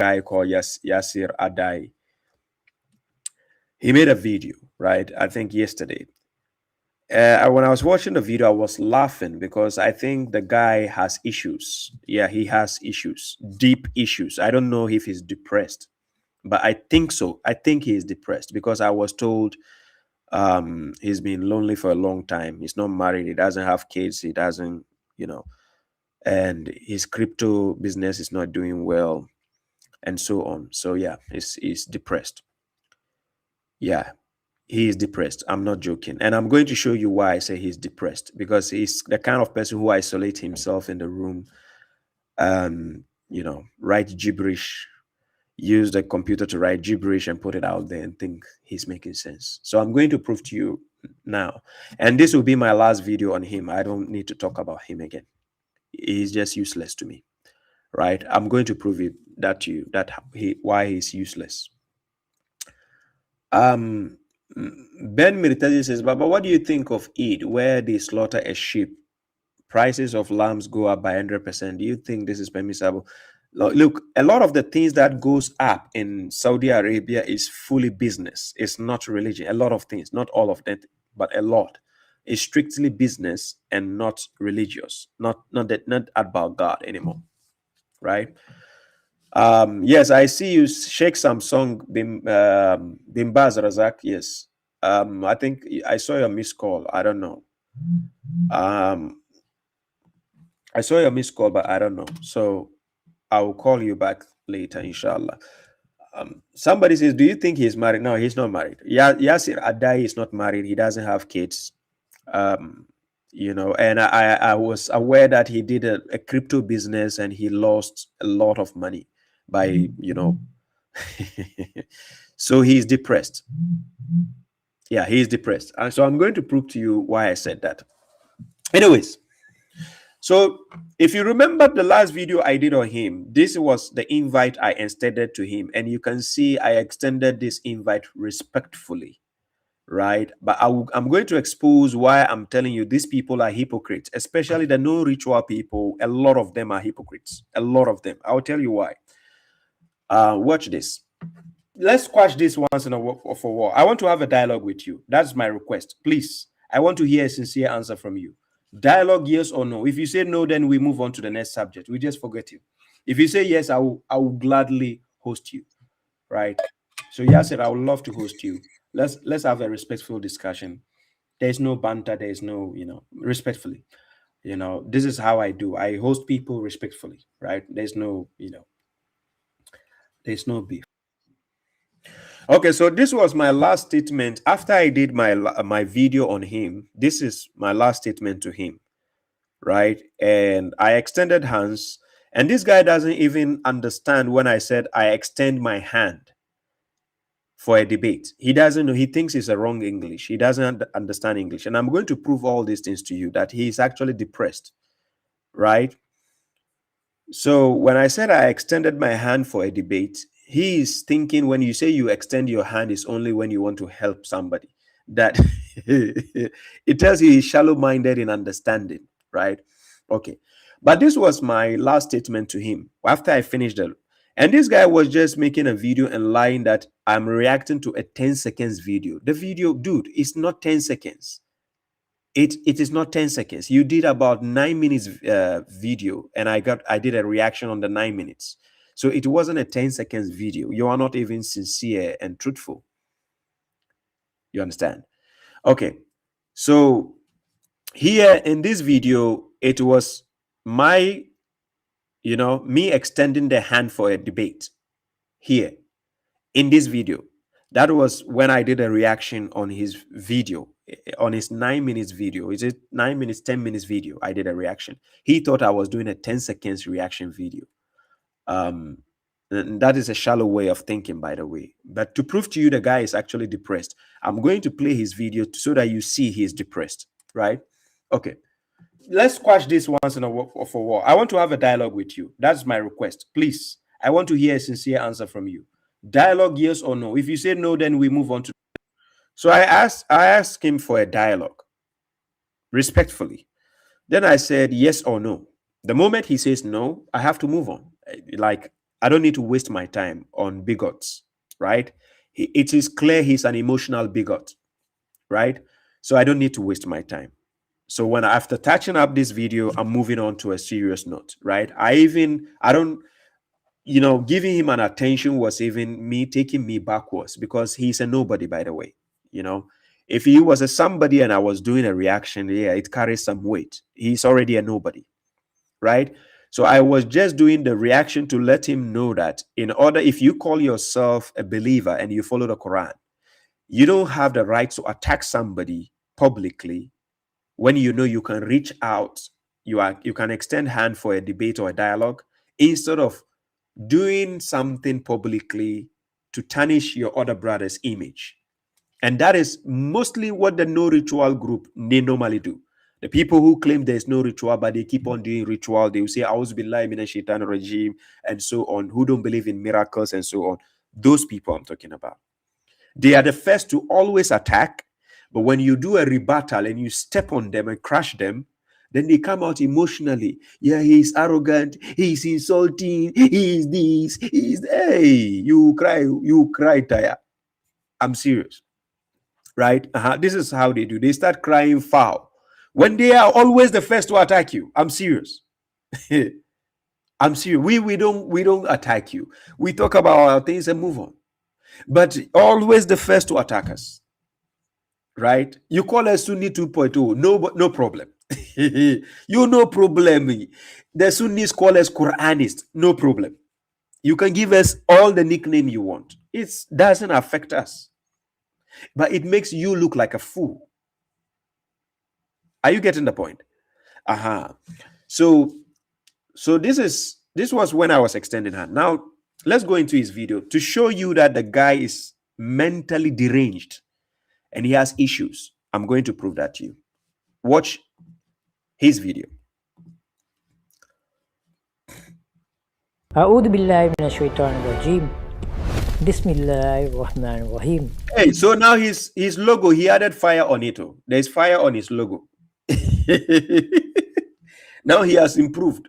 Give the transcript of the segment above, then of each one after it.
guy called Yasir Addae. He made a video, right? I think yesterday. When I was watching the video, I was laughing because I think the guy has issues. Yeah, he has issues, deep issues. I don't know if he's depressed, but I think so. I think he is depressed because I was told he's been lonely for a long time. He's not married. He doesn't have kids. He doesn't, and his crypto business is not doing well, and so on. So yeah, he's depressed. Yeah, he is depressed. I'm not joking. And I'm going to show you why I say he's depressed, because he's the kind of person who isolates himself in the room, write gibberish, use the computer to write gibberish and put it out there and think he's making sense. So I'm going to prove to you now. And this will be my last video on him. I don't need to talk about him again. He's just useless to me, right? I'm going to prove that to you, why he's useless. Ben Mirtazi says, Baba, what do you think of Eid, where they slaughter a sheep? Prices of lambs go up by 100%. Do you think this is permissible? Look, a lot of the things that goes up in Saudi Arabia is fully business. It's not religion. A lot of things, not all of that, but a lot. It's strictly business and not religious. Not about God anymore, right? Yes, I see you, Sheikh Samsung Bimbaz Razak. Yes, I think I saw your missed call. I don't know. I saw your missed call, but I don't know. So I will call you back later, inshallah. Somebody says, do you think he's married? No, he's not married. Yasir Addae is not married. He doesn't have kids. And I was aware that he did a crypto business and he lost a lot of money by, so he's depressed. Yeah, he's depressed. And so I'm going to prove to you why I said that. Anyways, so if you remember the last video I did on him, this was the invite I extended to him. And you can see I extended this invite respectfully, right? But I'm going to expose why I'm telling you these people are hypocrites, especially the no-ritual people. A lot of them are hypocrites. A lot of them. I'll tell you why. Watch this. Let's squash this once and for all. I want to have a dialogue with you. That's my request. Please, I want to hear a sincere answer from you. Dialogue, yes or no. If you say no, then we move on to the next subject. We just forget you. If you say yes, I will gladly host you, right? So Yasir, I would love to host you. Let's have a respectful discussion. There's no banter. There's no, respectfully. This is how I do. I host people respectfully, right? There's no, there's no beef. Okay, so this was my last statement after I did my video on him. This is my last statement to him, right? And I extended hands, and this guy doesn't even understand when I said I extend my hand for a debate. He doesn't know. He thinks it's a wrong English. He doesn't understand English. And I'm going to prove all these things to you, that he is actually depressed, right? So when I said I extended my hand for a debate, he is thinking when you say you extend your hand is only when you want to help somebody. That it tells you he's shallow-minded in understanding, right? Okay. But this was my last statement to him after I finished it. And this guy was just making a video and lying that I'm reacting to a 10 seconds video. The video, dude, it's not 10 seconds. It is not 10 seconds. You did about 9 minutes video, and I did a reaction on the 9 minutes. So it wasn't a 10 seconds video. You are not even sincere and truthful. You understand? Okay. So here in this video, it was me extending the hand for a debate here in this video. That was when I did a reaction on his video, on his 9 minutes video. Is it 9 minutes, 10 minutes video? I did a reaction. He thought I was doing a 10 seconds reaction video. And that is a shallow way of thinking, by the way. But to prove to you the guy is actually depressed, I'm going to play his video so that you see he's depressed, right? Okay. Let's squash this once and for all. I want to have a dialogue with you. That's my request. Please, I want to hear a sincere answer from you. Dialogue, yes or no. If you say no, then we move on to. So I asked him for a dialogue, respectfully. Then I said yes or no. The moment he says no, I have to move on. Like, I don't need to waste my time on bigots, right? It is clear he's an emotional bigot, right? So I don't need to waste my time. So when after touching up this video, I'm moving on to a serious note, right? I don't, giving him an attention was even me taking me backwards because he's a nobody, by the way. If he was a somebody and I was doing a reaction, yeah, it carries some weight. He's already a nobody, right? So I was just doing the reaction to let him know that if you call yourself a believer and you follow the Quran, you don't have the right to attack somebody publicly when you know you can reach out, you can extend hand for a debate or a dialogue instead of doing something publicly to tarnish your other brother's image. And that is mostly what the no ritual group, they normally do. The people who claim there's no ritual, but they keep on doing ritual, they will say, A'udhu billahi minash shaitanir rajim, and so on, who don't believe in miracles and so on. Those people I'm talking about. They are the first to always attack, but when you do a rebuttal and you step on them and crush them, then they come out emotionally. Yeah, he's arrogant, he's insulting, he's this, hey, you cry, Taya. I'm serious. Right? This is how they do. They start crying foul when they are always the first to attack you. I'm serious. I'm serious. We don't attack you. We talk about our things and move on. But always the first to attack us. Right? You call us Sunni 2.0. No problem. You no problem. The Sunnis call us Quranist. No problem. You can give us all the nickname you want. It doesn't affect us. But it makes you look like a fool. Are you getting the point? So this was when I was extending hand. Now let's go into his video to show you that the guy is mentally deranged and he has issues. I'm going to prove that to you. Watch his video. A'udhu billahi minash shaitanir rajim. Bismillahirrahmanirrahim. Hey, so now his logo, he added fire on it. There's fire on his logo. Now he has improved.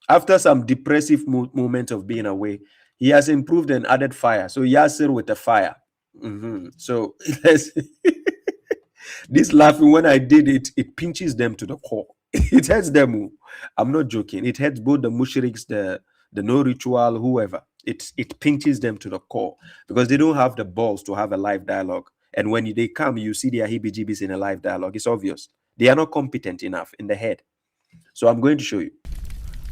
After some depressive moment of being away, he has improved and added fire. So Yasir with the fire. So this laughing, when I did it, it pinches them to the core. It hurts them. I'm not joking. It hurts both the mushriks, the no ritual, whoever. It pinches them to the core because they don't have the balls to have a live dialogue. And when they come, you see their heebie-jeebies in a live dialogue. It's obvious. They are not competent enough in the head. So I'm going to show you.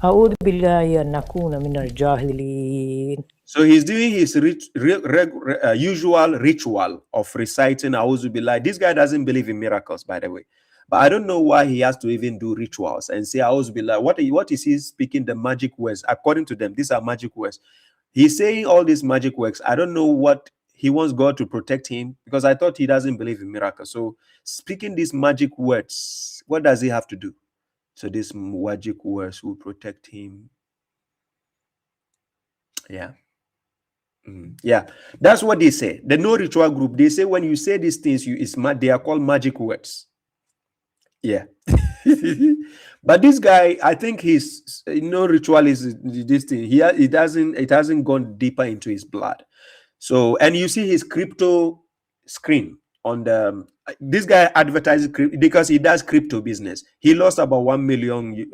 A'udhu billahi an nakuna minal jahilin. So he's doing his usual ritual of reciting A'udhu billahi. This guy doesn't believe in miracles, by the way. But I don't know why he has to even do rituals and say A'udhu billahi. What is he speaking the magic words? According to them, these are magic words. He's saying all these magic words. I don't know what he wants God to protect him because I thought he doesn't believe in miracles. So speaking these magic words, what does he have to do? So these magic words will protect him. Yeah. Yeah, that's what they say. The no ritual group, they say when you say these things, they are called magic words. Yeah. But this guy, I think his no ritual is this thing. It hasn't gone deeper into his blood. So, and you see his crypto screen on the this guy advertises because he does crypto business. He lost about 1 million.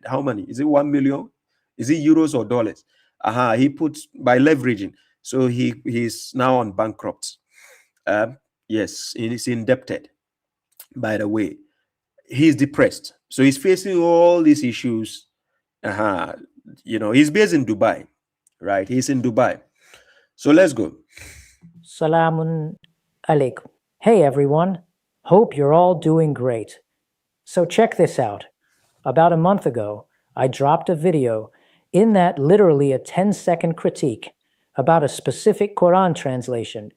How many? Is it 1 million? Is it euros or dollars? He puts by leveraging. So he's now on bankrupt. Yes, he's indebted. By the way, he's depressed. So he's facing all these issues. He's based in Dubai, right? He's in Dubai. So let's go. Salamun alaikum. Hey everyone, hope you're all doing great. So check this out. About a month ago, I dropped a video in that literally a 10-second critique about a specific Quran translation.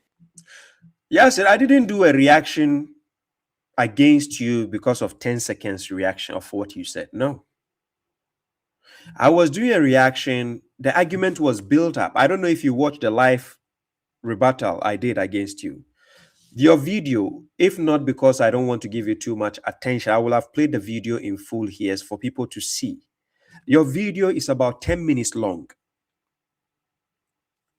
Yes, I didn't do a reaction against you because of 10 seconds reaction of what you said. No. I was doing a reaction. The argument was built up. I don't know if you watched the live rebuttal I did against you. Your video, if not because I don't want to give you too much attention, I will have played the video in full here for people to see. Your video is about 10 minutes long.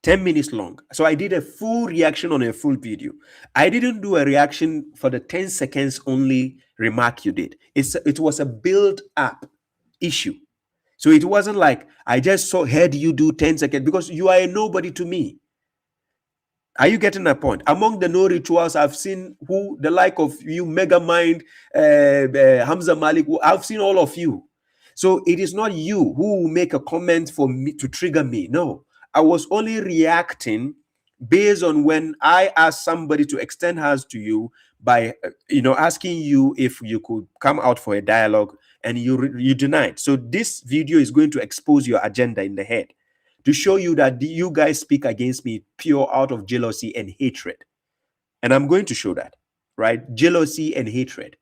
10 minutes long. So I did a full reaction on a full video. I didn't do a reaction for the 10 seconds only remark you did. It was a build-up issue. So it wasn't like I just heard you do 10 seconds because you are a nobody to me. Are you getting that point? Among the no rituals, I've seen who the like of you, Megamind, Hamza Malik. I've seen all of you. So it is not you who will make a comment for me to trigger me. No, I was only reacting based on when I asked somebody to extend hands to you by, asking you if you could come out for a dialogue, and you denied. So this video is going to expose your agenda in the head, to show you that you guys speak against me pure out of jealousy and hatred. And I'm going to show that, right? Jealousy and hatred.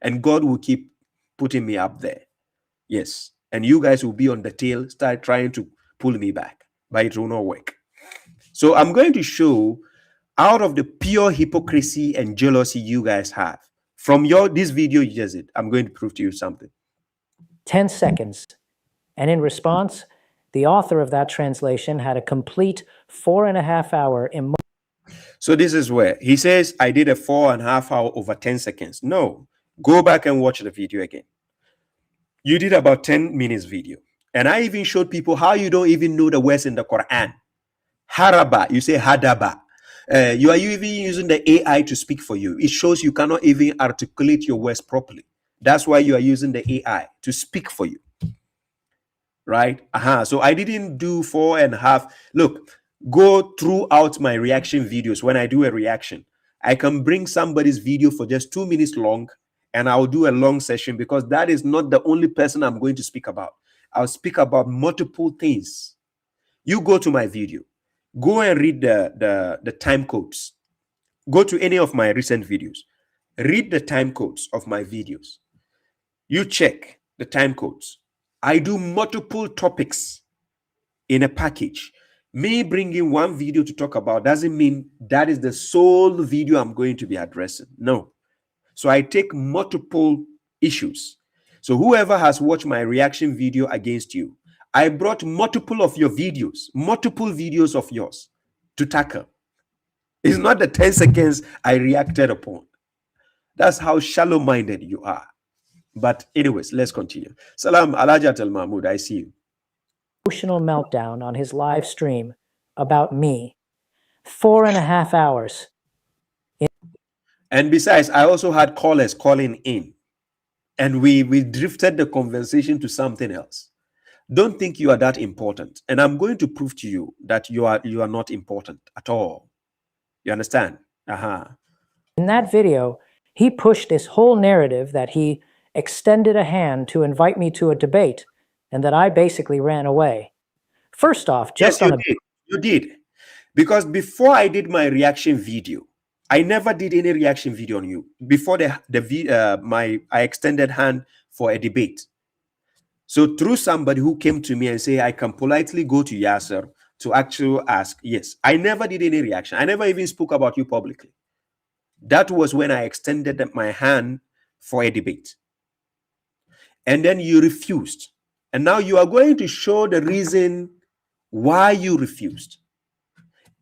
And God will keep putting me up there. Yes. And you guys will be on the tail, start trying to pull me back, but it will not work. So I'm going to show, out of the pure hypocrisy and jealousy you guys have, from this video you just did, I'm going to prove to you something. 10 seconds. And in response, the author of that translation had a complete 4.5 hour emotional. So this is where he says, I did a 4.5 hour over 10 seconds. No, go back and watch the video again. You did about 10 minutes video. And I even showed people how you don't even know the words in the Quran. Haraba, you say hadaba. You are even using the AI to speak for you. It shows you cannot even articulate your words properly. That's why you are using the AI to speak for you. Right? So I didn't do 4.5. Look, go throughout my reaction videos. When I do a reaction, I can bring somebody's video for just 2 minutes long, and I'll do a long session, because that is not the only person I'm going to speak about. I'll speak about multiple things. You go to my video, go and read the time codes. Go to any of my recent videos, read the time codes of my videos. You check the time codes. I do multiple topics in a package. Me bringing one video to talk about doesn't mean that is the sole video I'm going to be addressing. No. So I take multiple issues. So whoever has watched my reaction video against you, I brought multiple of your videos, multiple videos of yours to tackle. It's not the 10 seconds I reacted upon. That's how shallow-minded you are. But anyways, let's continue. Salam Alajat Al Mahmoud, I see you. Emotional meltdown on his live stream about me. 4.5 hours. And besides, I also had callers calling in, and we drifted the conversation to something else. Don't think you are that important. And I'm going to prove to you that you are not important at all. You understand? In that video, he pushed this whole narrative that he extended a hand to invite me to a debate, and that I basically ran away. First off, just yes, you did. Because before I did my reaction video, I never did any reaction video on you. Before I extended hand for a debate. So through somebody who came to me and say, I can politely go to Yasir to actually ask, yes, I never did any reaction. I never even spoke about you publicly. That was when I extended my hand for a debate. And then you refused. And now you are going to show the reason why you refused.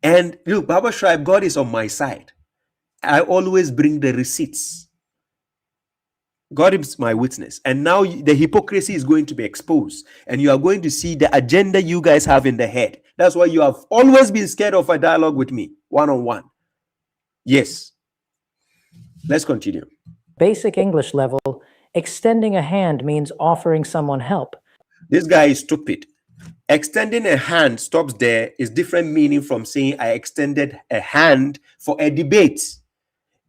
And look, Baba Shrib, God is on my side. I always bring the receipts. God is my witness. And now the hypocrisy is going to be exposed. And you are going to see the agenda you guys have in the head. That's why you have always been scared of a dialogue with me, one-on-one. Yes. Let's continue. Basic English level, extending a hand means offering someone help. This guy is stupid. Extending a hand stops there is different meaning from saying I extended a hand for a debate.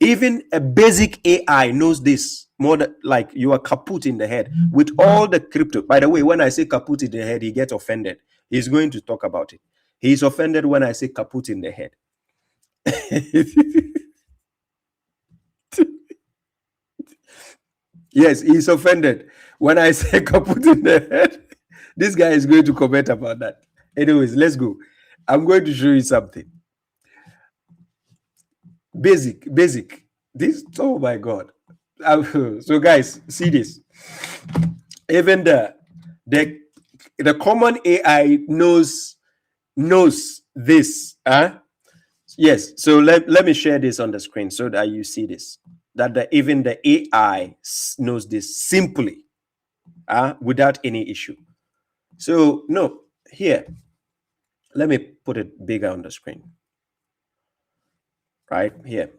Even a basic AI knows this. More than, like, you are kaput in the head with all the crypto. By the way, when I say kaput in the head, he gets offended. He's going to talk about it. He's offended when I say kaput in the head. Yes, he's offended when I say kaput in the head. This guy is going to comment about that. Anyways, let's go. I'm going to show you something. Basic. This, oh my God. So guys, see this. Even the common AI knows this. Yes, so let me share this on the screen so that you see this. That even the AI knows this simply, without any issue. So, no, here, let me put it bigger on the screen. Right here.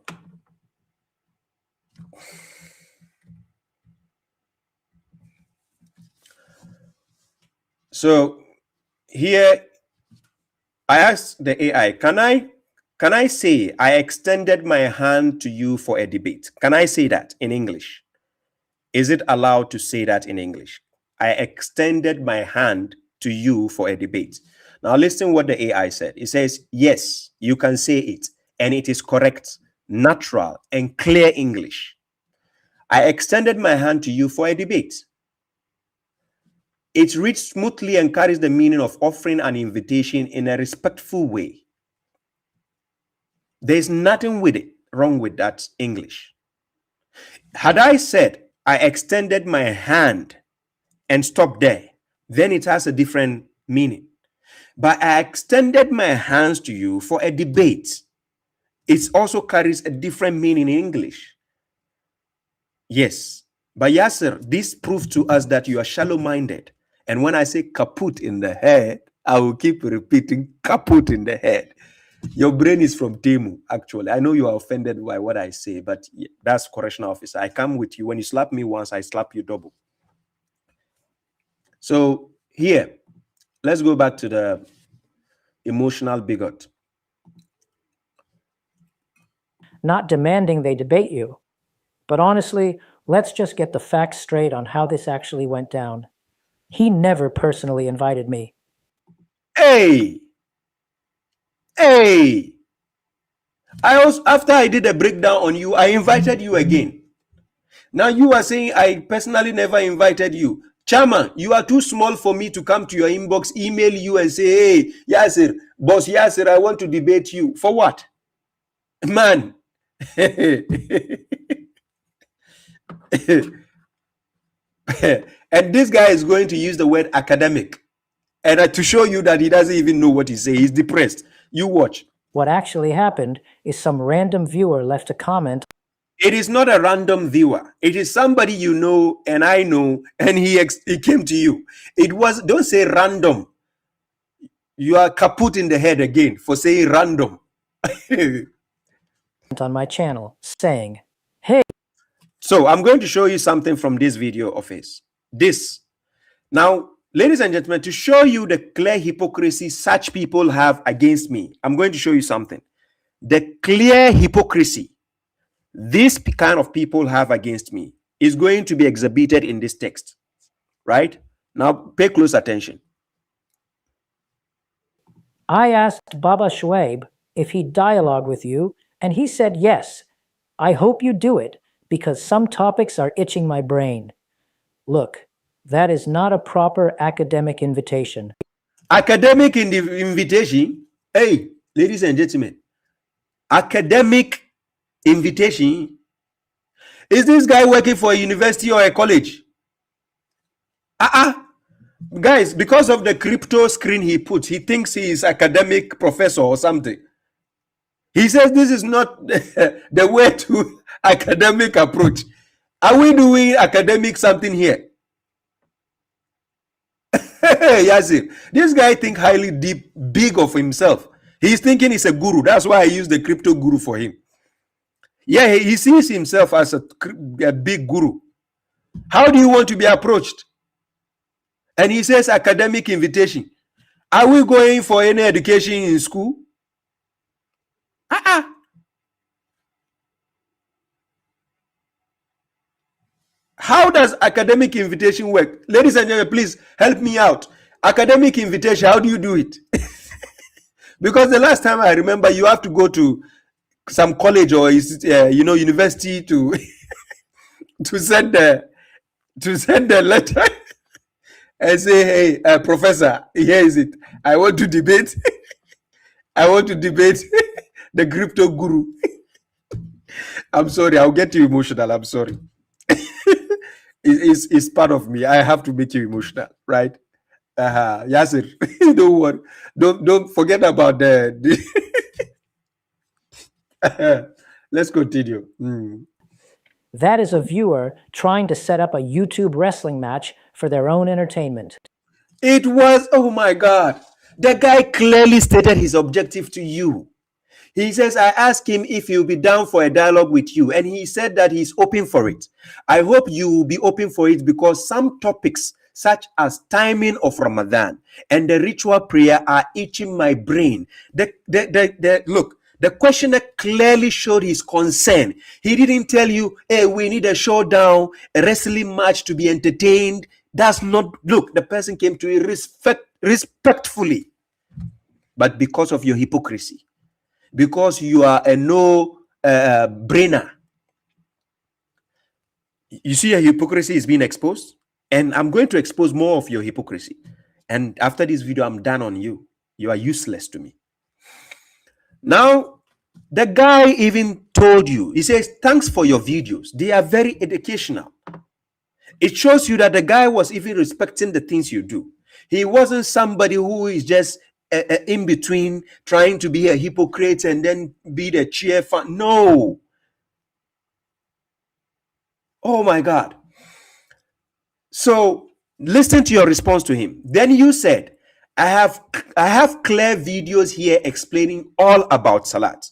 So here, I asked the AI, can I say I extended my hand to you for a debate? Can I say that in English? Is it allowed to say that in English? I extended my hand to you for a debate. Now listen what the AI said. It says, yes, you can say it, and it is correct, natural, and clear English. I extended my hand to you for a debate. It reads smoothly and carries the meaning of offering an invitation in a respectful way. There's nothing wrong with that English. Had I said I extended my hand and stopped there, then it has a different meaning. But I extended my hands to you for a debate. It also carries a different meaning in English. Yes, but Yasir, this proves to us that you are shallow-minded. And when I say kaput in the head, I will keep repeating kaput in the head. Your brain is from Temu, actually. I know you are offended by what I say, but that's correctional officer. I come with you. When you slap me once, I slap you double. So here, let's go back to the emotional bigot. Not demanding they debate you. But honestly, let's just get the facts straight on how this actually went down. He never personally invited me. Hey! After I did a breakdown on you, I invited you again. Now you are saying I personally never invited you. Chairman, you are too small for me to come to your inbox, email you and say, hey, Yasir, boss Yasir, I want to debate you. For what? Man. And this guy is going to use the word academic. And to show you that he doesn't even know what he's saying. He's depressed. You watch. What actually happened is some random viewer left a comment. It is not a random viewer. It is somebody you know and I know, and he came to you. It was, don't say random. You are kaput in the head again for saying random. On my channel saying, hey. So I'm going to show you something from this video of his. This. Now, ladies and gentlemen, to show you the clear hypocrisy such people have against me, I'm going to show you something. The clear hypocrisy this kind of people have against me is going to be exhibited in this text. Right? Now, pay close attention. I asked Baba Shoaib if he'd dialogue with you, and he said yes. I hope you do it, because some topics are itching my brain. Look, that is not a proper academic invitation. Academic invitation? Hey, ladies and gentlemen, academic invitation? Is this guy working for a university or a college? Guys, because of the crypto screen he put, he thinks he is academic professor or something. He says this is not the way to academic approach. Are we doing academic something here? Yasir, this guy thinks highly big of himself. He's thinking he's a guru. That's why I use the crypto guru for him. Yeah, he sees himself as a big guru. How do you want to be approached? And he says academic invitation. Are we going for any education in school? How does academic invitation work? Ladies and gentlemen, please help me out. Academic invitation, how do you do it? Because the last time I remember, you have to go to some college or university to to send the letter and say, hey, professor, here is it. I want to debate. I want to debate the crypto guru. I'm sorry, I'll get you emotional. I'm sorry. It's part of me. I have to make you emotional, right? Yasir, don't worry. Don't forget about let's continue. That is a viewer trying to set up a YouTube wrestling match for their own entertainment. It was, oh my God. The guy clearly stated his objective to you. He says, I asked him if he'll be down for a dialogue with you, and he said that he's open for it. I hope you will be open for it, because some topics such as timing of Ramadan and the ritual prayer are itching my brain. Look, the questioner clearly showed his concern. He didn't tell you, hey, we need a showdown, a wrestling match to be entertained. That's not, look, the person came to you respectfully. But because of your hypocrisy, because you are a no-brainer, you see your hypocrisy is being exposed. And I'm going to expose more of your hypocrisy. And after this video, I'm done on you. You are useless to me. Now, the guy even told you, he says, thanks for your videos. They are very educational. It shows you that the guy was even respecting the things you do. He wasn't somebody who is just in between, trying to be a hypocrite and then be the cheer fan. No. Oh my God. So listen to your response to him. Then you said, I have clear videos here explaining all about Salat.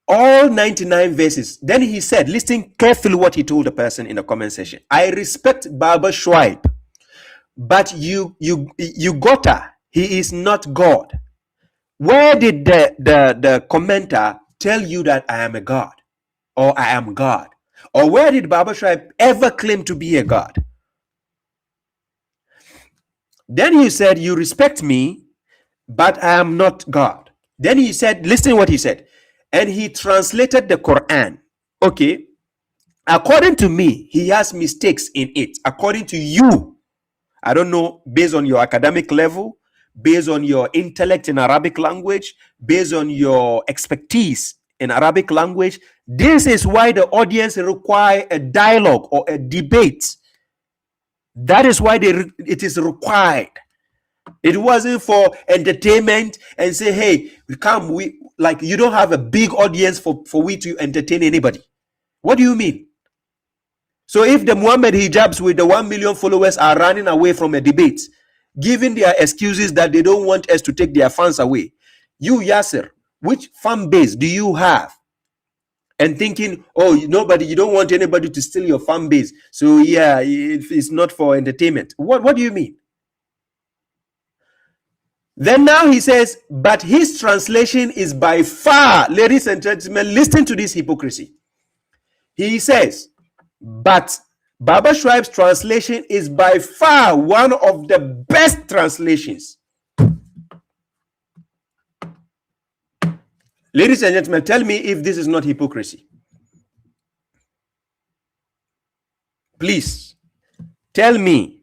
All 99 verses. Then he said, listen carefully what he told the person in the comment section. I respect Baba Shuaib, but you got her. He is not God. Where did the commenter tell you that I am a God or I am God? Or where did Baba Shuaib ever claim to be a God? Then he said, you respect me, but I am not God. Then he said, listen what he said. And he translated the Quran. Okay. According to me, he has mistakes in it. According to you, I don't know, based on your academic level, based on your intellect in Arabic language, based on your expertise in Arabic language, this is why the audience require a dialogue or a debate. That is why it is required. It wasn't for entertainment and say, hey, like you don't have a big audience for we to entertain anybody. What do you mean? So if the Muhammad hijabs with the 1 million followers are running away from a debate, giving their excuses that they don't want us to take their fans away, you, Yasir, which fan base do you have? And thinking, oh, you don't want anybody to steal your fan base. So yeah, it's not for entertainment. What do you mean? Then now he says, but his translation is by far, ladies and gentlemen, listen to this hypocrisy. He says, but Baba Shuaib's translation is by far one of the best translations. Ladies and gentlemen, tell me if this is not hypocrisy. Please, tell me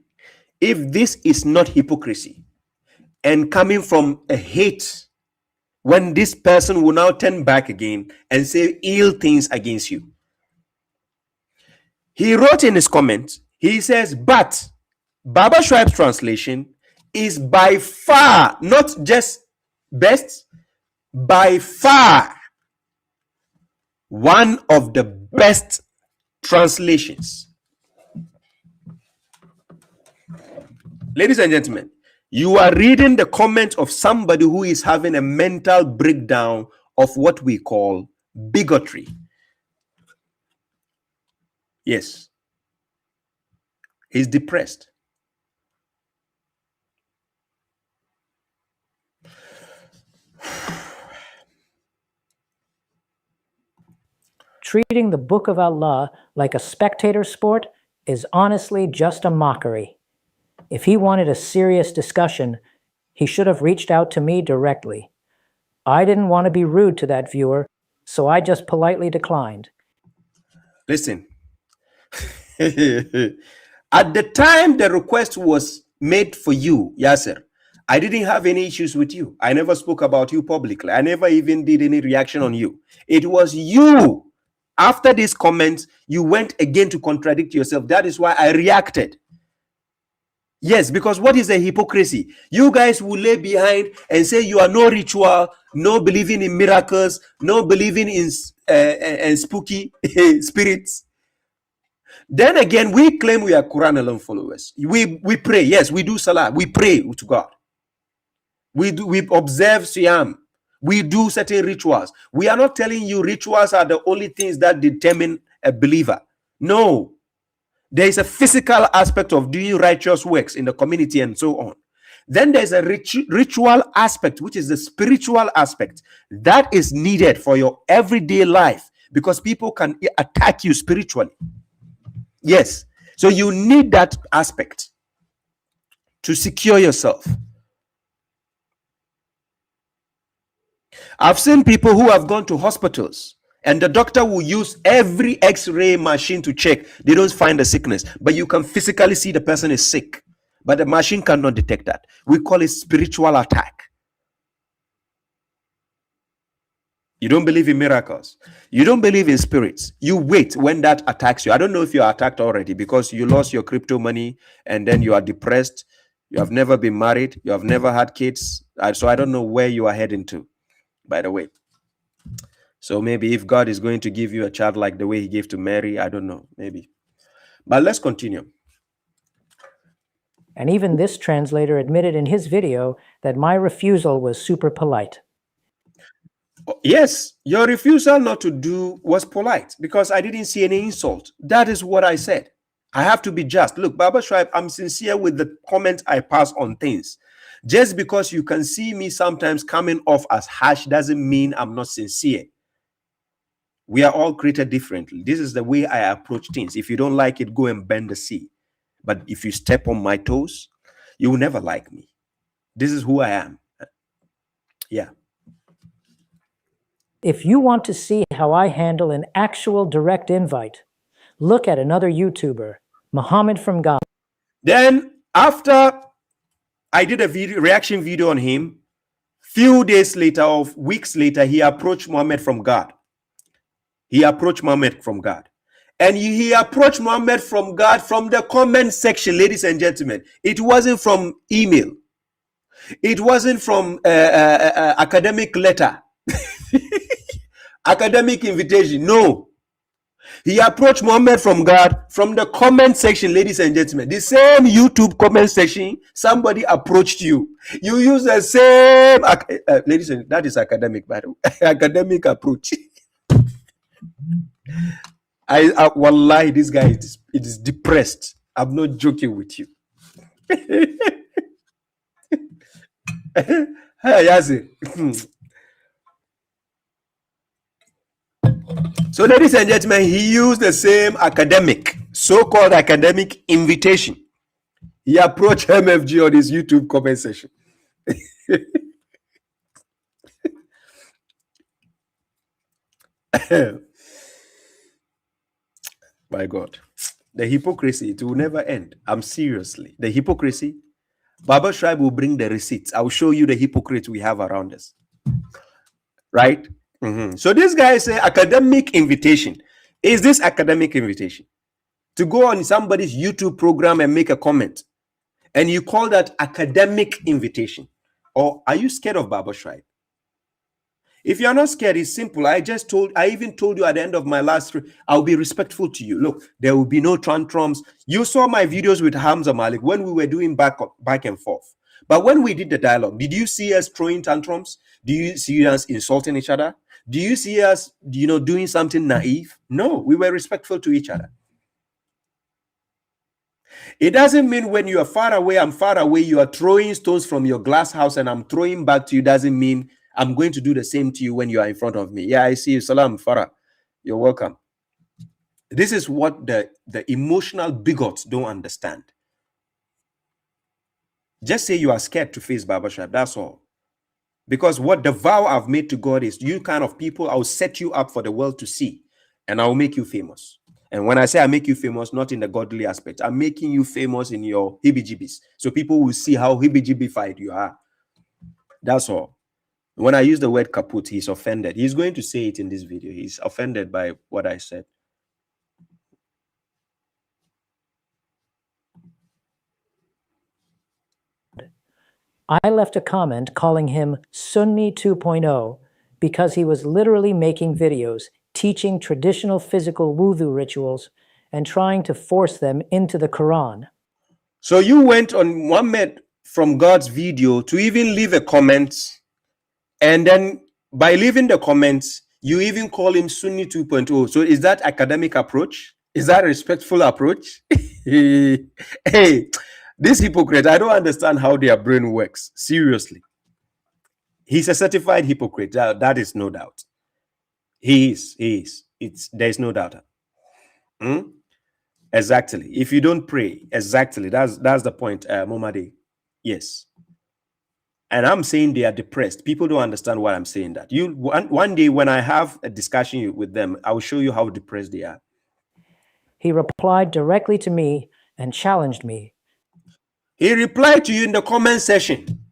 if this is not hypocrisy and coming from a hate, when this person will now turn back again and say ill things against you. He wrote in his comment, he says, but Baba Shuaib's translation is by far, not just best, by far one of the best translations. Ladies and gentlemen, you are reading the comment of somebody who is having a mental breakdown of what we call bigotry. Yes. He's depressed. Treating the Book of Allah like a spectator sport is honestly just a mockery. If he wanted a serious discussion, he should have reached out to me directly. I didn't want to be rude to that viewer, so I just politely declined. Listen. At the time the request was made for you, Yasir, I didn't have any issues with you. I never spoke about you publicly. I never even did any reaction on you. It was you. After these comments, you went again to contradict yourself. That is why I reacted. Yes, because what is a hypocrisy? You guys will lay behind and say you are no ritual, no believing in miracles, no believing in spooky spirits. Then again, we claim we are Quran alone followers. We pray. Yes, we do salah. We pray to God. We observe Siyam. We do certain rituals. We are not telling you rituals are the only things that determine a believer. No. There is a physical aspect of doing righteous works in the community and so on. Then there's a ritual aspect, which is the spiritual aspect that is needed for your everyday life, because people can attack you spiritually. Yes. So you need that aspect to secure yourself. I've seen people who have gone to hospitals and the doctor will use every x-ray machine to check. They don't find the sickness, but you can physically see the person is sick, but the machine cannot detect that. We call it spiritual attack. You don't believe in miracles. You don't believe in spirits. You wait when that attacks you. I don't know if you are attacked already because you lost your crypto money and then you are depressed. You have never been married. You have never had kids. So I don't know where you are heading to, by the way. So maybe if God is going to give you a child like the way he gave to Mary, I don't know, maybe. But let's continue. And even this translator admitted in his video that my refusal was super polite. Yes, your refusal not to do was polite because I didn't see any insult. That is what I said. I have to be just. Look, Baba Shrive, I'm sincere with the comment I pass on things. Just because you can see me sometimes coming off as harsh doesn't mean I'm not sincere. We are all created differently. This is the way I approach things. If you don't like it, go and bend the sea. But if you step on my toes, you will never like me. This is who I am. Yeah. If you want to see how I handle an actual direct invite, look at another YouTuber, Muhammad from God. Then after I did a reaction video on him, few days later or weeks later, he approached Muhammad from God. He approached Muhammad from God. And he approached Muhammad from God from the comment section, ladies and gentlemen. It wasn't from email. It wasn't from academic letter. Academic invitation. No. He approached Muhammad from God from the comment section, ladies and gentlemen. The same YouTube comment section, somebody approached you. You use the same, ladies and that is academic, by the way. Academic approach. Wallahi, this guy is depressed. I'm not joking with you. Hey, Yasir. So, ladies and gentlemen, he used the same academic, so-called academic invitation. He approached MFG on his YouTube comment section. My God. The hypocrisy, it will never end. I'm seriously. The hypocrisy. Baba Shrive will bring the receipts. I'll show you the hypocrites we have around us. Right? So this guy say academic invitation. Is this academic invitation? To go on somebody's YouTube program and make a comment. And you call that academic invitation. Or are you scared of Baba Shrive? If you're not scared, it's simple. I even told you at the end of my last, I'll be respectful to you. Look, there will be no tantrums. You saw my videos with Hamza Malik when we were doing back and forth. But when we did the dialogue, did you see us throwing tantrums? Do you see us insulting each other? Do you see us, doing something naive? No, we were respectful to each other. It doesn't mean when you are far away, I'm far away, you are throwing stones from your glass house and I'm throwing back to you. Doesn't mean I'm going to do the same to you when you are in front of me. Yeah, I see you. Salam, Farah. You're welcome. This is what the emotional bigots don't understand. Just say you are scared to face Baba Shrive. That's all. Because what the vow I've made to God is, you kind of people, I'll set you up for the world to see. And I'll make you famous. And when I say I make you famous, not in the godly aspect, I'm making you famous in your hibijibis. So people will see how hibijibified you are. That's all. When I use the word kaput, he's offended. He's going to say it in this video. He's offended by what I said. I left a comment calling him Sunni 2.0 because he was literally making videos teaching traditional physical wudu rituals and trying to force them into the Quran. So you went on Muhammad from God's video to even leave a comment, and then by leaving the comments, you even call him Sunni 2.0. So is that academic approach? Is that a respectful approach? Hey, this hypocrite, I don't understand how their brain works. Seriously. He's a certified hypocrite. That is no doubt. He is. There's no doubt. Hmm? Exactly. If you don't pray, exactly. That's the point, Momade. Yes. And I'm saying they are depressed. People don't understand why I'm saying that. One day when I have a discussion with them, I will show you how depressed they are. He replied directly to me and challenged me. He replied to you in the comment section.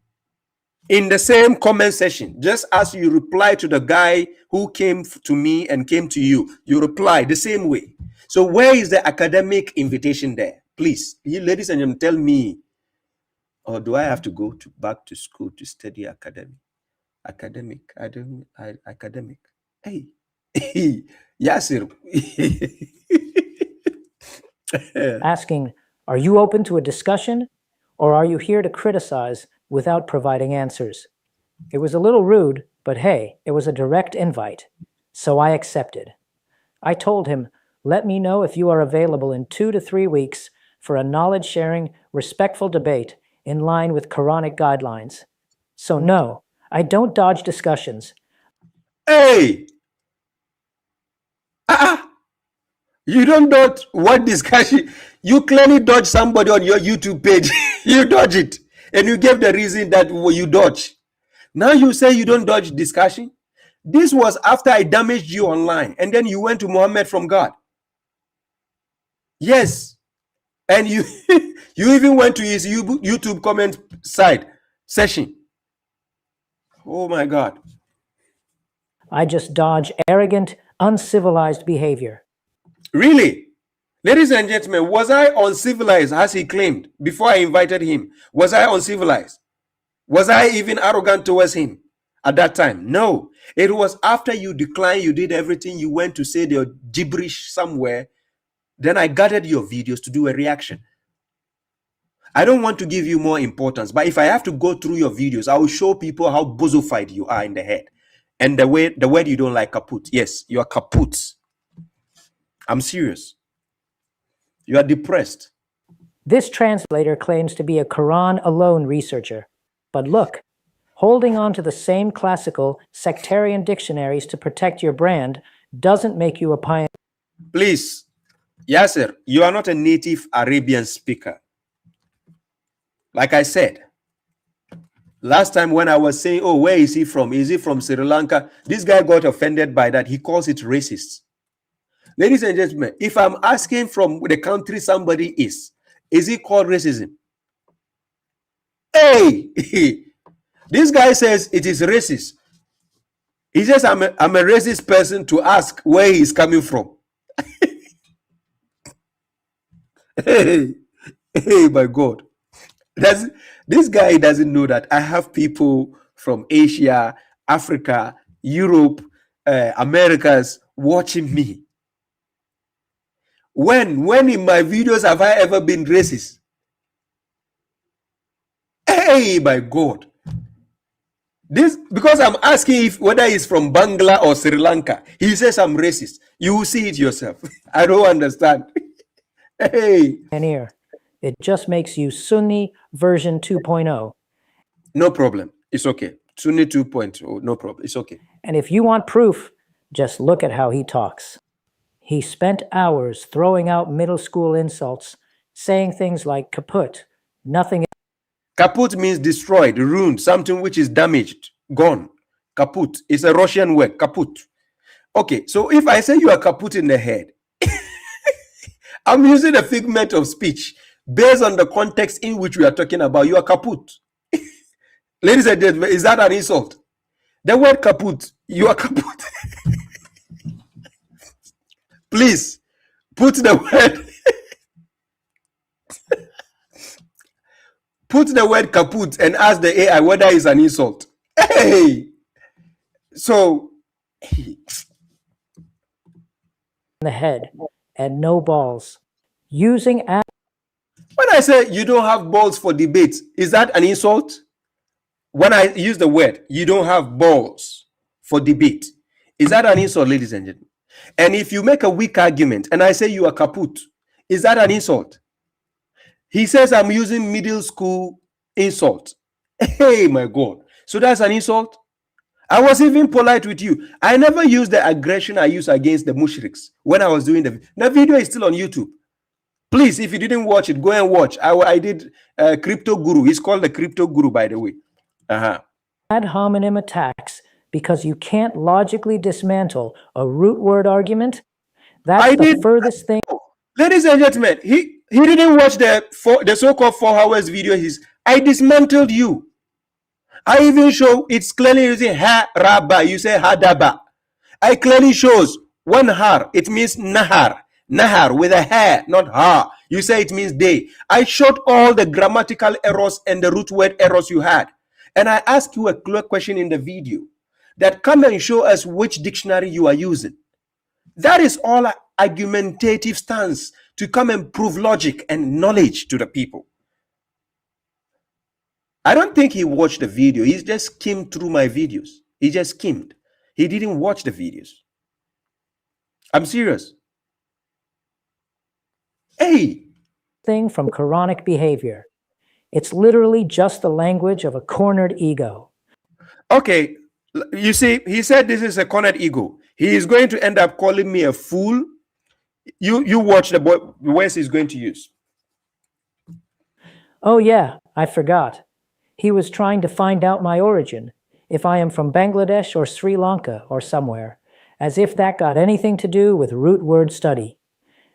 In the same comment section, just as you reply to the guy who came to me and came to you, you reply the same way. So where is the academic invitation there? Please, you ladies and gentlemen, tell me, or do I have to go back to school to study academic? Academic. Hey, Yasir. Asking, are you open to a discussion, or are you here to criticize without providing answers? It was a little rude, but hey, it was a direct invite, so I accepted. I told him, let me know if you are available in 2 to 3 weeks for a knowledge-sharing, respectful debate in line with Quranic guidelines. So no, I don't dodge discussions. Hey! You don't dodge what discussion? You clearly dodge somebody on your YouTube page. You dodge it. And you gave the reason that you dodge. Now you say you don't dodge discussion? This was after I damaged you online. And then you went to Muhammad from God. Yes. And you you even went to his YouTube comment section. Oh my God. I just dodge arrogant, uncivilized behavior. Really? Ladies and gentlemen, was I uncivilized as he claimed before I invited him? Was I uncivilized? Was I even arrogant towards him at that time? No. It was after you declined, you did everything, you went to say the gibberish somewhere. Then I gathered your videos to do a reaction. I don't want to give you more importance, but if I have to go through your videos, I will show people how bozofied you are in the head. And the word you don't like, kaput. Yes, you are kaput. I'm serious. You are depressed. This translator claims to be a Quran alone researcher. But look, holding on to the same classical sectarian dictionaries to protect your brand doesn't make you a pioneer. Please, Yasir, you are not a native Arabian speaker. Like I said, last time when I was saying, oh, where is he from? Is he from Sri Lanka? This guy got offended by that. He calls it racist. Ladies and gentlemen, if I'm asking from the country somebody is it called racism? Hey, this guy says it is racist. He says I'm a racist person to ask where he's coming from. Hey, my God. This guy doesn't know that I have people from Asia, Africa, Europe, Americas watching me. When in my videos have I ever been racist? Hey, my God. This because I'm asking whether he's from Bangla or Sri Lanka. He says I'm racist. You will see it yourself. I don't understand. Hey. It just makes you Sunni version 2.0. No problem. It's okay. Sunni 2.0. No problem. It's okay. And if you want proof, just look at how he talks. He spent hours throwing out middle school insults, saying things like kaput, nothing. Kaput means destroyed, ruined, something which is damaged, gone. Kaput is a Russian word, kaput. Okay, so if I say you are kaput in the head, I'm using a figment of speech based on the context in which we are talking about. You are kaput. Ladies and gentlemen, is that an insult? The word kaput, you are kaput. Please put the word put the word kaput and ask the AI whether it's an insult. Hey! So, the head and no balls. Using when I say you don't have balls for debate, is that an insult? When I use the word, you don't have balls for debate, is that an insult, ladies and gentlemen? And if you make a weak argument and I say you are kaput, is that an insult? He says I'm using middle school insult. Hey, my God. So that's an insult? I was even polite with you. I never used the aggression I used against the mushriks when I was doing the video is still on YouTube. Please, if you didn't watch it, go and watch. I did Crypto Guru. He's called the Crypto Guru, by the way. Ad hominem attacks because you can't logically dismantle a root word argument. That's the furthest thing. Ladies and gentlemen, he didn't watch the so-called 4 hours video. I dismantled you. I even show it's clearly using ha raba. You say hadaba. I clearly shows one har. It means nahar. Nahar with a ha, not ha. You say it means day. I showed all the grammatical errors and the root word errors you had. And I asked you a clear question in the video that come and show us which dictionary you are using. That is all argumentative stance to come and prove logic and knowledge to the people. I don't think he watched the video. He just skimmed through my videos. He just skimmed. He didn't watch the videos. I'm serious. Hey! Thing from Quranic behavior. It's literally just the language of a cornered ego. Okay, you see, he said this is a cornered ego. He is going to end up calling me a fool. You watch the words he's going to use. Oh yeah, I forgot. He was trying to find out my origin, if I am from Bangladesh or Sri Lanka or somewhere, as if that got anything to do with root word study.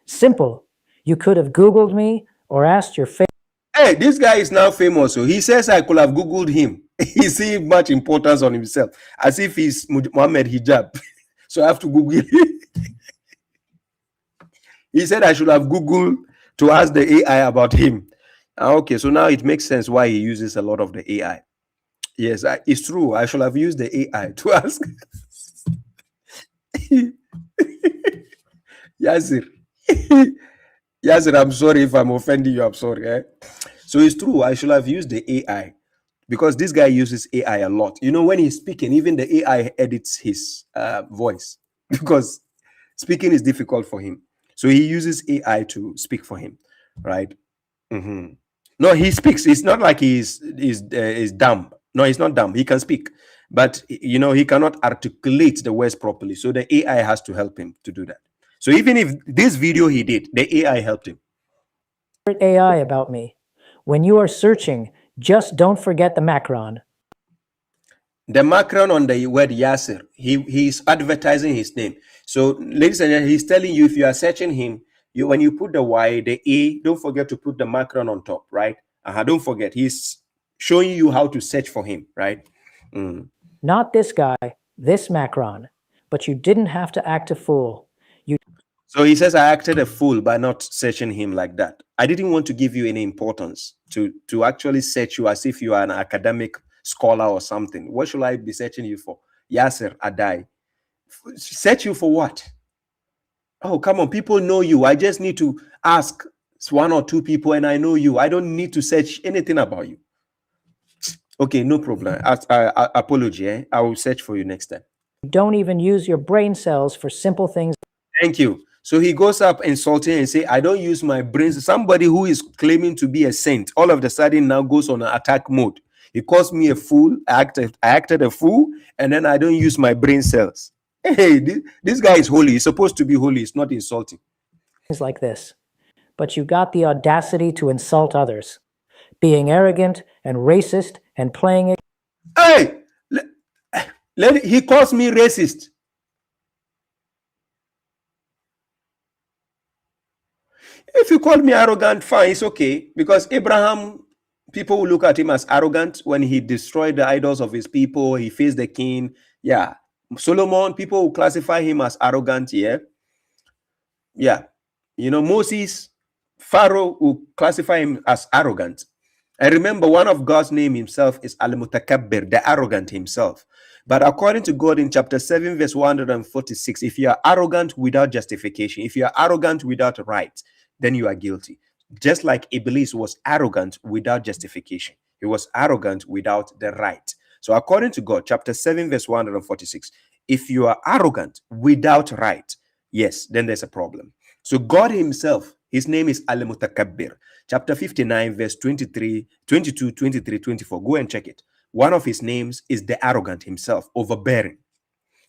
Simple. You could have Googled me or asked your Hey, this guy is now famous, so he says I could have Googled him. He sees much importance on himself, as if he's Muhammad Hijab. So I have to Google him. He said I should have Googled to ask the AI about him. Okay, so now it makes sense why he uses a lot of the AI. Yes, it's true. I should have used the AI to ask. Yasir. Yasir, I'm sorry if I'm offending you. I'm sorry. Eh? So it's true. I should have used the AI because this guy uses AI a lot. You know, when he's speaking, even the AI edits his voice because speaking is difficult for him. So he uses AI to speak for him, right? No, he speaks. It's not like he's dumb. No, he's not dumb. He can speak, but you know he cannot articulate the words properly. So the AI has to help him to do that. So even if this video he did, the AI helped him. AI about me. When you are searching, just don't forget the macron. The macron on the word Yasir, he's advertising his name. So ladies and gentlemen, he's telling you if you are searching him, when you put the Y, the A, don't forget to put the macron on top, right? Don't forget. He's showing you how to search for him, right? Not this guy, this macron. But you didn't have to act a fool. So he says, I acted a fool by not searching him like that. I didn't want to give you any importance to actually search you as if you are an academic scholar or something. What should I be searching you for? Yasir Addae. Search you for what? Oh, come on. People know you. I just need to ask 1 or 2 people and I know you. I don't need to search anything about you. Okay, no problem. Apology. Eh? I will search for you next time. Don't even use your brain cells for simple things. Thank you. So he goes up insulting and say, I don't use my brains. Somebody who is claiming to be a saint, all of a sudden now goes on an attack mode. He calls me a fool. I acted a fool, and then I don't use my brain cells. Hey, this guy is holy. He's supposed to be holy. It's not insulting. Things like this. But you got the audacity to insult others. Being arrogant and racist and playing it. Hey! He calls me racist. If you call me arrogant, fine, it's okay. Because Abraham, people will look at him as arrogant when he destroyed the idols of his people. He faced the king. Yeah. Solomon, people will classify him as arrogant. Yeah. Yeah. You know, Moses, Pharaoh will classify him as arrogant. And remember, one of God's name himself is Al-Mutakabbir, the arrogant himself. But according to God in chapter 7, verse 146, if you are arrogant without justification, if you are arrogant without right, then you are guilty. Just like Iblis was arrogant without justification. He was arrogant without the right. So according to God, chapter 7, verse 146, if you are arrogant without right, yes, then there's a problem. So God himself, his name is Al-Mutakabbir. Chapter 59, verse 23, 22, 23, 24. Go and check it. One of his names is the arrogant himself, overbearing.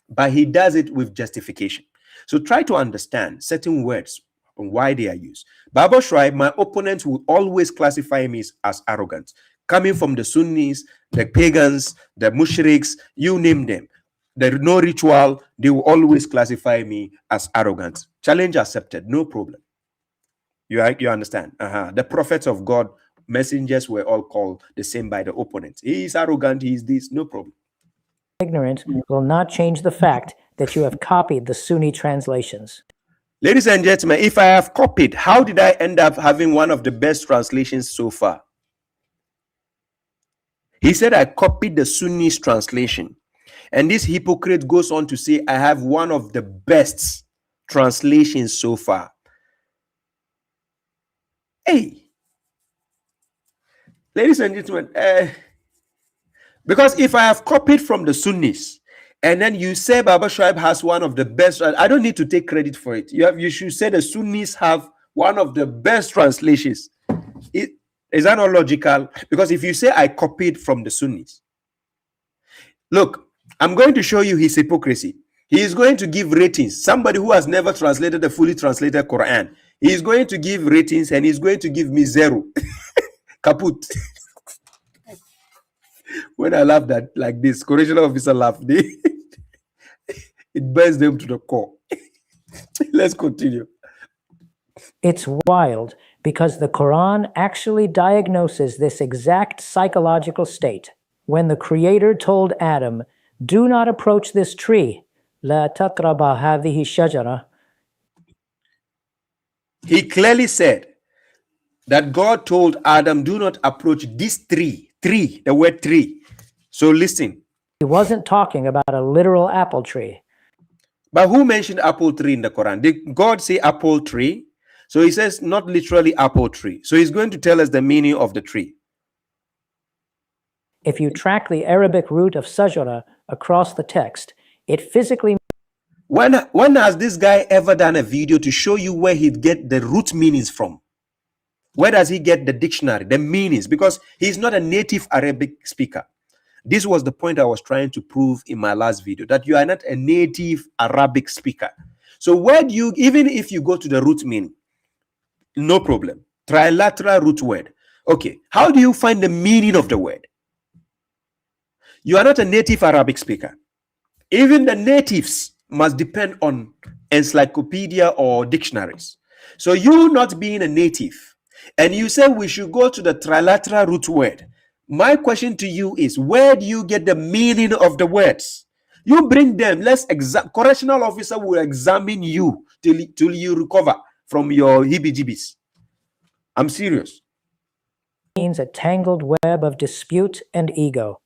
But he does it with justification. So try to understand certain words and why they are used. Baba Shuaib, my opponents will always classify me as arrogant. Coming from the Sunnis, the pagans, the mushriks, you name them. There is no ritual, they will always classify me as arrogant. Challenge accepted, no problem. You understand? The prophets of God, messengers were all called the same by the opponents. He is arrogant, he is this, no problem. Ignorant will not change the fact that you have copied the Sunni translations. Ladies and gentlemen, if I have copied, how did I end up having one of the best translations so far? He said I copied the Sunni's translation. And this hypocrite goes on to say I have one of the best translations so far. Hey, ladies and gentlemen, because if I have copied from the Sunnis, and then you say Baba Shuaib has one of the best, I don't need to take credit for it. You should say the Sunnis have one of the best translations. Is that not logical? Because if you say I copied from the Sunnis, look, I'm going to show you his hypocrisy. He is going to give ratings. Somebody who has never translated the fully translated Quran, he is going to give ratings and he's going to give me 0. Kaput. When I laugh that like this, correctional officer laughed. It burns them to the core. Let's continue. It's wild because the Quran actually diagnoses this exact psychological state. When the Creator told Adam, "Do not approach this tree, la taqraba hadhihi shajara," he clearly said that God told Adam, do not approach this tree, the word tree. So listen. he wasn't talking about a literal apple tree. But who mentioned apple tree in the Quran? Did God say apple tree? So he says not literally apple tree. So he's going to tell us the meaning of the tree. If you track the Arabic root of sajara across the text, it physically... When has this guy ever done a video to show you where he'd get the root meanings from? Where does he get the dictionary, the meanings? Because he's not a native Arabic speaker. This was the point I was trying to prove in my last video, that you are not a native Arabic speaker. So where do you, even if you go to the root meaning, no problem. Trilateral root word. Okay, how do you find the meaning of the word? You are not a native Arabic speaker. Even the natives must depend on encyclopedia or dictionaries. So you not being a native, and you say we should go to the trilateral root word. My question to you is, where do you get the meaning of the words? You bring them. Correctional officer will examine you till you recover from your heebie-jeebies. I'm serious. means a tangled web of dispute and ego.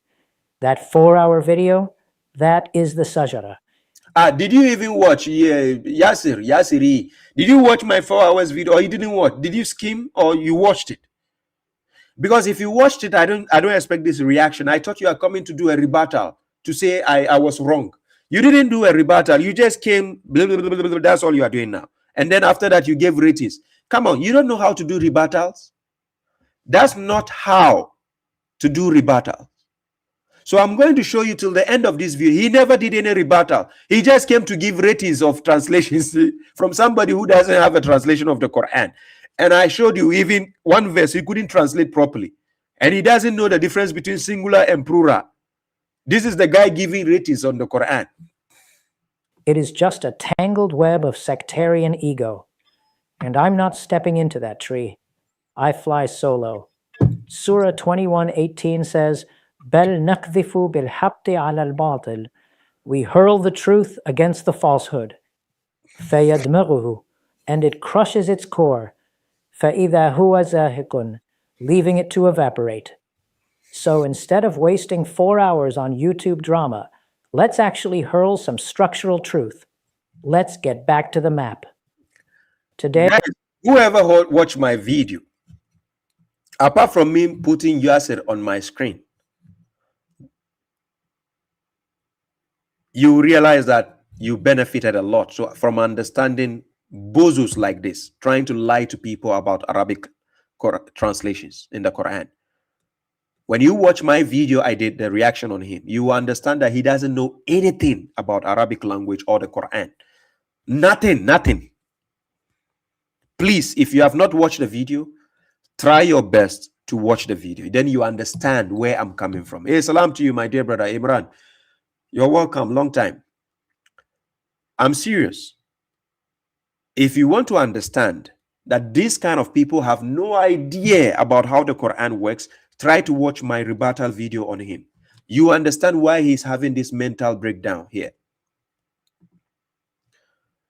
That 4-hour video, that is the sajara. Did you even watch Yasiri? Did you watch my 4 hours video, or you didn't watch? Did you skim or you watched it? Because if you watched it, I don't expect this reaction. I thought you are coming to do a rebuttal to say I was wrong. You didn't do a rebuttal. You just came. Blah, blah, blah, blah, blah, that's all you are doing now. And then after that, you gave ratings. Come on, you don't know how to do rebuttals. That's not how to do rebuttal. So I'm going to show you till the end of this video. He never did any rebuttal. He just came to give ratings of translations from somebody who doesn't have a translation of the Quran. And I showed you even one verse he couldn't translate properly. And he doesn't know the difference between singular and plural. This is the guy giving ratings on the Quran. It is just a tangled web of sectarian ego. And I'm not stepping into that tree. I fly solo. Surah 21:18 says, بَلْ نَقْذِفُ بِالْحَقِّ عَلَى الْبَاطِلِ. We hurl the truth against the falsehood. فَيَدْمَغُهُ. And it crushes its core. فَإِذَا هُوَ زَاهِقٌ. leaving it to evaporate. So instead of wasting 4 hours on YouTube drama, let's actually hurl some structural truth. Let's get back to the map. Today, Guys, whoever watched my video, apart from me putting Yasir on my screen, you realize that you benefited a lot from understanding bozos like this, trying to lie to people about Arabic translations in the Quran. When you watch my video, I did the reaction on him. You understand that he doesn't know anything about Arabic language or the Quran. Nothing. Please, if you have not watched the video, try your best to watch the video. Then you understand where I'm coming from. Hey, salam to you, my dear brother Imran. You're welcome. Long time. I'm serious. If you want to understand that these kind of people have no idea about how the Quran works, try to watch my rebuttal video on him. You understand why he's having this mental breakdown here.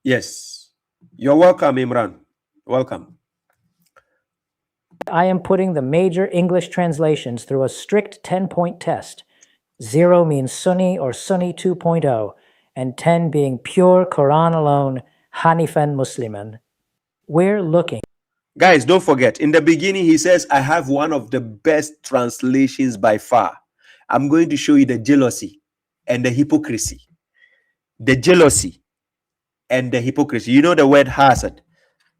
Yes. You're welcome, Imran. Welcome. I am putting the major English translations through a strict 10-point test. 0 means Sunni or Sunni 2.0, and 10 being pure Quran alone, Hanifan Musliman. We're looking. Guys, don't forget, in the beginning, he says, I have one of the best translations by far. I'm going to show you the jealousy and the hypocrisy. The jealousy and the hypocrisy. You know the word hasad?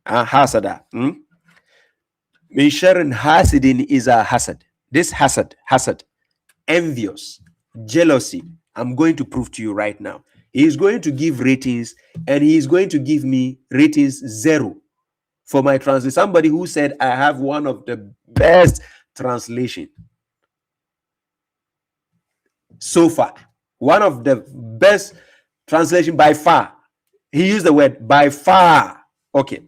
Hasada. Min sharrin hasidin is a hasad. This hasad, envious, jealousy. I'm going to prove to you right now. He's going to give ratings, and he's going to give me ratings 0 for my translation. Somebody who said I have one of the best translation so far. One of the best translation by far. He used the word by far. Okay.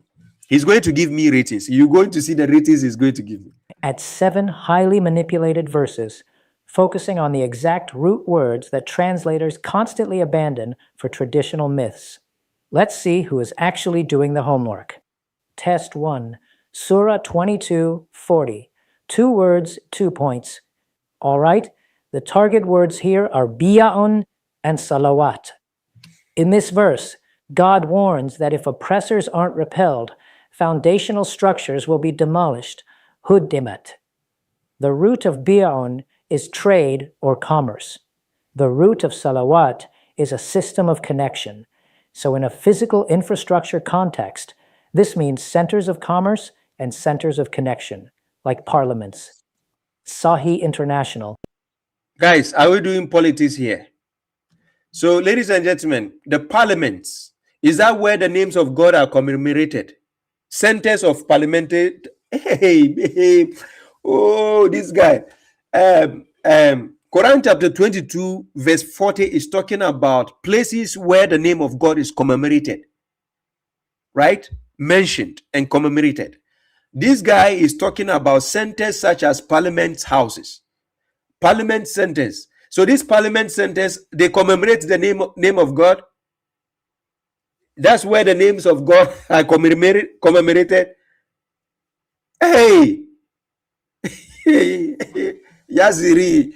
He's going to give me ratings. You're going to see the ratings he's going to give me. At 7 highly manipulated verses, focusing on the exact root words that translators constantly abandon for traditional myths. Let's see who is actually doing the homework. Test 1, Surah 22:40. 2 words, 2 points. All right, the target words here are biya'un and salawat. In this verse, God warns that if oppressors aren't repelled, foundational structures will be demolished, huddimat. The root of biya'un is trade or commerce. The root of salawat is a system of connection. So in a physical infrastructure context, this means centers of commerce and centers of connection, like parliaments. Sahih International. Guys, are we doing politics here? So, ladies and gentlemen, the parliaments, is that where the names of God are commemorated? Centers of parliamentary. Hey, oh, this guy. Quran chapter 22, verse 40 is talking about places where the name of God is commemorated, right? Mentioned and commemorated. This guy is talking about centers such as parliament houses, parliament centers. So these parliament centers, they commemorate the name of God. That's where the names of God are commemorated. Hey, Yaziri,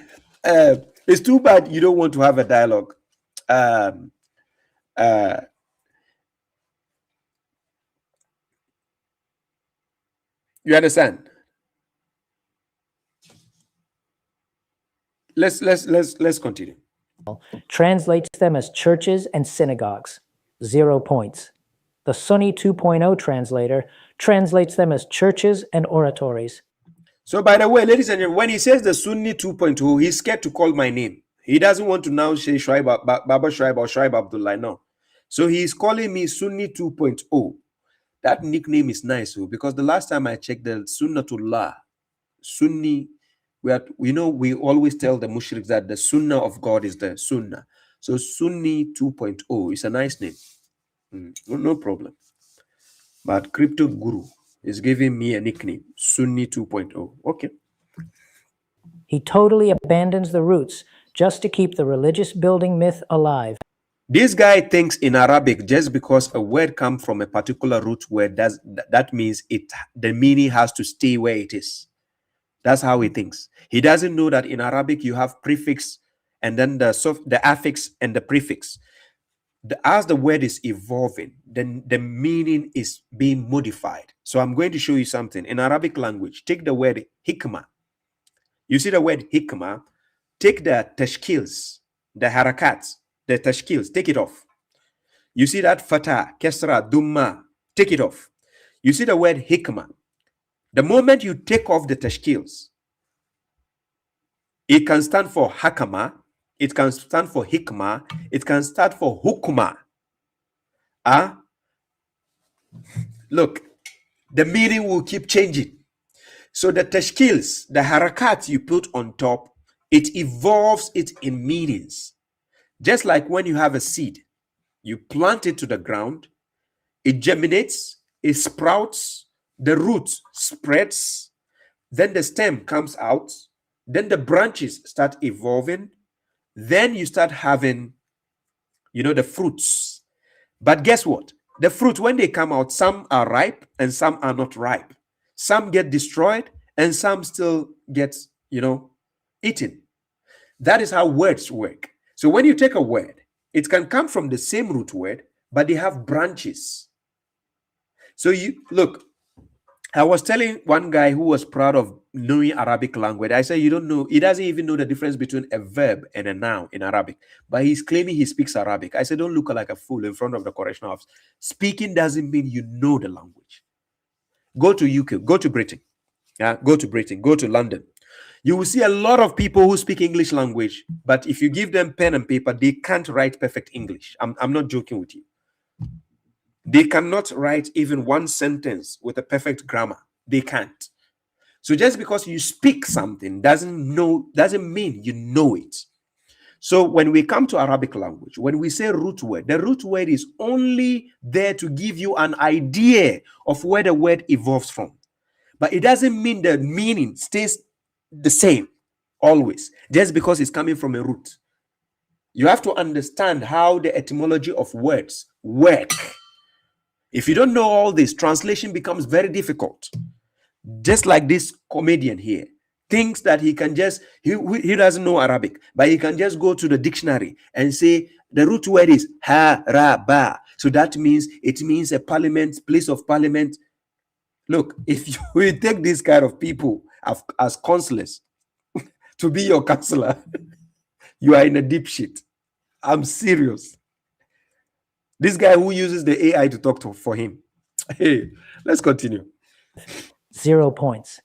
it's too bad you don't want to have a dialogue. You understand? Let's continue. Translates them as churches and synagogues. 0 points. The Sunni 2.0 translator translates them as churches and oratories. So, by the way, ladies and gentlemen, when he says the Sunni 2.0, he's scared to call my name. He doesn't want to now say Shuaib, Baba Shuaib or Shuaib Abdullah. No. So he's calling me Sunni 2.0. That nickname is nice, because the last time I checked, the Sunnatullah, Sunni, we always tell the mushriks that the Sunnah of God is the Sunnah. So Sunni 2.0 is a nice name. No problem. But Crypto Guru is giving me a nickname, Sunni 2.0. Okay. He totally abandons the roots just to keep the religious building myth alive. This guy thinks in Arabic, just because a word comes from a particular root word, that means the meaning has to stay where it is. That's how he thinks. He doesn't know that in Arabic you have prefix and then the affix and the prefix. As the word is evolving, then the meaning is being modified. So I'm going to show you something. In Arabic language, take the word hikmah. You see the word hikmah, take the tashkils, the harakats, the tashkils, take it off. You see that fatah, kesra, dumma, take it off. You see the word hikmah. The moment you take off the tashkils, it can stand for hakama, it can stand for hikmah, it can stand for hukma. Look, the meaning will keep changing. So the tashkils, the harakat you put on top, it evolves it in meanings. Just like when you have a seed, you plant it to the ground, it germinates, it sprouts, the root spreads, then the stem comes out, then the branches start evolving, then you start having, the fruits. But guess what? The fruit, when they come out, some are ripe and some are not ripe. Some get destroyed and some still get, eaten. That is how words work. So when you take a word, it can come from the same root word, but they have branches. So you look, I was telling one guy who was proud of knowing Arabic language, I said, you don't know, he doesn't even know the difference between a verb and a noun in Arabic, but he's claiming he speaks Arabic. I said, don't look like a fool in front of the correctional office. Speaking doesn't mean you know the language. Go to UK, go to Britain, go to London. You will see a lot of people who speak English language, but if you give them pen and paper, they can't write perfect English. I'm not joking with you. They cannot write even one sentence with a perfect grammar. They can't. So just because you speak something doesn't mean you know it. So when we come to Arabic language, when we say root word, the root word is only there to give you an idea of where the word evolves from. But it doesn't mean the meaning stays the same always, just because it's coming from a root. You have to understand how the etymology of words work. If you don't know all this, translation becomes very difficult. Just like this comedian here thinks that he can just, he doesn't know Arabic, but he can just go to the dictionary and say the root word is ha-ra-ba. So that means it means a parliament, place of parliament. Look, if you take these kind of people as counselors to be your counselor, you are in a deep shit. I'm serious. This guy who uses the AI to talk for him. Hey, let's continue. 0 points.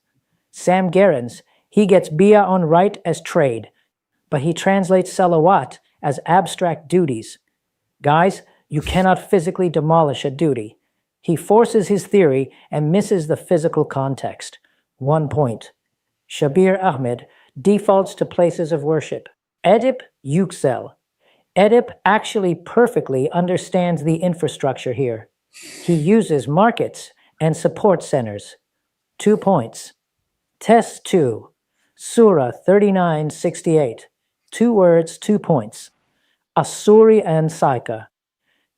Sam Gerrans, he gets bia on right as trade, but he translates salawat as abstract duties. Guys, you cannot physically demolish a duty. He forces his theory and misses the physical context. 1 point. Shabir Ahmed defaults to places of worship. Edip Yüksel. Edip actually perfectly understands the infrastructure here. He uses markets and support centers. 2 points. Test 2. Surah 3968. 2 words, 2 points. Asuri and Saika.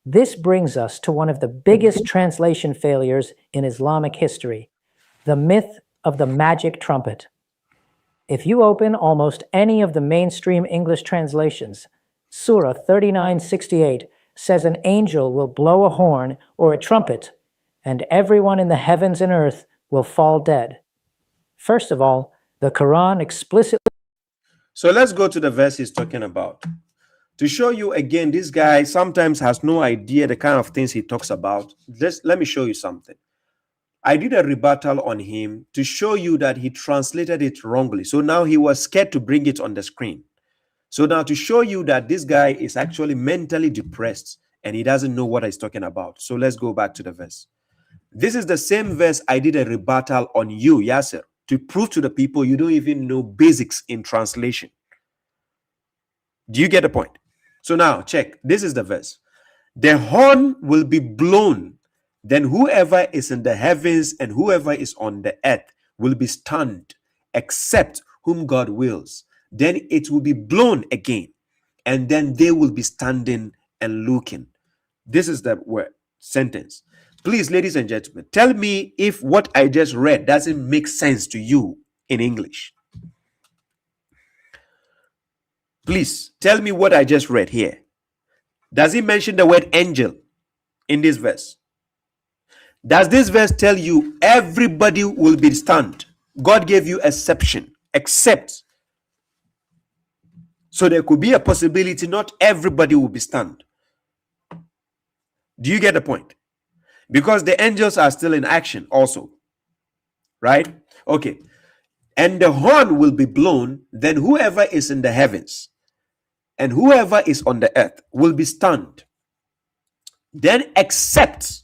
This brings us to one of the biggest translation failures in Islamic history, the myth of the magic trumpet. If you open almost any of the mainstream English translations, Surah 3968 says an angel will blow a horn or a trumpet, and everyone in the heavens and earth will fall dead. First of all, the Quran explicitly... So let's go to the verse he's talking about. To show you again, this guy sometimes has no idea the kind of things he talks about. Let me show you something. I did a rebuttal on him to show you that he translated it wrongly. So now he was scared to bring it on the screen. So now to show you that this guy is actually mentally depressed and he doesn't know what he's talking about. So let's go back to the verse. This is the same verse I did a rebuttal on you, Yasir, to prove to the people you don't even know basics in translation. Do you get the point? So now check. This is the verse. The horn will be blown. Then whoever is in the heavens and whoever is on the earth will be stunned, except whom God wills. Then it will be blown again, and then they will be standing and looking. This is the word sentence. Please, ladies and gentlemen, tell me if what I just read doesn't make sense to you in English. Please tell me what I just read here. Does it mention the word angel in this verse? Does this verse tell you everybody will be stunned? God gave you exception, except. So there could be a possibility not everybody will be stunned. Do you get the point? Because the angels are still in action also. Right? Okay. And the horn will be blown, then whoever is in the heavens and whoever is on the earth will be stunned. Then except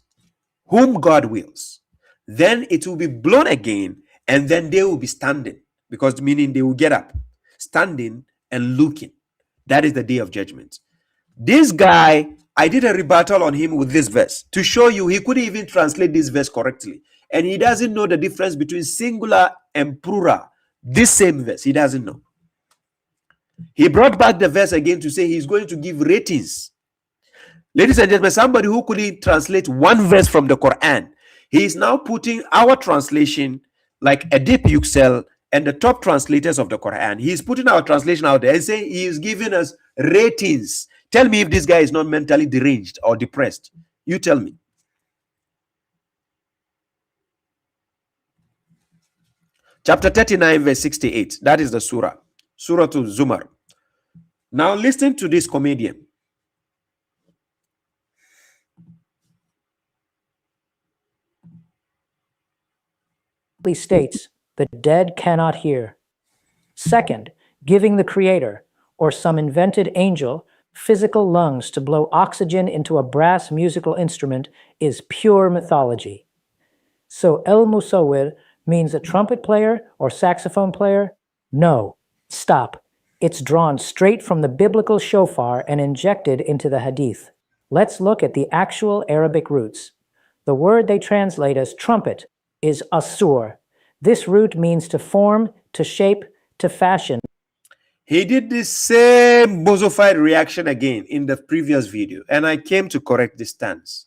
whom God wills. Then it will be blown again, and then they will be standing, because meaning they will get up, standing and looking. That is the day of judgment. This guy, I did a rebuttal on him with this verse to show you he couldn't even translate this verse correctly. And he doesn't know the difference between singular and plural. This same verse, he doesn't know. He brought back the verse again to say he's going to give ratings. Ladies and gentlemen, somebody who couldn't translate one verse from the Quran, he is now putting our translation like a deep Yuxel and the top translators of the Quran. He is putting our translation out there and saying he is giving us ratings. Tell me if this guy is not mentally deranged or depressed. You tell me. Chapter 39, verse 68. That is the surah. Surah to Zumar. Now listen to this comedian. States the dead cannot hear. Second, giving the creator or some invented angel physical lungs to blow oxygen into a brass musical instrument is pure mythology. So El Musawwir means a trumpet player or saxophone player? No, stop. It's drawn straight from the biblical shofar and injected into the hadith. Let's look at the actual Arabic roots. The word they translate as trumpet is asur. This root means to form, to shape, to fashion. He did the same bozofied reaction again in the previous video, and I came to correct this stance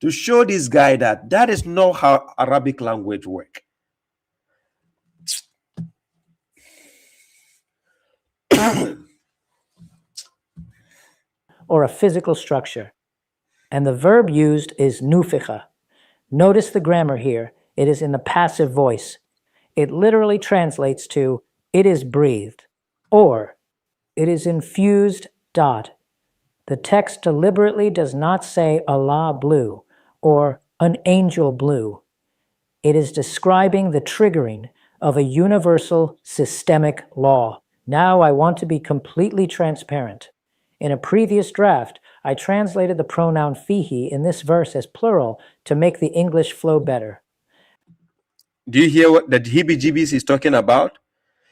to show this guy that that is not how Arabic language works. Or a physical structure. And the verb used is nufikha. Notice the grammar here. It is in the passive voice. It literally translates to it is breathed or it is infused. The text deliberately does not say Allah blew or an angel blew. It is describing the triggering of a universal systemic law. Now I want to be completely transparent. In a previous draft, I translated the pronoun fihi in this verse as plural to make the English flow better. Do you hear what the heebie-jeebies is talking about?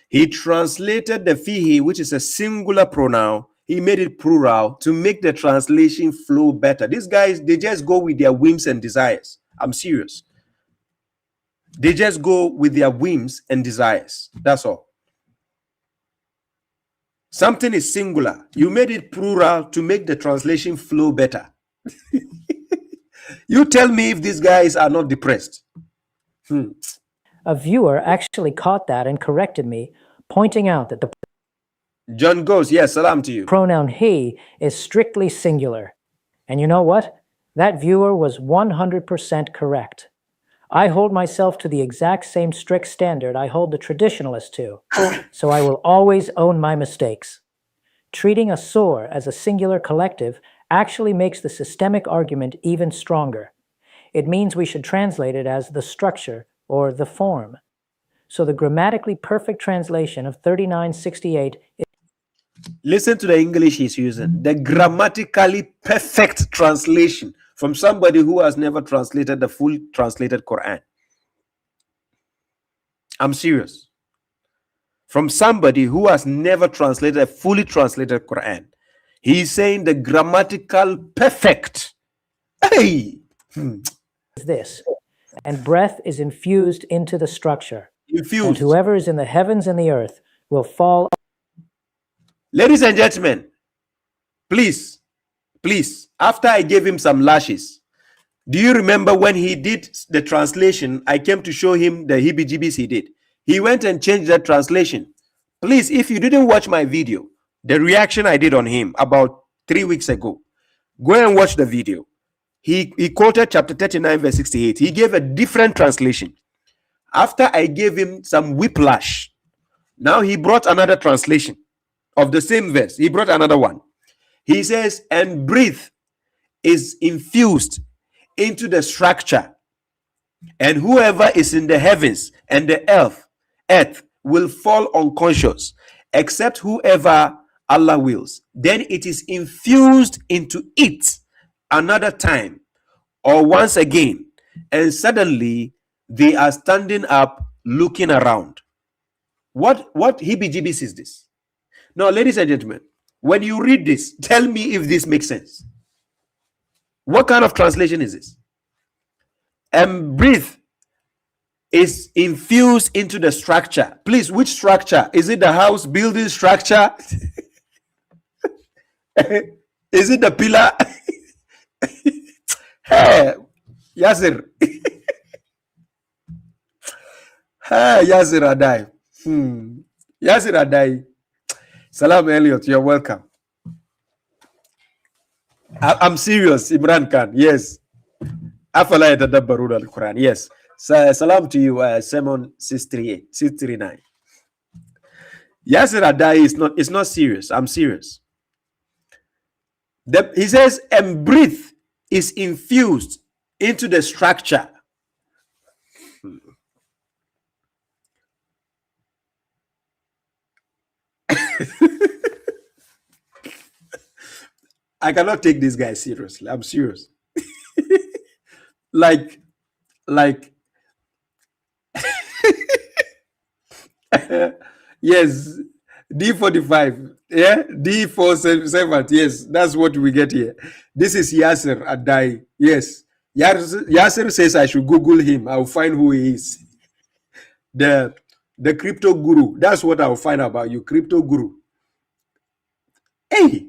He translated the fihi, which is a singular pronoun, he made it plural to make the translation flow better. These guys, they just go with their whims and desires. I'm serious. They just go with their whims and desires. That's all. Something is singular. You made it plural to make the translation flow better. You tell me if these guys are not depressed. A viewer actually caught that and corrected me, pointing out that the John goes, yes, salam to you. Pronoun he is strictly singular. And you know what? That viewer was 100% correct. I hold myself to the exact same strict standard I hold the traditionalists to, so I will always own my mistakes. Treating a sore as a singular collective actually makes the systemic argument even stronger. It means we should translate it as the structure or the form. So the grammatically perfect translation of 3968 is listen to the English he's using. The grammatically perfect translation from somebody who has never translated the full translated Quran. I'm serious. From somebody who has never translated a fully translated Quran. He's saying the grammatical perfect. Hey! this. And breath is infused into the structure. Infused. And whoever is in the heavens and the earth will fall. Ladies and gentlemen, please, after I gave him some lashes, do you remember when he did the translation, I came to show him the heebie-jeebies he did. He went and changed that translation. Please, if you didn't watch my video, the reaction I did on him about 3 weeks ago, go and watch the video. He quoted chapter 39, verse 68. He gave a different translation. After I gave him some whiplash, now he brought another translation of the same verse. He brought another one. He says, and breathe is infused into the structure, and whoever is in the heavens and the earth will fall unconscious, except whoever Allah wills. Then it is infused into it another time or once again, and suddenly they are standing up looking around. What heebie-jeebies is this? Now, ladies and gentlemen, when you read this, tell me if this makes sense. What kind of translation is this? And breathe is infused into the structure. Please, which structure? Is it the house building structure? Is it the pillar? Hey, Yasir. Hey, Yasir Addae. Yasir Addae. Salam Elliot, you're welcome. I'm serious, Imran Khan. Yes. Afala yatadabbaruna al-Quran. Yes. Salam to you, Simon 639. Yasir Addae is not serious. I'm serious. He says, and breathe is infused into the structure. I cannot take this guy seriously. I'm serious. like yes, D45, yeah, D47, yes, that's what we get here. This is Yasir Addae. Yes, Yasir says I should Google him. I'll find who he is. The crypto guru. That's what I'll find about you, crypto guru. Hey,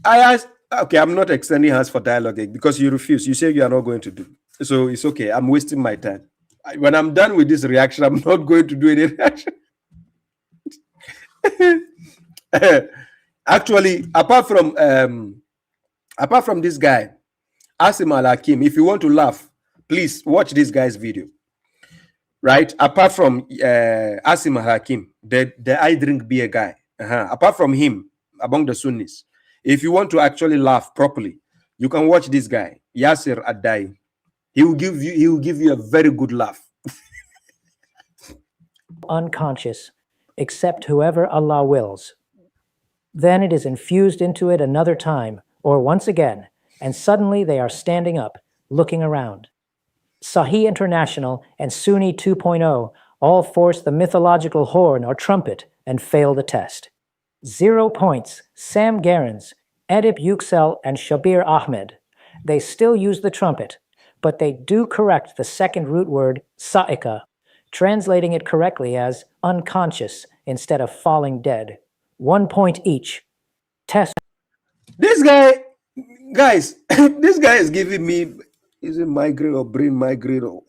I asked. Okay, I'm not extending hands for dialogue because you refuse. You say you are not going to do. So it's okay. I'm wasting my time. When I'm done with this reaction, I'm not going to do any reaction. Actually, apart from this guy, Asim Al-Hakim, if you want to laugh, please watch this guy's video. Right? Apart from Asim Al-Hakim, the I drink beer guy. Apart from him, among the Sunnis, if you want to actually laugh properly, you can watch this guy, Yasir Addae. He will give you a very good laugh. Unconscious, except whoever Allah wills. Then it is infused into it another time, or once again, and suddenly they are standing up, looking around. Sahih International and Sunni 2.0 all force the mythological horn or trumpet and fail the test. 0 points, Sam Gerrans, Edip Yüksel, and Shabir Ahmed. They still use the trumpet, but they do correct the second root word, sa'ika, translating it correctly as unconscious instead of falling dead. 1 point each. Test. This guy, guys, this guy is giving me, is it migraine or brain migraine? Or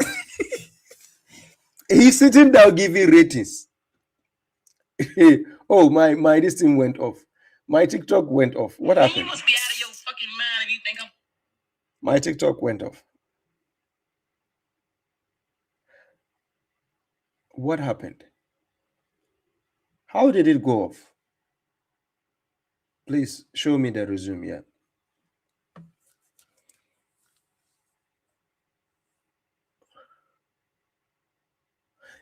he's sitting down giving ratings. Oh, my this thing went off. My TikTok went off. What happened? You must be out of your fucking mind if you think I'm... My TikTok went off. What happened? How did it go off? Please show me the resume. Yeah.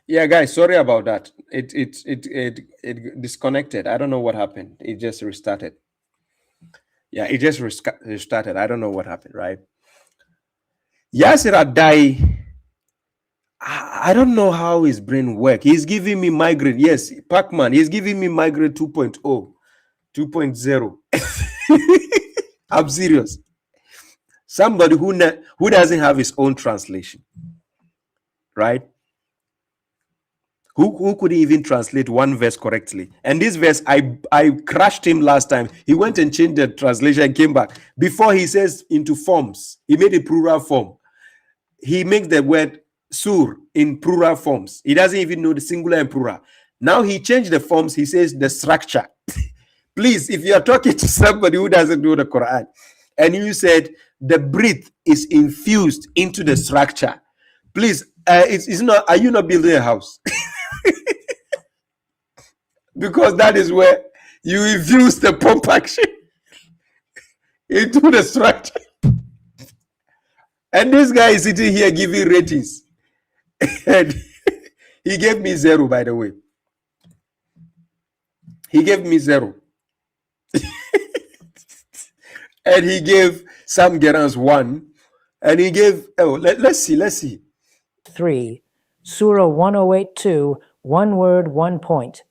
Yeah, guys, sorry about that. It disconnected. I don't know what happened. It just restarted. Yeah, it just restarted. I don't know what happened, right? Yasir Addae, I don't know how his brain works. He's giving me migraine. Yes, Pac-Man, he's giving me migraine 2.0, 2.0. I'm serious. Somebody who doesn't have his own translation, right? Who couldn't even translate one verse correctly. And this verse, I crashed him last time. He went and changed the translation and came back. Before he says into forms, he made a plural form. He makes the word sur in plural forms. He doesn't even know the singular and plural. Now he changed the forms. He says the structure. Please, if you are talking to somebody who doesn't know the Quran, and you said the breath is infused into the structure, please, it's not. Are you not building a house? Because that is where you infuse the pump action into the structure. And this guy is sitting here giving ratings. And he gave me 0, by the way. He gave me 0. And he gave Sam Gerans 1. And he gave, let's see. 3. Surah 1082, one word, 1 point.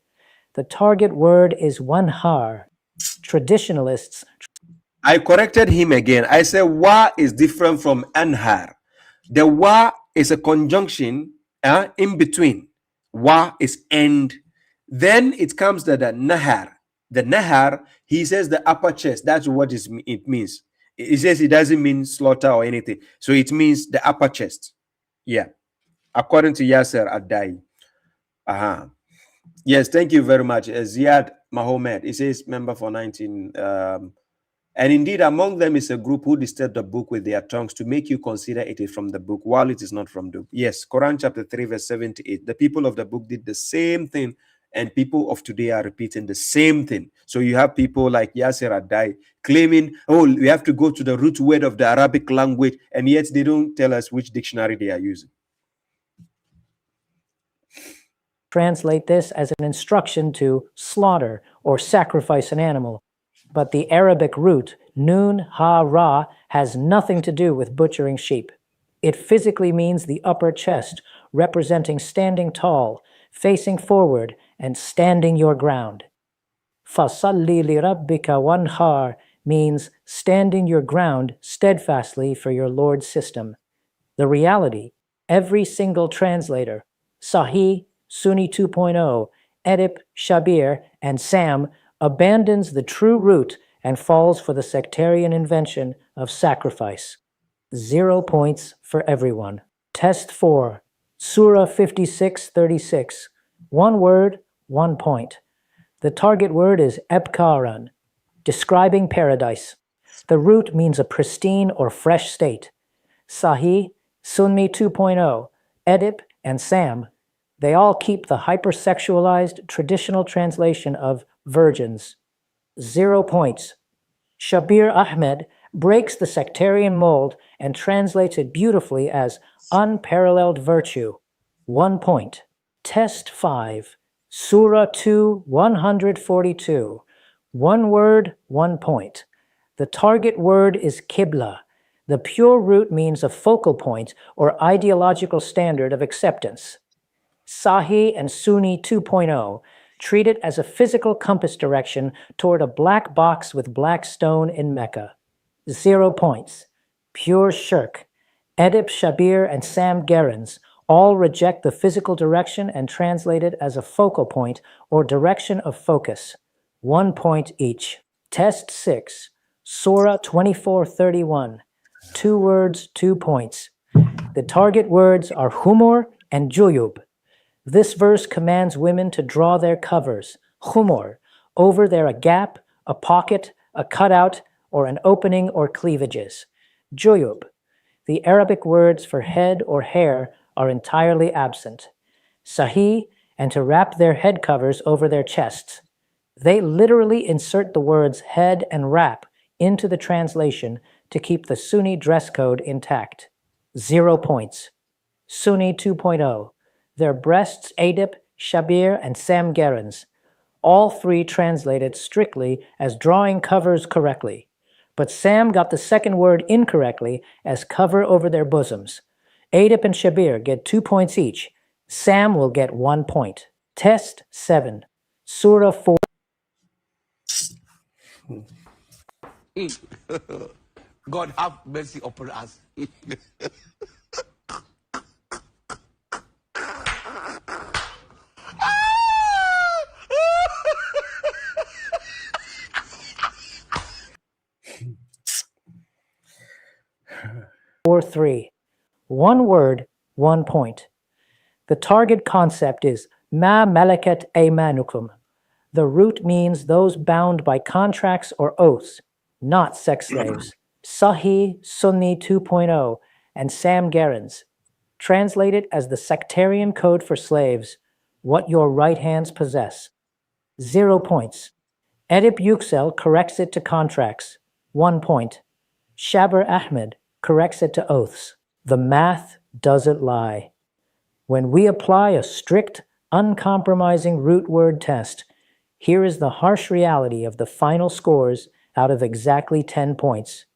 The target word is wanhar. Traditionalists. I corrected him again. I said wa is different from anhar. The wa is a conjunction in between. Wa is end. Then it comes to the nahar. The nahar, he says the upper chest. That's what it means. He says it doesn't mean slaughter or anything. So it means the upper chest. Yeah. According to Yasir Addae. Yes, thank you very much. Ziad Mahomed, he says member for 19. And indeed, among them is a group who disturbed the book with their tongues to make you consider it is from the book, while it is not from the book. Yes, Quran chapter 3, verse 78. The people of the book did the same thing, and people of today are repeating the same thing. So you have people like Yasir Addae claiming, oh, we have to go to the root word of the Arabic language, and yet they don't tell us which dictionary they are using. Translate this as an instruction to slaughter or sacrifice an animal. But the Arabic root, nun ha ra, has nothing to do with butchering sheep. It physically means the upper chest, representing standing tall, facing forward, and standing your ground. Fasalli li rabbika wanhar means standing your ground steadfastly for your Lord's system. The reality, every single translator, Sahih, Sunni 2.0, Edip, Shabir, and Sam, abandons the true root and falls for the sectarian invention of sacrifice. 0 points for everyone. Test 4, Surah 56:36. One word, 1 point. The target word is ibkaar, describing paradise. The root means a pristine or fresh state. Sahih, Sunni 2.0, Edip, and Sam, they all keep the hypersexualized traditional translation of virgins. 0 points. Shabir Ahmed breaks the sectarian mold and translates it beautifully as unparalleled virtue. 1 point. Test 5, Surah 2, 142. One word, 1 point. The target word is Qibla. The pure root means a focal point or ideological standard of acceptance. Sahih and Sunni 2.0 treat it as a physical compass direction toward a black box with black stone in Mecca. 0 points. Pure shirk. Edip, Shabir, and Sam Gerans all reject the physical direction and translate it as a focal point or direction of focus. 1 point each. Test 6, Surah 24:31. 2 words, 2 points. The target words are humor and juyub. This verse commands women to draw their covers, humor, over a gap, a pocket, a cutout, or an opening or cleavages. Juyub. The Arabic words for head or hair are entirely absent. Sahih, and to wrap their head covers over their chests. They literally insert the words head and wrap into the translation to keep the Sunni dress code intact. 0 points. Sunni 2.0. Their breasts, Edip, Shabir, and Sam Gerans. All 3 translated strictly as drawing covers correctly. But Sam got the second word incorrectly as cover over their bosoms. Edip and Shabir get 2 points each. Sam will get 1 point. Test 7, Surah 4. God have mercy upon us. 4:3. One word, 1 point. The target concept is Malakat Aimaanikum. The root means those bound by contracts or oaths, not sex slaves. Sahih Sunni 2.0 and Sam Gerrans translate it as the sectarian code for slaves, what your right hands possess. 0 points. Edip Yüksel corrects it to contracts. 1 point. Shabir Ahmed corrects it to oaths. The math doesn't lie. When we apply a strict, uncompromising root word test, here is the harsh reality of the final scores out of exactly 10 points.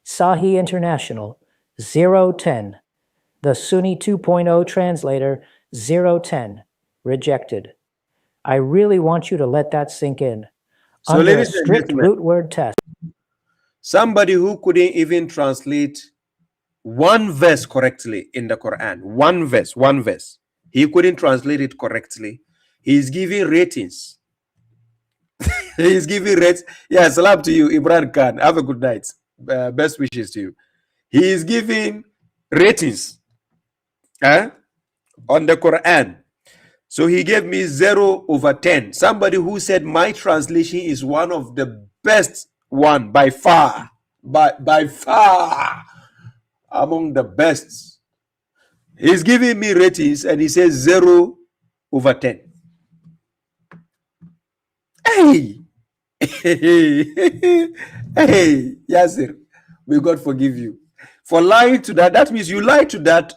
Sahih International, 0-10. The Sunni 2.0 translator, 0-10. Rejected. I really want you to let that sink in. So, Under a ladies and strict gentlemen, root word test, somebody who couldn't even translate one verse correctly in the Quran, one verse, he couldn't translate it correctly. He's giving ratings. He's giving rates. Yeah, salam to you, Imran Khan. Have a good night. Best wishes to you. He is giving ratings on the Quran. So he gave me 0/10. Somebody who said my translation is one of the best one by far. By far among the best. He's giving me ratings and he says 0/10. Hey, hey, Yasir, may God forgive you for lying to that. That means you lied to that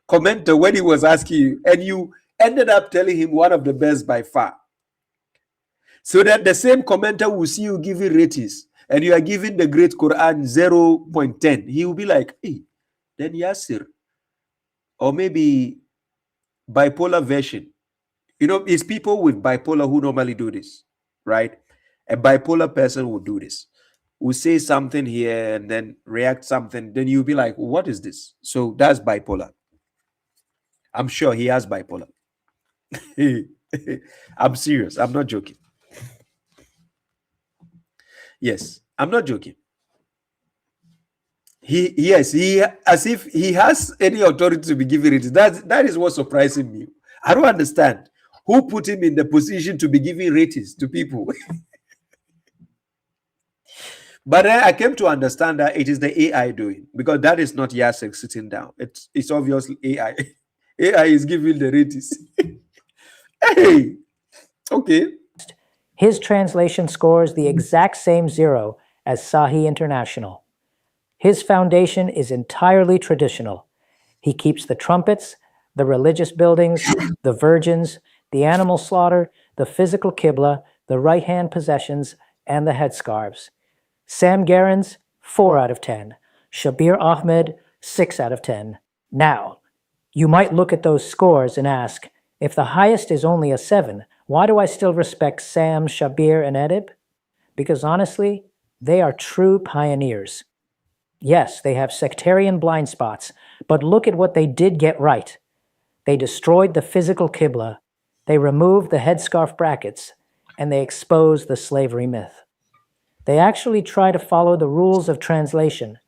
commenter when he was asking you, and you ended up telling him one of the best by far. So that the same commenter will see you giving ratings, and you are giving the Great Quran 0.10. He will be like, hey, then Yasir, or maybe bipolar version. You know, it's people with bipolar who normally do this, right? A bipolar person will do this. Will say something here and then react something. Then you'll be like, what is this? So that's bipolar. I'm sure he has bipolar. I'm serious. I'm not joking. Yes, I'm not joking. He as if he has any authority to be giving it. That is what's surprising me. I don't understand who put him in the position to be giving ratings to people. But then I came to understand that it is the AI doing, because that is not Yasir sitting down. It's obviously AI. AI is giving the ratings. Hey, okay. his translation scores the exact same 0 as Sahih International. His foundation is entirely traditional. He keeps the trumpets, the religious buildings, the virgins, the animal slaughter, the physical Qibla, the right-hand possessions, and the headscarves. Sam Gerrans, 4 out of 10. Shabir Ahmed, 6 out of 10. Now, you might look at those scores and ask, if the highest is only a 7, why do I still respect Sam, Shabir, and Edip? Because honestly, they are true pioneers. Yes, they have sectarian blind spots, but look at what they did get right. They destroyed the physical Qibla, they removed the headscarf brackets, and they exposed the slavery myth. They actually try to follow the rules of translation.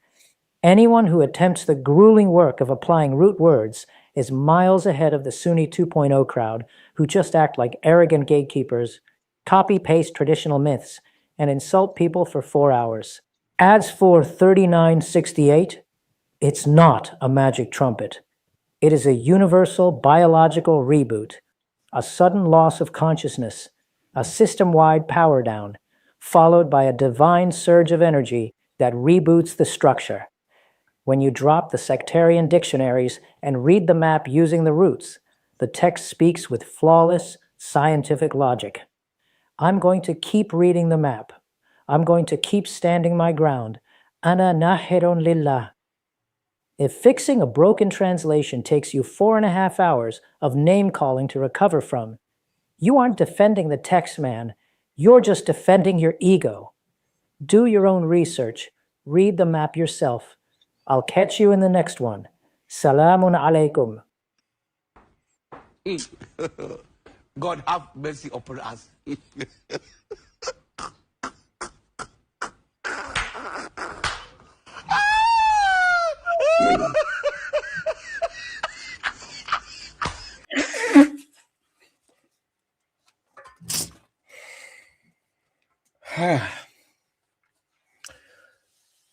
Anyone who attempts the grueling work of applying root words is miles ahead of the Sunni 2.0 crowd who just act like arrogant gatekeepers, copy-paste traditional myths, and insult people for 4 hours. As for 3968, it's not a magic trumpet. It is a universal biological reboot, a sudden loss of consciousness, a system-wide power down, followed by a divine surge of energy that reboots the structure. When you drop the sectarian dictionaries and read the map using the roots, the text speaks with flawless scientific logic. I'm going to keep reading the map. I'm going to keep standing my ground. Ana nahirun lillah. If fixing a broken translation takes you 4.5 hours of name-calling to recover from, you aren't defending the text, man. You're just defending your ego. Do your own research. Read the map yourself. I'll catch you in the next one. Salamun alaikum. God have mercy upon us.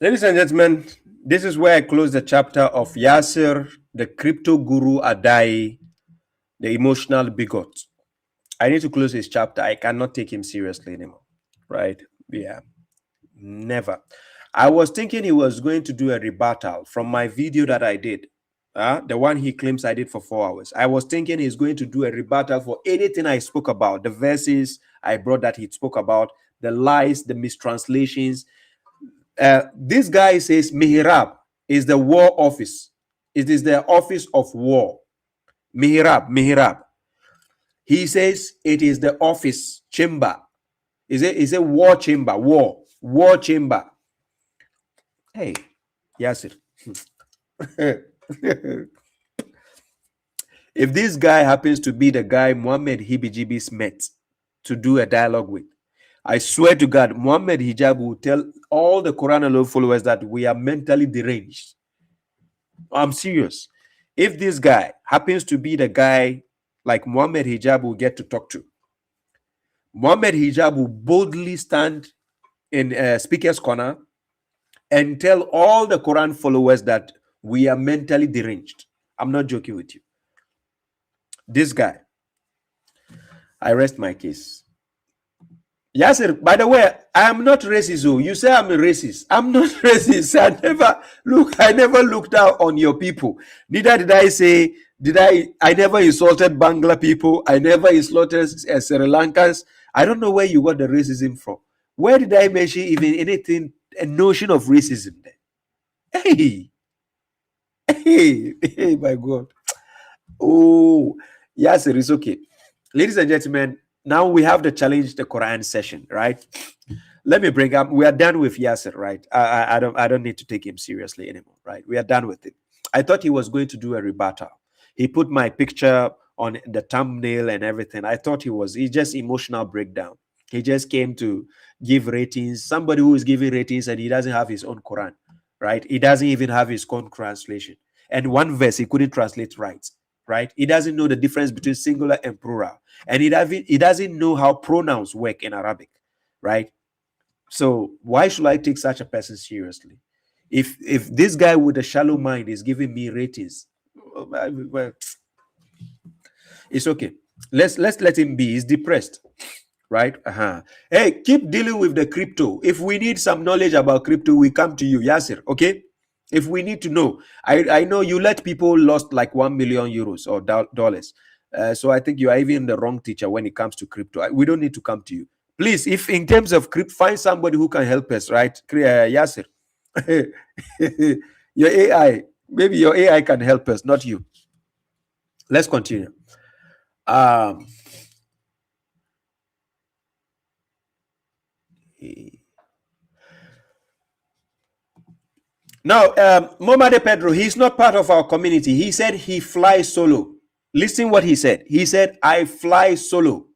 Ladies and gentlemen, this is where I close the chapter of Yasir, the crypto guru Addae, the emotional bigot. I need to close his chapter. I cannot take him seriously anymore. Right? Yeah. Never. I was thinking he was going to do a rebuttal from my video that I did. The one he claims I did for 4 hours. I was thinking he's going to do a rebuttal for anything I spoke about, the verses I brought that he spoke about, the lies, the mistranslations. This guy says Mihrab is the war office. It is the office of war. Mihrab. He says it is the office chamber. Is a war chamber, war chamber. Hey, Yasir. If this guy happens to be the guy Muhammad Hibijibis met to do a dialogue with, I swear to God, Muhammad Hijab will tell all the Quran alone followers that we are mentally deranged. I'm serious. If this guy happens to be the guy like Muhammad Hijab will get to talk to, Muhammad Hijab will boldly stand in speaker's corner and tell all the Quran followers that we are mentally deranged. I'm not joking with you. This guy. I rest my case. Yasir, by the way, I am not racist. Oh, you say I'm a racist. I'm not racist. I never looked out on your people. Neither did I say, I never insulted Bangla people. I never insulted Sri Lankans. I don't know where you got the racism from. Where did I mention even anything, a notion of racism there? Hey, my God. Oh, Yasir, it's okay. Ladies and gentlemen, now we have the challenge the Quran session, right? Let me bring up. We are done with Yasir, right? I don't need to take him seriously anymore, right? We are done with it. I thought he was going to do a rebuttal. He put my picture on the thumbnail and everything. I thought he just emotional breakdown. He just came to give ratings. Somebody who is giving ratings and he doesn't have his own Quran, right? He doesn't even have his own translation. And one verse he couldn't translate right? He doesn't know the difference between singular and plural. And he doesn't know how pronouns work in Arabic, right? So why should I take such a person seriously? If this guy with a shallow mind is giving me ratings, well, it's okay. Let's let him be. He's depressed, right? Hey, keep dealing with the crypto. If we need some knowledge about crypto, we come to you, Yasir. Okay. If we need to know, I know you let people lost like 1 million euros or dollars. So I think you are even the wrong teacher when it comes to crypto. We don't need to come to you. Please, if in terms of crypto, find somebody who can help us, right? Yasir. Your AI, maybe your AI can help us, not you. Let's continue. Now, Momade Pedro, he's not part of our community. He said he flies solo. Listen what he said. He said, I fly solo.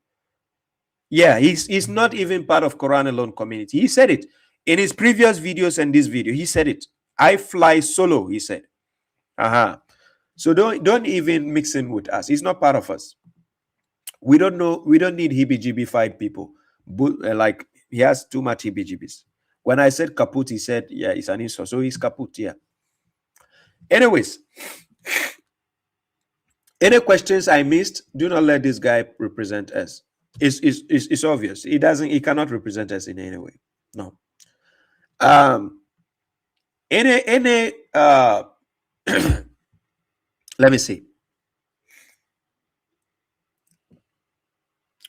Yeah, he's not even part of Quran Alone community. He said it in his previous videos and this video. He said it. I fly solo, he said. So don't even mix in with us. He's not part of us. We don't know. We don't need heebie-jeebie-fied people. Like, he has too much heebie-jeebies. When I said kaput, he said, yeah, it's an insult. So he's kaput, yeah. Anyways, any questions I missed, do not let this guy represent us. It's obvious. He cannot represent us in any way. No. Let me see.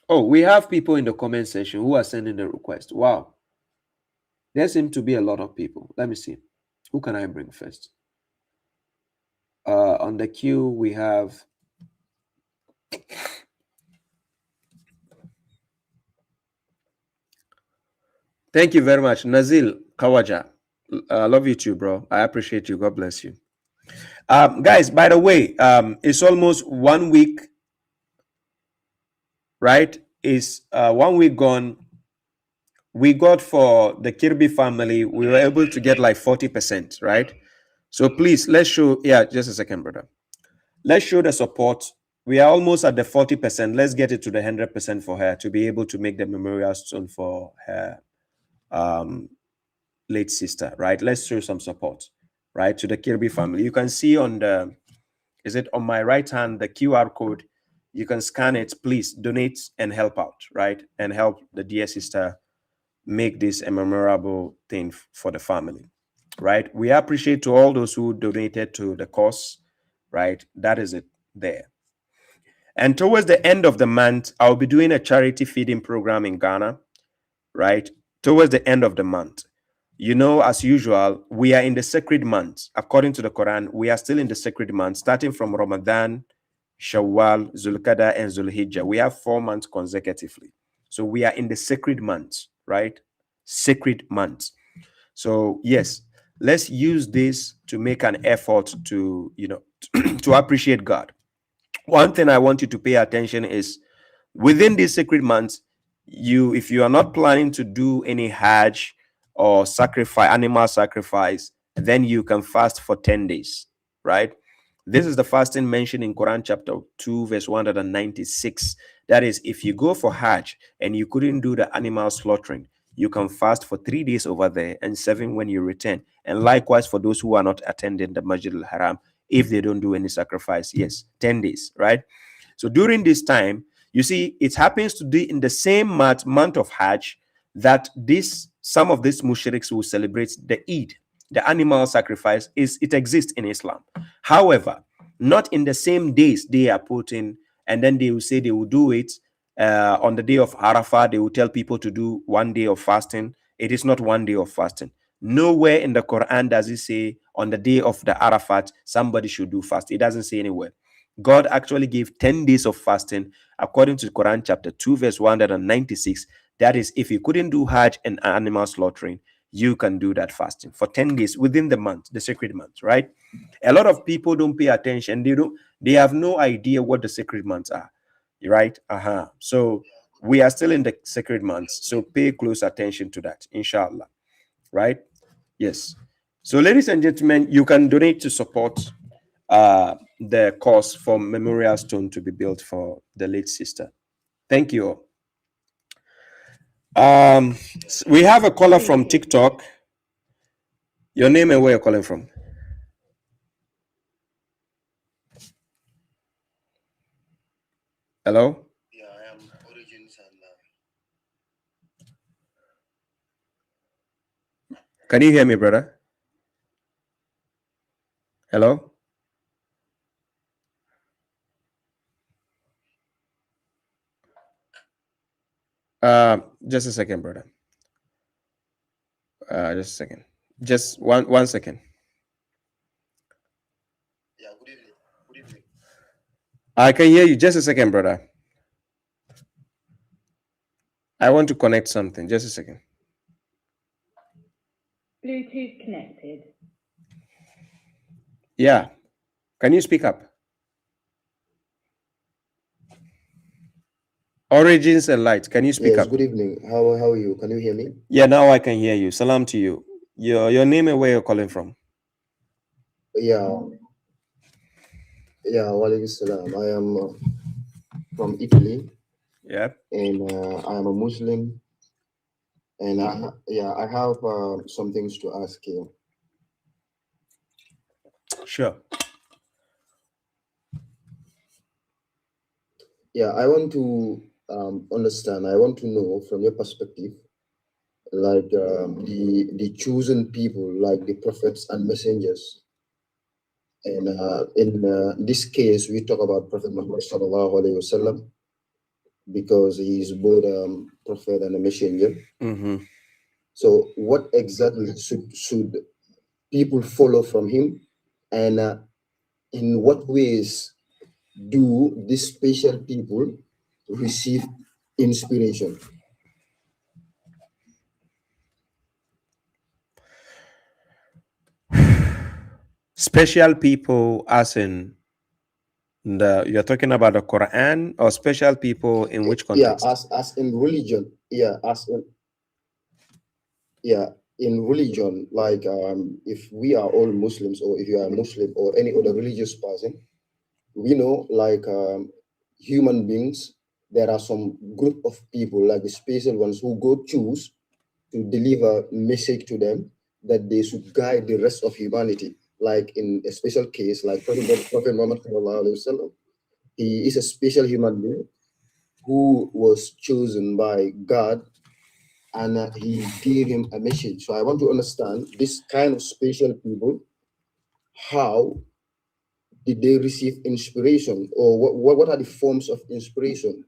Oh, we have people in the comment section who are sending the request. Wow. There seem to be a lot of people. Let me see. Who can I bring first? On the queue, we have... Thank you very much. Nazil Kawaja. I love you too, bro. I appreciate you. God bless you. Guys, by the way, it's almost 1 week, right? It's 1 week gone. We got for the Kirby family, we were able to get like 40%, right? So please, let's show, yeah, just a second, brother. Let's show the support. We are almost at the 40%. Let's get it to the 100% for her to be able to make the memorial stone for her late sister, right? Let's show some support, right, to the Kirby family. You can see on the, is it on my right hand, the QR code? You can scan it. Please donate and help out, right? And help the dear sister make this a memorable thing for the family, right? We appreciate to all those who donated to the cause, right? That is it there. And towards the end of the month, I'll be doing a charity feeding program in Ghana, right? Towards the end of the month. You know, as usual, we are in the sacred months. According to the Quran, we are still in the sacred months, starting from Ramadan, Shawwal, Zulqa'dah, and Zulhijjah. We have 4 months consecutively. So we are in the sacred months, right? Sacred months. So yes, let's use this to make an effort to, you know, to appreciate God. One thing I want you to pay attention is within these sacred months, if you are not planning to do any Hajj or sacrifice, animal sacrifice, then you can fast for 10 days, right? This is the fasting mentioned in Quran chapter 2, verse 196. That is, if you go for Hajj and you couldn't do the animal slaughtering, you can fast for 3 days over there and 7 when you return. And likewise for those who are not attending the Masjid al-Haram, if they don't do any sacrifice, yes, 10 days, right? So during this time, you see, it happens to be in the same month of Hajj that some of these mushriks will celebrate the Eid, the animal sacrifice. It exists in Islam. However, not in the same days they are put in, and then they will say they will do it on the day of Arafah. They will tell people to do 1 day of fasting. It is not 1 day of fasting. Nowhere in the Quran does it say on the day of the Arafat somebody should do fast. It doesn't say anywhere. God actually gave 10 days of fasting according to Quran chapter 2 verse 196. That is, if you couldn't do Hajj and animal slaughtering, you can do that fasting for 10 days within the month, the sacred month, right? A lot of people don't pay attention. They have no idea what the sacred months are, right? So we are still in the sacred months, so pay close attention to that, inshallah, right? Yes. So ladies and gentlemen, you can donate to support the cause for memorial stone to be built for the late sister. Thank you. We have a caller from TikTok. Your name and where you're calling from? Hello? Yeah, I am Origins and Can you hear me, brother? Hello? Just a second, brother. Just a second. Just one second. yeah, good evening. Good evening. I can hear you. Just a second, brother. I want to connect something. Just a second. Bluetooth connected. Yeah. Can you speak up? Origins and light. Can you speak Yes, up? good evening. How are you? Can you hear me? Yeah, now I can hear you. Salam to you. Your name and where you're calling from? Yeah, walaikum salam. I am from Italy, Yeah. and I am a Muslim, and I have some things to ask you. Sure. Yeah, I want to understand. I want to know from your perspective, like the chosen people, like the prophets and messengers. And in this case, we talk about Prophet Muhammad sallallahu alaihi wasallam, because he is both prophet and a messenger. Mm-hmm. So, what exactly should people follow from him, and in what ways do these special people receive inspiration? Special people, as in you're talking about the Quran, or special people in which context? Yeah, as in religion. Yeah, in religion, like if we are all Muslims, or if you are a Muslim or any other religious person, we know, like human beings, there are some group of people, like the special ones, who God choose to deliver message to them, that they should guide the rest of humanity. Like in a special case, like Prophet Muhammad sallallahu alaihi wasallam, he is a special human being who was chosen by God, and he gave him a message. So I want to understand this kind of special people, how did they receive inspiration, or what are the forms of inspiration,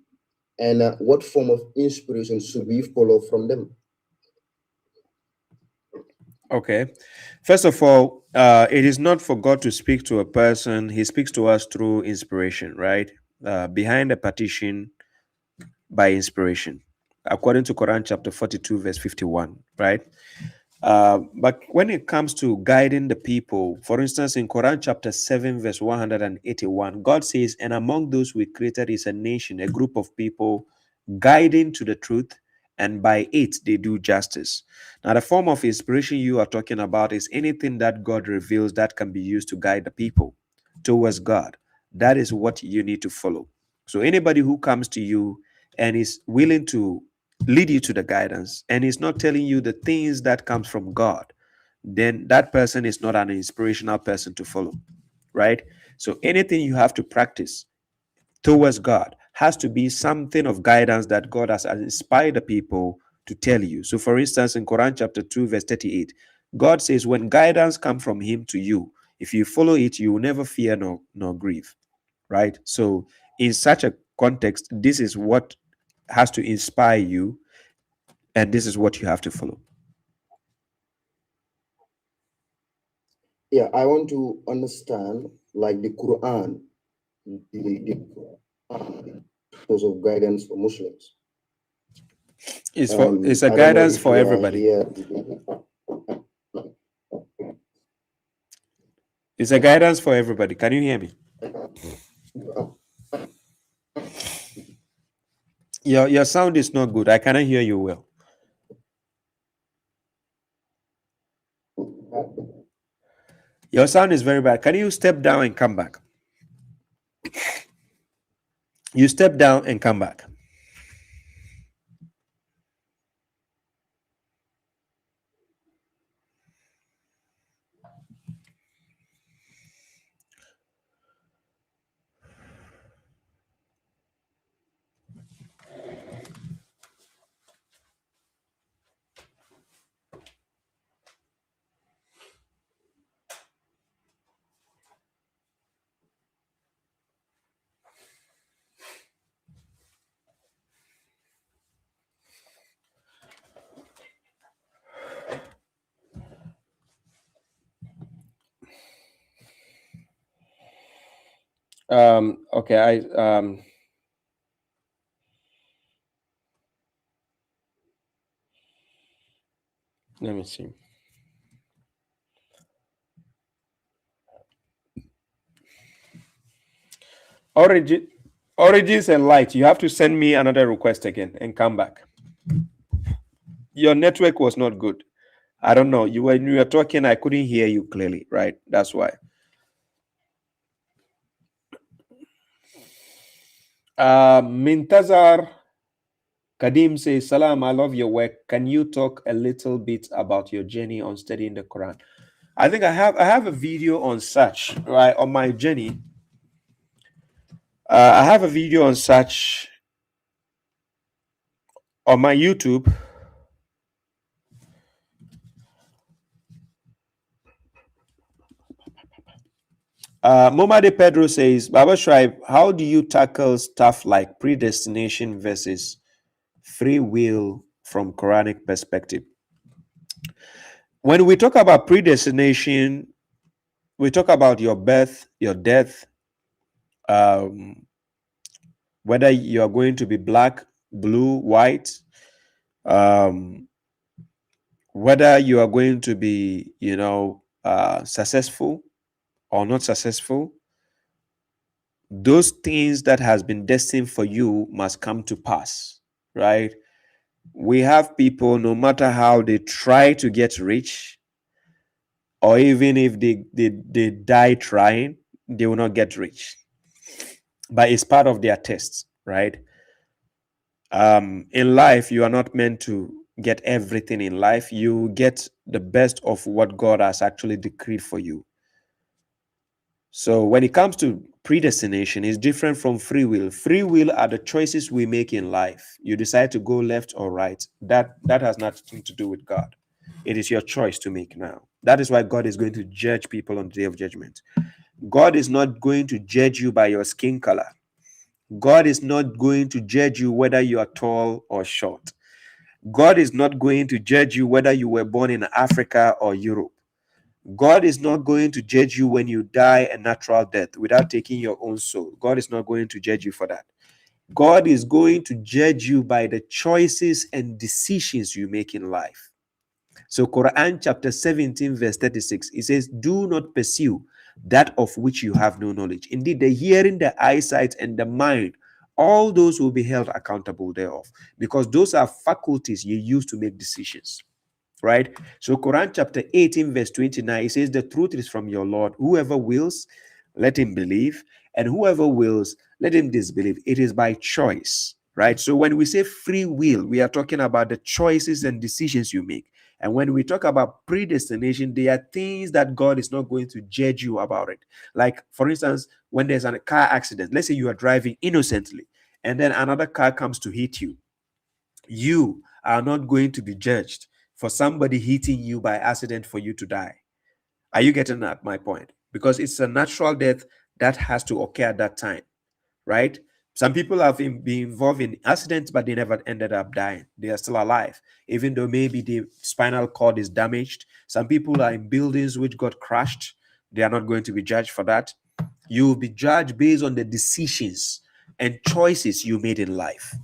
and what form of inspiration should we follow from them? Okay. First of all, it is not for God to speak to a person. He speaks to us through inspiration, right? Behind a partition by inspiration, according to Quran chapter 42, verse 51, right? But when it comes to guiding the people, for instance, in Quran chapter 7, verse 181, God says, "And among those we created is a nation, a group of people guiding to the truth, and by it they do justice." Now, the form of inspiration you are talking about is anything that God reveals that can be used to guide the people towards God. That is what you need to follow. So, anybody who comes to you and is willing to lead you to the guidance and is not telling you the things that comes from God, then that person is not an inspirational person to follow, right? So anything you have to practice towards God has to be something of guidance that God has inspired the people to tell you. So for instance, in Quran chapter 2 verse 38, God says, when guidance comes from him to you, if you follow it, you will never fear nor grieve, right? So in such a context, this is what has to inspire you, and this is what you have to follow. Yeah, I want to understand like the Quran, the source of guidance for Muslims. It's a I don't know guidance if for you are everybody. here. It's a guidance for everybody. Can you hear me? Your sound is not good. I cannot hear you well. Your sound is very bad. Can you step down and come back? You step down and come back. Okay, let me see. Origins and light. You have to send me another request again and come back. Your network was not good. I don't know. When you were talking, I couldn't hear you clearly, right? That's why. Mintazar Kadim says, Salam, I love your work. Can you talk a little bit about your journey on studying the Quran? I think I have a video on such, right, on my journey. I have a video on such on my YouTube. Momade Pedro says, Baba Shrive, how do you tackle stuff like predestination versus free will from Quranic perspective? When we talk about predestination, we talk about your birth, your death, whether you are going to be black, blue, white, whether you are going to be, successful or not successful. Those things that has been destined for you must come to pass, right? We have people, no matter how they try to get rich, or even if they die trying, they will not get rich. But it's part of their test, right? In life, you are not meant to get everything in life. You get the best of what God has actually decreed for you. So when it comes to predestination, it's different from free will. Free will are the choices we make in life. You decide to go left or right. That has nothing to do with God. It is your choice to make now. That is why God is going to judge people on the day of judgment. God is not going to judge you by your skin color. God is not going to judge you whether you are tall or short. God is not going to judge you whether you were born in Africa or Europe. God is not going to judge you when you die a natural death without taking your own soul. God is not going to judge you for that. God is going to judge you by the choices and decisions you make in life. So Quran chapter 17 verse 36, it says, do not pursue that of which you have no knowledge. Indeed, the hearing, the eyesight, and the mind, all those will be held accountable thereof, because those are faculties you use to make decisions. Right? So Quran chapter 18 verse 29, it says, the truth is from your Lord. Whoever wills, let him believe, and whoever wills, let him disbelieve. It is by choice, right? So when we say free will, we are talking about the choices and decisions you make. And when we talk about predestination, they are things that God is not going to judge you about it. Like, for instance, when there's a car accident, let's say you are driving innocently, and then another car comes to hit you. You are not going to be judged for somebody hitting you by accident for you to die. Are you getting at my point? Because it's a natural death that has to occur at that time, right? Some people have been involved in accidents, but they never ended up dying. They are still alive, even though maybe the spinal cord is damaged. Some people are in buildings which got crushed. They are not going to be judged for that. You will be judged based on the decisions and choices you made in life.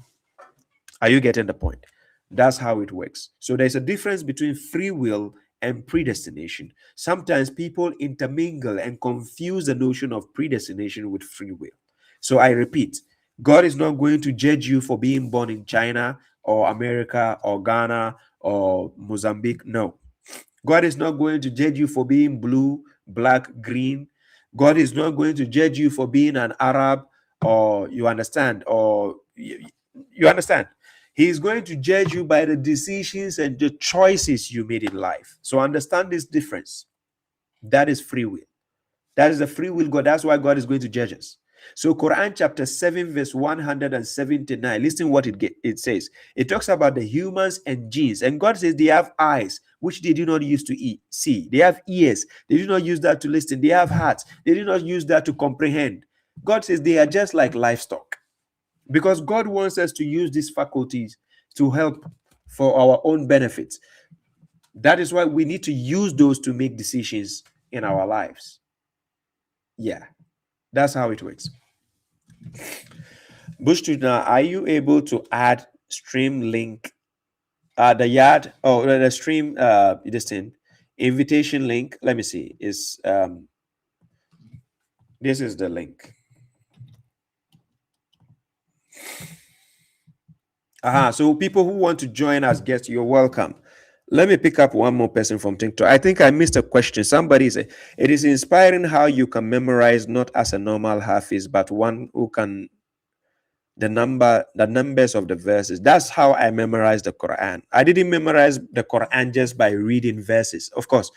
Are you getting the point? That's how it works. So there's a difference between free will and predestination. Sometimes people intermingle and confuse the notion of predestination with free will. So I repeat, God is not going to judge you for being born in China or America or Ghana or Mozambique. No. God is not going to judge you for being blue, black, green. God is not going to judge you for being an Arab, or you understand, or you understand. He is going to judge you by the decisions and the choices you made in life. So understand this difference. That is free will. That is the free will God. That's why God is going to judge us. So Quran chapter 7 verse 179, listen what it says. It talks about the humans and jinns, and God says they have eyes which they do not use to see. They have ears, they do not use that to listen. They have hearts, they do not use that to comprehend. God says they are just like livestock, because God wants us to use these faculties to help for our own benefits. That is why we need to use those to make decisions in our lives. Yeah, that's how it works. Bush Tuna, are you able to add stream link? The stream this thing, invitation link. Let me see. Is this is the link. So people who want to join as guests, you're welcome. Let me pick up one more person from TikTok. I think I missed a question. Somebody said, it is inspiring how you can memorize not as a normal Hafiz, but one who can the numbers of the verses. That's how I memorized the Quran. I didn't memorize the Quran just by reading verses. Of course,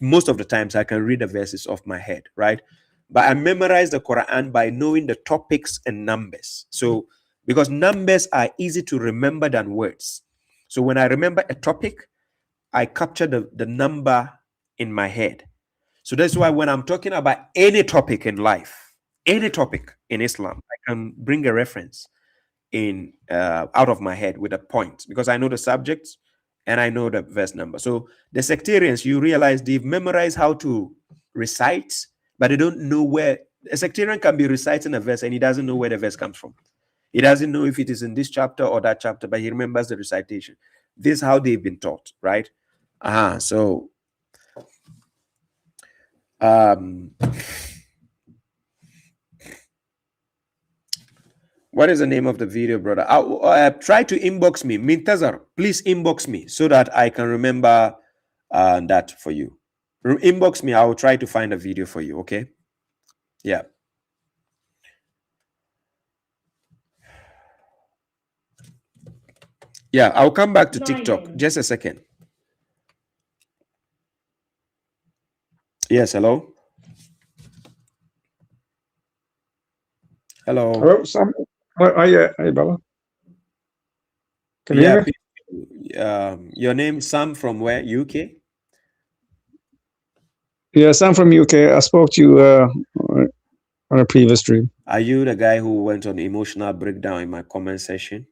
most of the times I can read the verses off my head, right? But I memorized the Quran by knowing the topics and numbers. So, because numbers are easy to remember than words. So when I remember a topic, I capture the number in my head. So that's why when I'm talking about any topic in life, any topic in Islam, I can bring a reference in out of my head with a point, because I know the subject and I know the verse number. So the sectarians, you realize they've memorized how to recite, but they don't know where. A sectarian can be reciting a verse and he doesn't know where the verse comes from. He doesn't know if it is in this chapter or that chapter, but he remembers the recitation. This is how they've been taught, right? So what is the name of the video, brother? Try to inbox me. Mintazar, please inbox me so that I can remember that for you. Inbox me. I will try to find a video for you, okay? Yeah. Yeah, I'll come back to TikTok. Sliding. Just a second. Yes, hello. Hello. Hello, Sam. Hi, Baba. Can you hear me? Your name, Sam, from where? UK? Yes, I'm from UK. I spoke to you on a previous stream. Are you the guy who went on emotional breakdown in my comment section?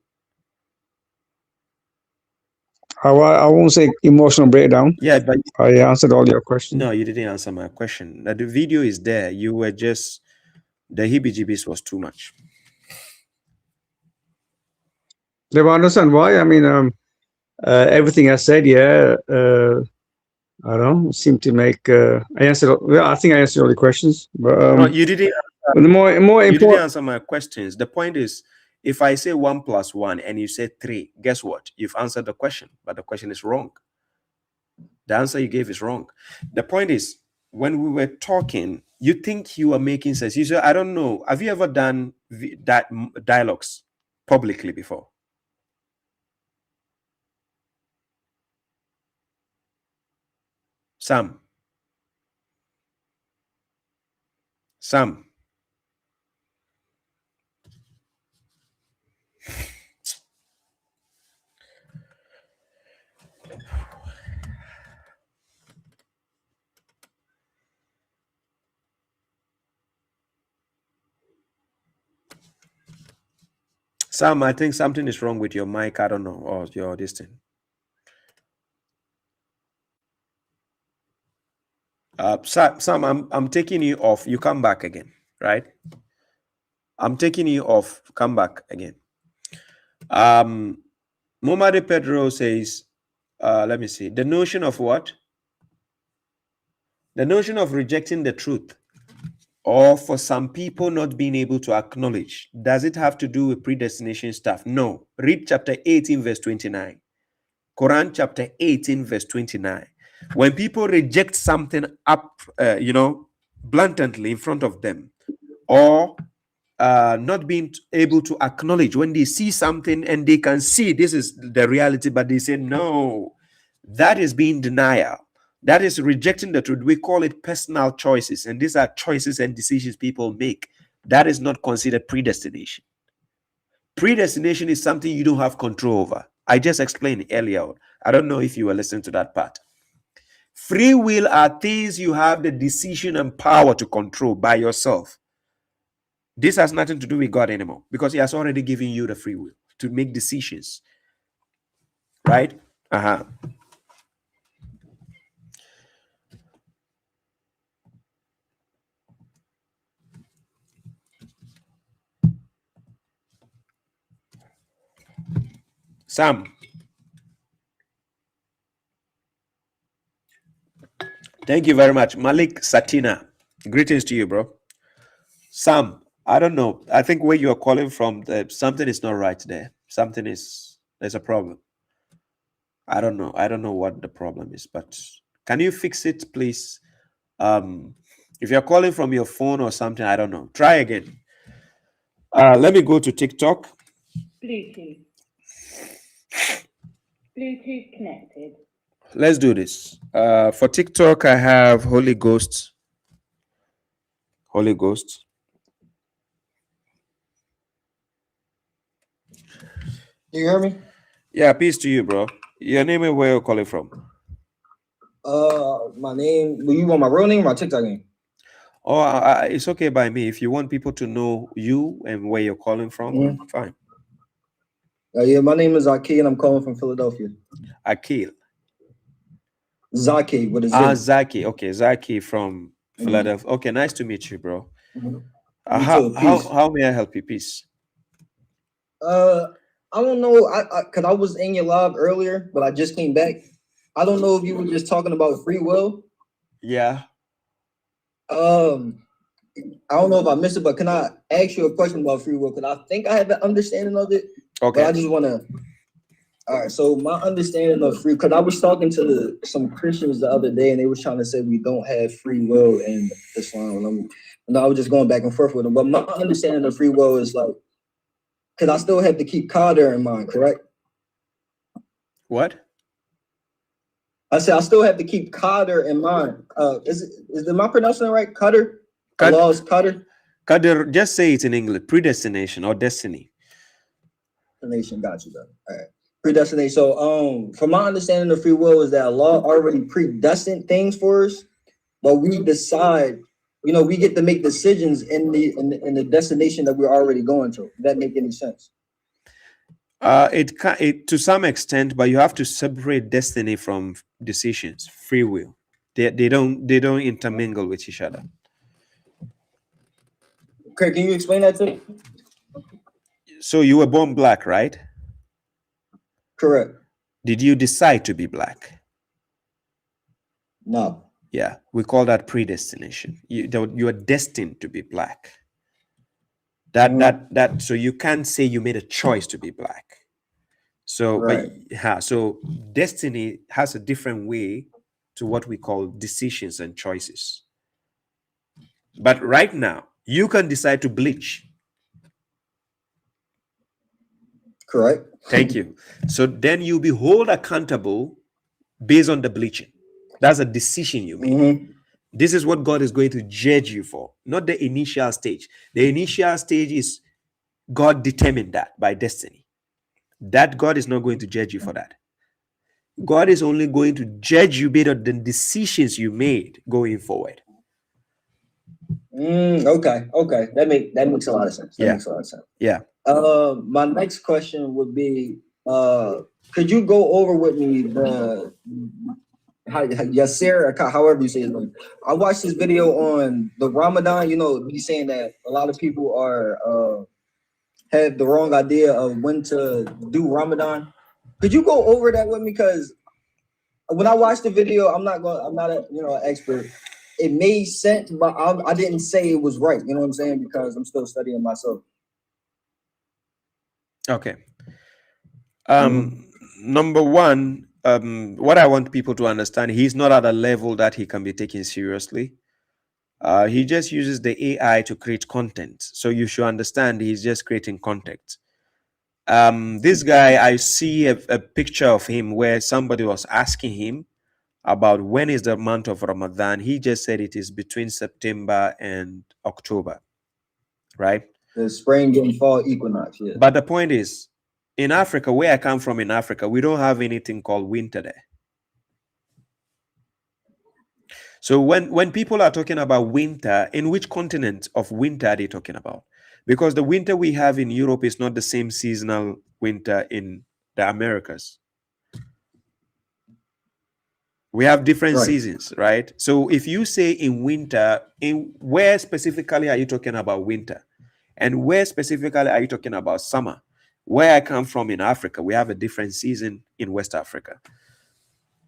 I won't say emotional breakdown. Yeah, but I answered all your questions. no, you didn't answer my question. The video is there. You were just, the heebie-jeebies was too much. They will understand why. I mean, everything I said, yeah, I don't know, seem to make. I answered. Well, I think I answered all the questions. But No, you didn't. the more You didn't important. answer my questions. The point is, if I say 1 + 1 and you say 3, guess what? You've answered the question, but the question is wrong. The answer you gave is wrong. The point is, when we were talking, you think you were making sense. You said, I don't know. Have you ever done that dialogues publicly before? Sam. Sam. Sam, I think something is wrong with your mic. I don't know, or your this thing. Sam, I'm taking you off. You come back again, right? I'm taking you off. Come back again. Momade Pedro says, let me see. The notion of what? The notion of rejecting the truth, or for some people not being able to acknowledge, does it have to do with predestination stuff? No. Read chapter 18, verse 29. Quran chapter 18, verse 29. When people reject something blatantly in front of them, or not being able to acknowledge when they see something and they can see this is the reality, but they say no, that is being denial. That is rejecting the truth. We call it personal choices, and these are choices and decisions people make. That is not considered predestination. Predestination is something you don't have control over. I just explained earlier. I don't know if you were listening to that part. Free will are things you have the decision and power to control by yourself. This has nothing to do with God anymore, because he has already given you the free will to make decisions. Right? Sam. Thank you very much. Malik Satina. Greetings to you, bro. Sam, I don't know. I think where you're calling from, something is not right there. There's a problem. I don't know. I don't know what the problem is, but can you fix it, please? If you're calling from your phone or something, I don't know. Try again. Let me go to TikTok. Bluetooth. Bluetooth connected. Let's do this. For TikTok, I have Holy Ghost. Holy Ghost. Do you hear me? Yeah, peace to you, bro. Your name and where you're calling from? My name. Do you want my real name or my TikTok name? Oh, it's okay by me. If you want people to know you and where you're calling from, fine. Yeah, my name is Akil and I'm calling from Philadelphia. Akil. Zaki, what is it? Zaki. Okay, Zaki from Philadelphia. Okay, nice to meet you, bro. How may I help you? Peace. I don't know. Cause I was in your live earlier, but I just came back. I don't know if you were just talking about free will. Yeah. I don't know if I missed it, but can I ask you a question about free will? Because I think I have an understanding of it. Okay. But I just want to. All right. So my understanding of free, because I was talking to some Christians the other day, and they was trying to say we don't have free will in Islam, and I was just going back and forth with them. But my understanding of free will is like, because I still have to keep qadar in mind, correct? What? I said I still have to keep Qadr in mind. Am I pronouncing it right? Qadr? Qad- Allah's Qadr? Qadr, just say it in English. Predestination or destiny. Predestination, got you, brother. All right. Predestination. So, from my understanding of free will is that Allah already predestined things for us, but we decide. We get to make decisions in the destination that we're already going to. Does that make any sense? It to some extent, but you have to separate destiny from decisions. Free will. They don't intermingle with each other. Okay, can you explain that to me? So you were born black, right? Correct. Did you decide to be black? No. Yeah, we call that predestination. You are destined to be black. So you can't say you made a choice to be black. So, right. So destiny has a different way to what we call decisions and choices. But right now, you can decide to bleach. Correct. Thank you. So then you'll be held accountable based on the bleaching. That's a decision you made. This is what God is going to judge you for, not the initial stage. The initial stage is God determined that by destiny. That God is not going to judge you for that. God is only going to judge you based on the decisions you made going forward. Okay. That makes a lot of sense. Makes a lot of sense. Yeah. My next question would be, could you go over with me the Yasir, however you say his name. I watched this video on the Ramadan. He's saying that a lot of people have the wrong idea of when to do Ramadan. Could you go over that with me? Because when I watched the video, I'm not an expert. It made sense, but I didn't say it was right. You know what I'm saying? Because I'm still studying myself. Okay. Number one, what I want people to understand, he's not at a level that he can be taken seriously. He just uses the AI to create content. So you should understand he's just creating content. This guy, I see a picture of him where somebody was asking him about when is the month of Ramadan. He just said it is between September and October, right? The spring and fall equinox, yeah. But the point is, in Africa, where I come from in Africa, we don't have anything called winter there. So when people are talking about winter, in which continent of winter are they talking about? Because the winter we have in Europe is not the same seasonal winter in the Americas. We have different seasons, right? So if you say in winter, where specifically are you talking about winter? And where specifically are you talking about summer? Where I come from in Africa, we have a different season in West Africa,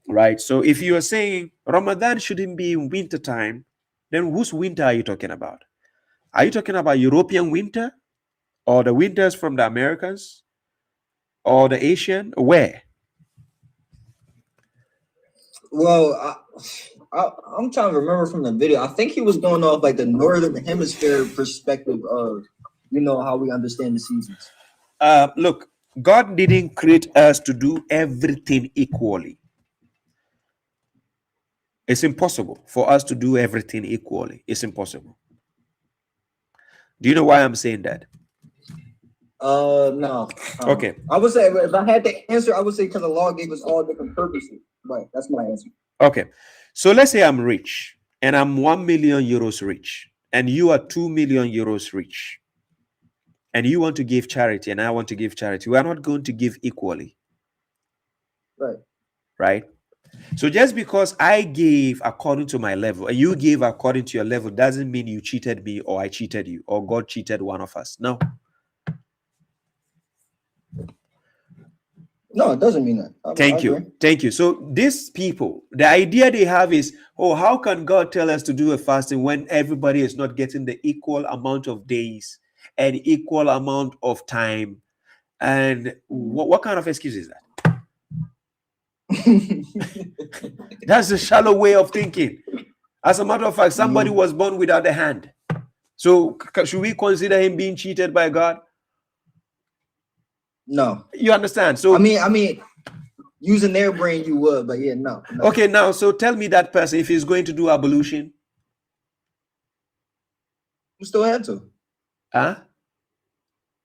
right? So if you are saying Ramadan shouldn't be in winter time, then whose winter are you talking about? Are you talking about European winter, or the winters from the Americas, or the Asian? Where? Well, I'm trying to remember from the video. I think he was going off like the northern hemisphere perspective of, how we understand the seasons. Look, God didn't create us to do everything equally. It's impossible for us to do everything equally. It's impossible. Do you know why I'm saying that? No. Okay. I would say, if I had to answer, I would say because the law gave us all different purposes. Right. That's my answer. Okay. So let's say I'm rich and I'm 1 million euros rich and you are 2 million euros rich. And you want to give charity and I want to give charity. We are not going to give equally. Right. Right? So just because I gave according to my level and you gave according to your level doesn't mean you cheated me or I cheated you or God cheated one of us. No. No, it doesn't mean that. Thank you. Thank you. So these people, the idea they have is, how can God tell us to do a fasting when everybody is not getting the equal amount of days and equal amount of time? And what kind of excuse is that? That's a shallow way of thinking. As a matter of fact, somebody was born without a hand. So should we consider him being cheated by God? No. You understand? So I mean, using their brain, you would, but yeah, no. Okay, now, so tell me that person, if he's going to do ablution. You still had to. Huh?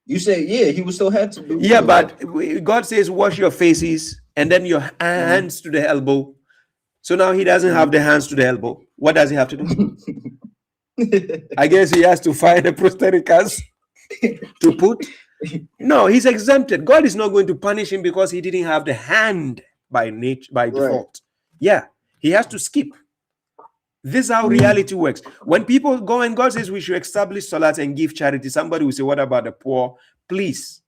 You say, yeah, he would still have to do. Yeah, but God says, wash your faces and then your hands to the elbow. So now he doesn't have the hands to the elbow. What does he have to do? I guess he has to find a prosthetic hands to put. No, he's exempted. God is not going to punish him because he didn't have the hand by nature, by default. Yeah, he has to skip. This is how reality works. When people go and God says we should establish salat and give charity, somebody will say, what about the poor? Please,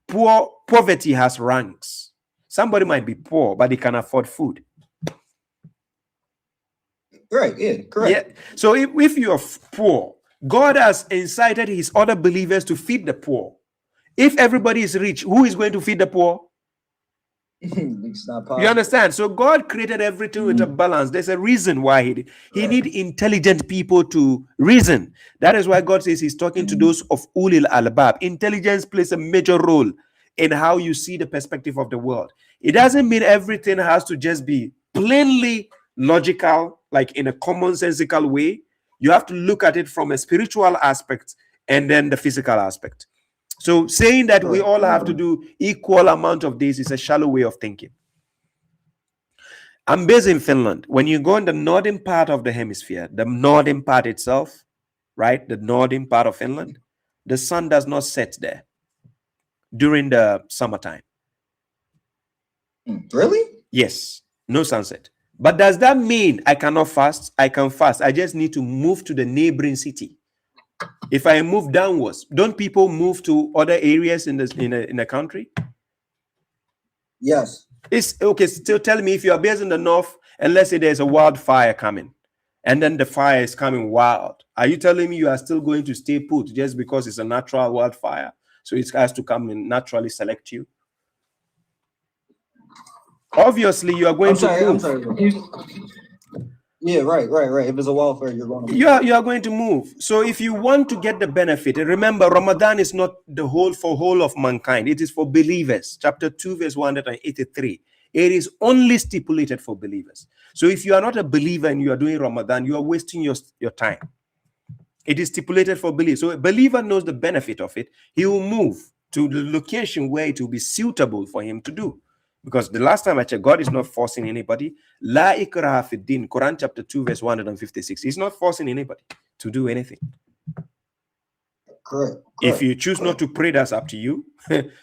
poverty has ranks. Somebody might be poor, but they can afford food. Right, yeah, correct. Yeah. So if you're poor, God has incited his other believers to feed the poor. If everybody is rich, who is going to feed the poor? It's not possible. You understand? So God created everything with a balance. There's a reason why he need intelligent people to reason. That is why God says he's talking to those of ulil albab. Intelligence plays a major role in how you see the perspective of the world. It doesn't mean everything has to just be plainly logical, like in a commonsensical way. You have to look at it from a spiritual aspect and then the physical aspect. So saying that we all have to do equal amount of this is a shallow way of thinking. I'm based in Finland. When you go in the northern part of the hemisphere, the northern part itself, right? The northern part of Finland, the sun does not set there during the summertime. Really? Yes, no sunset. But does that mean I cannot fast? I can fast. I just need to move to the neighboring city. If I move downwards, don't people move to other areas in the country? Yes. It's okay. Still tell me, if you are based in the north and let's say there's a wildfire coming and then the fire is coming wild, are you telling me you are still going to stay put just because it's a natural wildfire? So it has to come and naturally select you? Obviously, you are going to move. I'm sorry. Yeah, right. If it's a wildfire, you're going to move. You are going to move. So if you want to get the benefit, and remember, Ramadan is not the whole of mankind. It is for believers. Chapter 2, verse 183. It is only stipulated for believers. So if you are not a believer and you are doing Ramadan, you are wasting your time. It is stipulated for believers. So a believer knows the benefit of it. He will move to the location where it will be suitable for him to do. Because the last time I checked, God is not forcing anybody. La ikraha fi din, Quran chapter 2, verse 156. He's not forcing anybody to do anything. Correct. If you choose not to pray, that's up to you.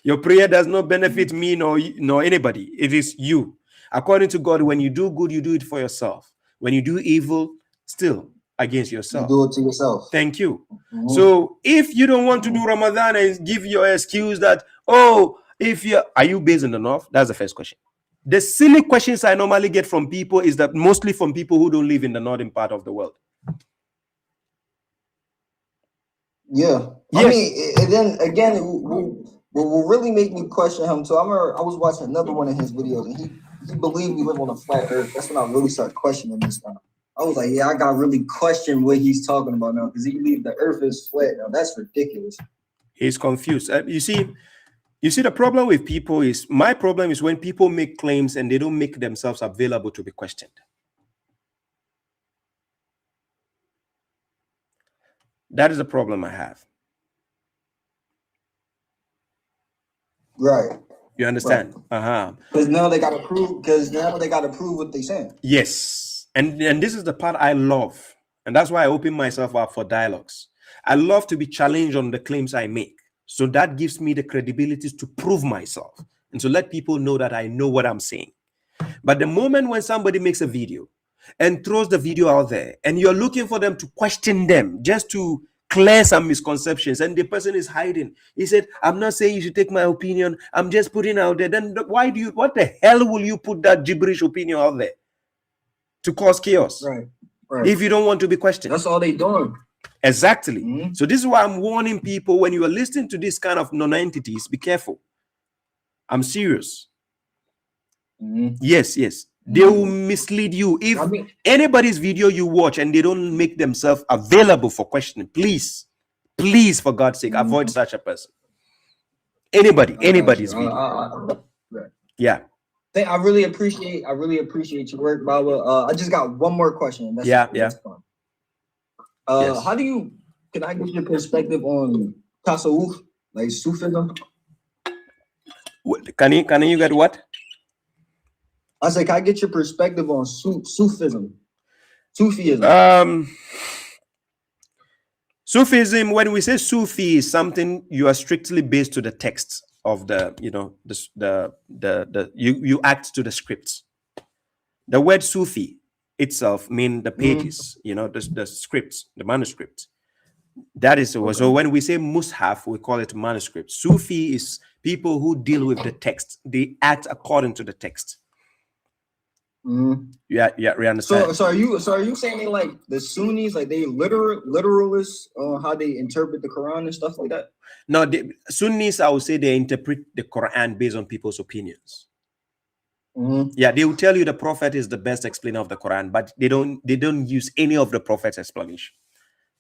Your prayer does not benefit me nor anybody. It is you. According to God, when you do good, you do it for yourself. When you do evil, still against yourself. You do it to yourself. Thank you. So if you don't want to do Ramadan and give your excuse that, are you based in the north? That's the first question. The silly questions I normally get from people is that mostly from people who don't live in the northern part of the world. Yeah. Yes. I mean, and then again, what will really make me question him too. I was watching another one of his videos and he believed we live on a flat earth. That's when I really started questioning this stuff. I was like, yeah, I got really question what he's talking about now because he believes the earth is flat. Now that's ridiculous. He's confused. You see, the problem with people is, my problem is when people make claims and they don't make themselves available to be questioned. That is the problem I have. Right. You understand? Right. Because now they got to prove. Because now they got to prove what they saying. Yes, and this is the part I love, and that's why I open myself up for dialogues. I love to be challenged on the claims I make. So that gives me the credibility to prove myself and to let people know that I know what I'm saying. But the moment when somebody makes a video and throws the video out there and you're looking for them to question them just to clear some misconceptions and the person is hiding, he said, I'm not saying you should take my opinion, I'm just putting out there. Then what the hell will you put that gibberish opinion out there to cause chaos? Right. If you don't want to be questioned. That's all they doing. Exactly. So this is why I'm warning people, when you are listening to this kind of non-entities, be careful. I'm serious. Yes. They will mislead you. If anybody's video you watch and they don't make themselves available for questioning, please, for God's sake, avoid such a person. Anybody's video. Yeah. I really appreciate your work, Baba. I just got one more question. That's fun. Yes. Can I get your perspective on tasawwuf, like Sufism? Can you get what? I said, can I get your perspective on Sufism? Sufism, when we say Sufi, is something you are strictly based to the text of the, you act to the scripts. The word Sufi itself means the pages, the scripts, the manuscript. That is so when we say mushaf, we call it manuscript. Sufi is people who deal with the text. They act according to the text. Yeah, we understand. So are you saying they like the Sunnis, like they literalists on how they interpret the Quran and stuff like that? No, the Sunnis, I would say they interpret the Quran based on people's opinions. Yeah, they will tell you the Prophet is the best explainer of the Quran, but they don't use any of the Prophet's explanation.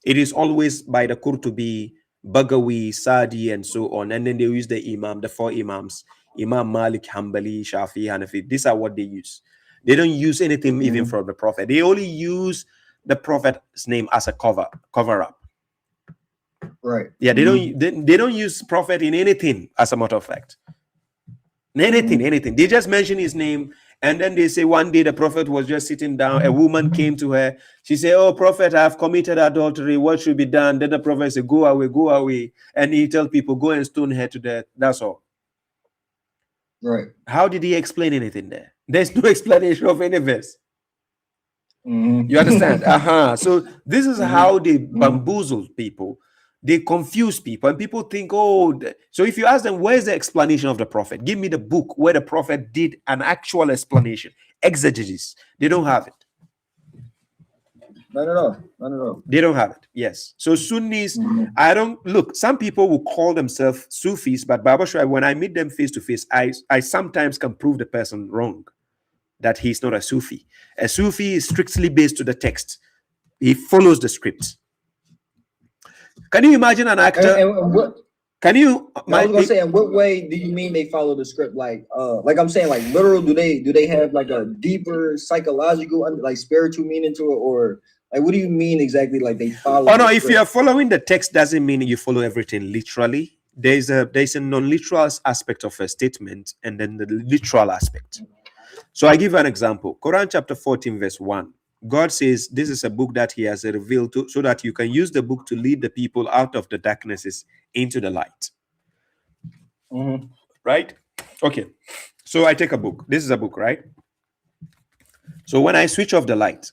It is always by the Qurtubi, Bagawi, Sadi, and so on. And then they use the four Imams, Imam Malik, Hanbali, Shafi, Hanafi. These are what they use. They don't use anything even from the Prophet. They only use the Prophet's name as a cover up. Right. Yeah, they don't use Prophet in anything, as a matter of fact. Anything. They just mention his name, and then they say one day the Prophet was just sitting down. A woman came to her. She said, "Oh, Prophet, I have committed adultery. What should be done?" Then the Prophet said, "Go away." And he tells people, "Go and stone her to death." That's all. Right. How did he explain anything there? There's no explanation of any verse. You understand? So this is how they bamboozle people. They confuse people, and people think, so if you ask them, where's the explanation of the Prophet? Give me the book where the Prophet did an actual explanation, exegesis. They don't have it. Not at all. They don't have it. Yes. So Sunnis, some people will call themselves Sufis, but Baba Shai, when I meet them face to face, I sometimes can prove the person wrong, that he's not a Sufi. A Sufi is strictly based to the text. He follows the script. Can you imagine an actor? I was gonna say, in what way do you mean they follow the script? Like I'm saying, like literal. Do they have like a deeper psychological, like spiritual meaning to it, or like what do you mean exactly? Like they follow? Oh no, if you are following the text, doesn't mean you follow everything literally. There's a non-literal aspect of a statement, and then the literal aspect. So I give you an example. Quran chapter 14, verse 1. God says this is a book that he has revealed so that you can use the book to lead the people out of the darknesses into the light. Right? Okay. So I take a book. This is a book, right? So when I switch off the light,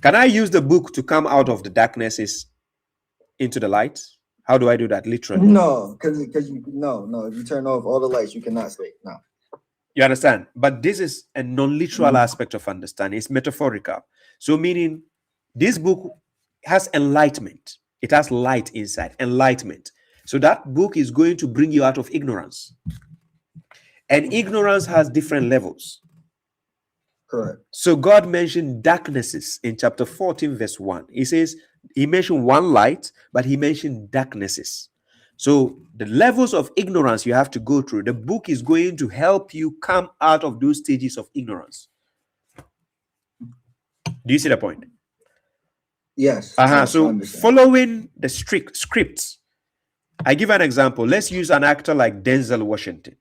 can I use the book to come out of the darknesses into the light? How do I do that? Literally? No, because if you turn off all the lights, you cannot sleep. No. You understand? But this is a non-literal aspect of understanding. It's metaphorical. So meaning this book has enlightenment. It has light inside, enlightenment. So that book is going to bring you out of ignorance. And ignorance has different levels. Correct. So God mentioned darknesses in chapter 14, verse 1. He mentioned one light, but he mentioned darknesses. So the levels of ignorance you have to go through, the book is going to help you come out of those stages of ignorance. Do you see the point? Yes. So following the strict scripts, I give an example. Let's use an actor like Denzel Washington.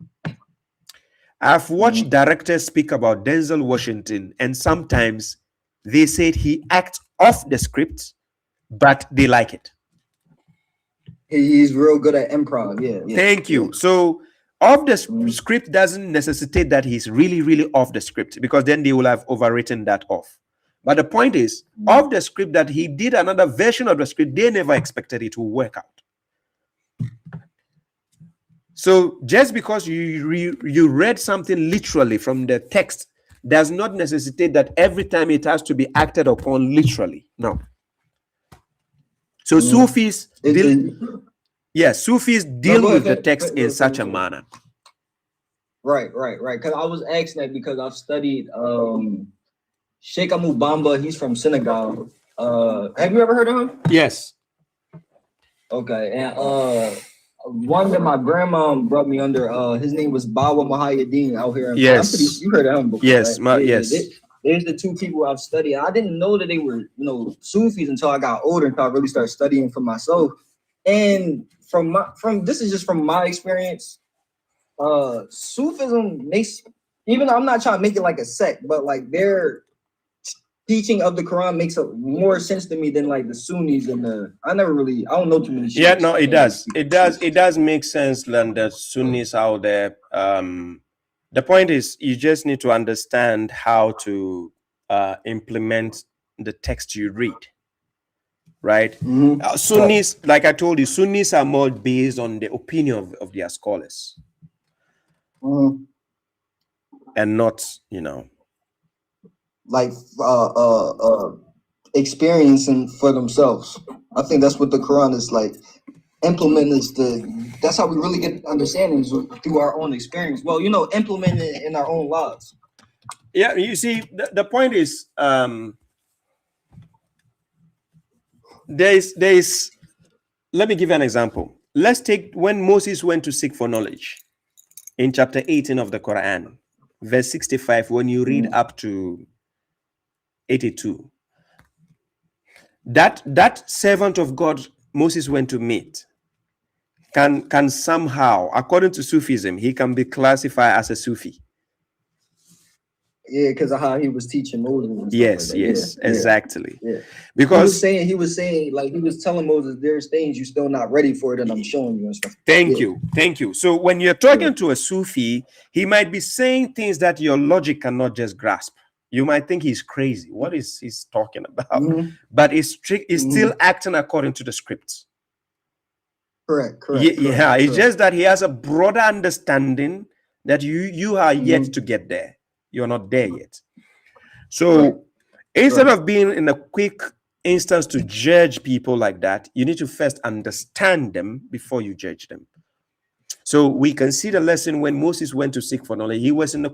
I've watched directors speak about Denzel Washington, and sometimes they said he acts off the script, but they like it. He's real good at improv. Yeah. Thank you. So off the script doesn't necessitate that he's really, really off the script, because then they will have overwritten that off. But the point is, off the script, that he did another version of the script, they never expected it to work out. So just because you read something literally from the text does not necessitate that every time it has to be acted upon literally. No. So Sufis Sufis deal with the text in such a manner. Right. Because I was asking that because I've studied Sheikh Amu Bamba. He's from Senegal. Have you ever heard of him? Yes. Okay, and one that my grandma brought me under. His name was Bawa Mahayadeen out here. Yes. You heard of him before, Yes, right? yes. There's the two people I've studied. I didn't know that they were, Sufis until I got older, until I really started studying for myself. And from this is just from my experience. Sufism makes, even I'm not trying to make it like a sect, but like their teaching of the Quran makes more sense to me than like the Sunnis and I don't know too many. Yeah, no, it does. It does make sense than the Sunnis out there. The point is, you just need to understand how to implement the text you read, right? Sunnis, like I told you, Sunnis are more based on the opinion of their scholars, and not, like experiencing for themselves. I think that's what the Quran is like. Implement that's how we really get understandings through our own experience. Well, implement it in our own lives. Yeah, you see, the point is, there's let me give you an example. Let's take when Moses went to seek for knowledge in chapter 18 of the Quran, verse 65, when you read up to 82. That servant of God Moses went to meet can somehow, according to Sufism, he can be classified as a Sufi. Yeah, because of how he was teaching Moses. Yes, like yes, yeah, exactly. Yeah. Because he was saying, like he was telling Moses, there's things you're still not ready for it, and I'm showing you and stuff. Thank you. So when you're talking to a Sufi, he might be saying things that your logic cannot just grasp. You might think he's crazy. What is he's talking about? But he's still acting according to the scripts. Correct. Yeah, it's just that he has a broader understanding that you are yet to get there. You're not there yet. So instead of being in a quick instance to judge people like that, you need to first understand them before you judge them. So we can see the lesson when Moses went to seek for knowledge. He was in a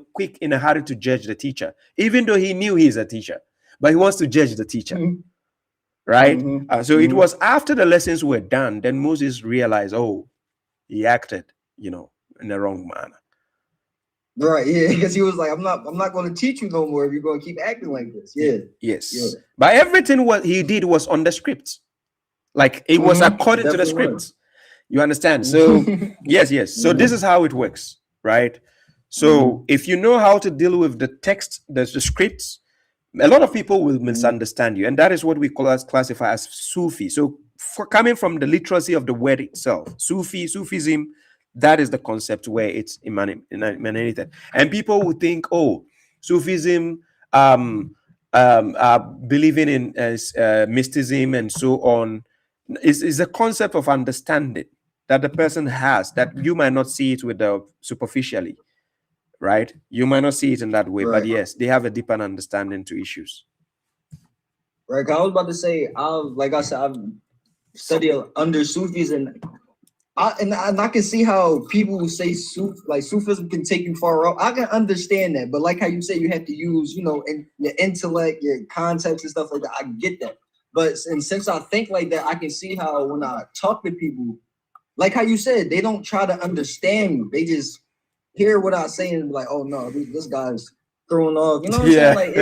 hurry to judge the teacher, even though he knew he's a teacher, but he wants to judge the teacher. Right? So it was after the lessons were done, then Moses realized, he acted, in the wrong manner. Right, yeah, because he was like, I'm not going to teach you no more if you're going to keep acting like this. Yeah. Yes. Yeah. But everything what he did was on the script. Like it was according to the script. You understand? So yes. So this is how it works, right? So if you know how to deal with the text, the scripts, a lot of people will misunderstand you, and that is what we classify as Sufi. So coming from the literacy of the word itself, Sufism, that is the concept where it's emanated. And people would think, Sufism, believing in mysticism and so on, is a concept of understanding that the person has that you might not see it with the superficially. Right, you might not see it in that way, but yes, they have a deeper understanding to issues. Right, I was about to say, I've studied under Sufis, and I can see how people who say Sufism can take you far off. I can understand that, but like how you say, you have to use, in your intellect, your context and stuff like that. I get that, but since I think like that, I can see how when I talk to people, like how you said, they don't try to understand me. They just hear what I'm saying and be like, oh no, this guy's throwing off. You know what I'm saying? Like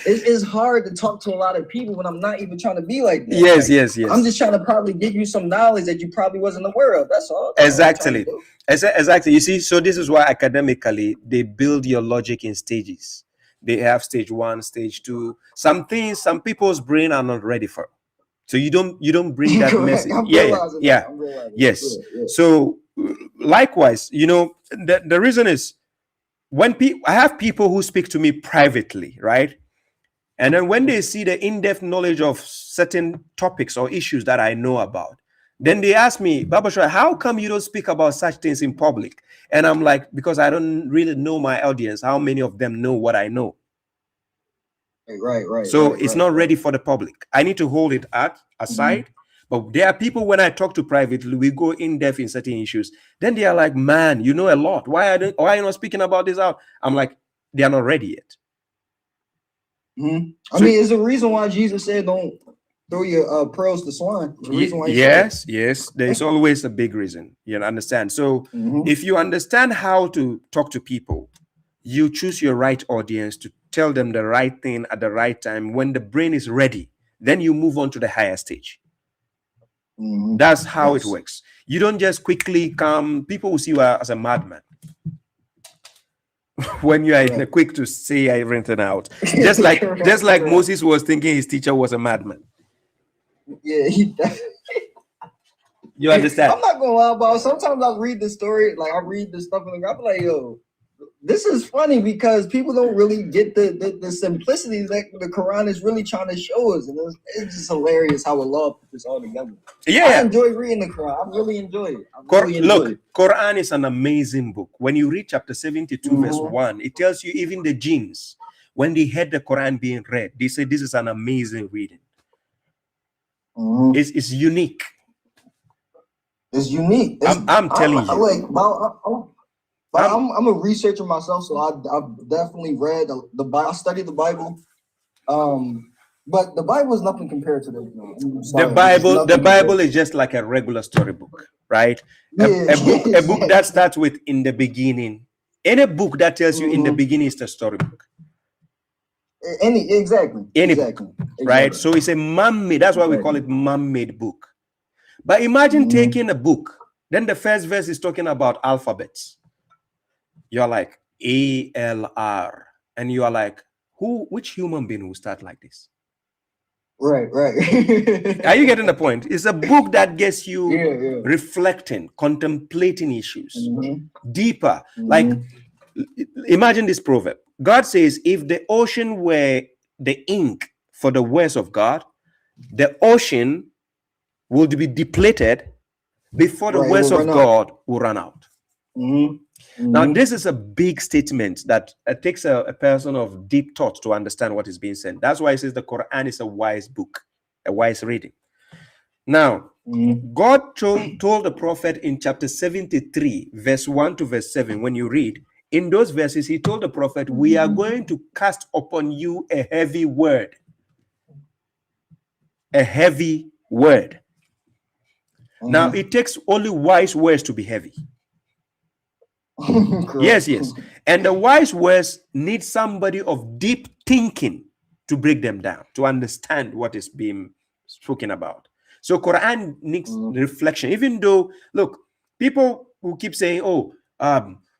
it's hard to talk to a lot of people when I'm not even trying to be like that. Yes. I'm just trying to probably give you some knowledge that you probably wasn't aware of. That's all. Exactly. You see, so this is why academically they build your logic in stages. They have stage 1, stage 2. Some people's brain are not ready for. So you don't bring that message. Yes. So likewise, the reason is when I have people who speak to me privately, right? And then when they see the in-depth knowledge of certain topics or issues that I know about, then they ask me, Baba Shah, how come you don't speak about such things in public? And I'm like, because I don't really know my audience. How many of them know what I know? Right. So it's not ready for the public. I need to hold it aside. But there are people, when I talk to privately, we go in depth in certain issues. Then they are like, man, you know a lot. Why are you not speaking about this out? I'm like, they are not ready yet. I mean, it's a reason why Jesus said, don't throw your pearls to swine. The reason why Yes, there's always a big reason. You understand? So if you understand how to talk to people, you choose your right audience to tell them the right thing at the right time. When the brain is ready, then you move on to the higher stage. That's how it works. You don't just quickly come. People will see you as a madman when you are quick to say everything out. Just like Moses was thinking his teacher was a madman. Yeah, you understand? I'm not gonna lie about. Sometimes I read the story, like I read the stuff in the. I'm like, yo, this is funny because people don't really get the simplicity that the Quran is really trying to show us, and it's just hilarious how Allah put this all together. I enjoy reading the Quran. I really enjoy it. Look, Quran is an amazing book. When you read chapter 72, verse 1, it tells you even the jinns, when they heard the Quran being read, they say this is an amazing reading. It's unique. It's unique. I'm telling you. I'm a researcher myself, so I've definitely read the Bible. I studied the Bible, but the Bible is nothing compared to this. The Bible is just like a regular storybook, right? A book that starts with "in the beginning." Any book that tells you "in the beginning" is the storybook. Any book, right? So it's a man-made. That's why we call it man-made book. But imagine taking a book, then the first verse is talking about alphabets. You're like ALR, and you are like, which human being will start like this? Right. Are you getting the point? It's a book that gets you reflecting, contemplating issues deeper. Like, imagine this proverb. God says, if the ocean were the ink for the words of God, the ocean would be depleted before the words of God will run out. Now, this is a big statement that takes a person of deep thought to understand what is being said. That's why it says the Quran is a wise book, a wise reading. Now, God told the prophet in chapter 73, verse 1 to verse 7, when you read, in those verses, he told the prophet, we are going to cast upon you a heavy word. A heavy word. Now, it takes only wise words to be heavy. Yes. And the wise words need somebody of deep thinking to break them down, to understand what is being spoken about. So Quran needs reflection. Even though, look, people who keep saying,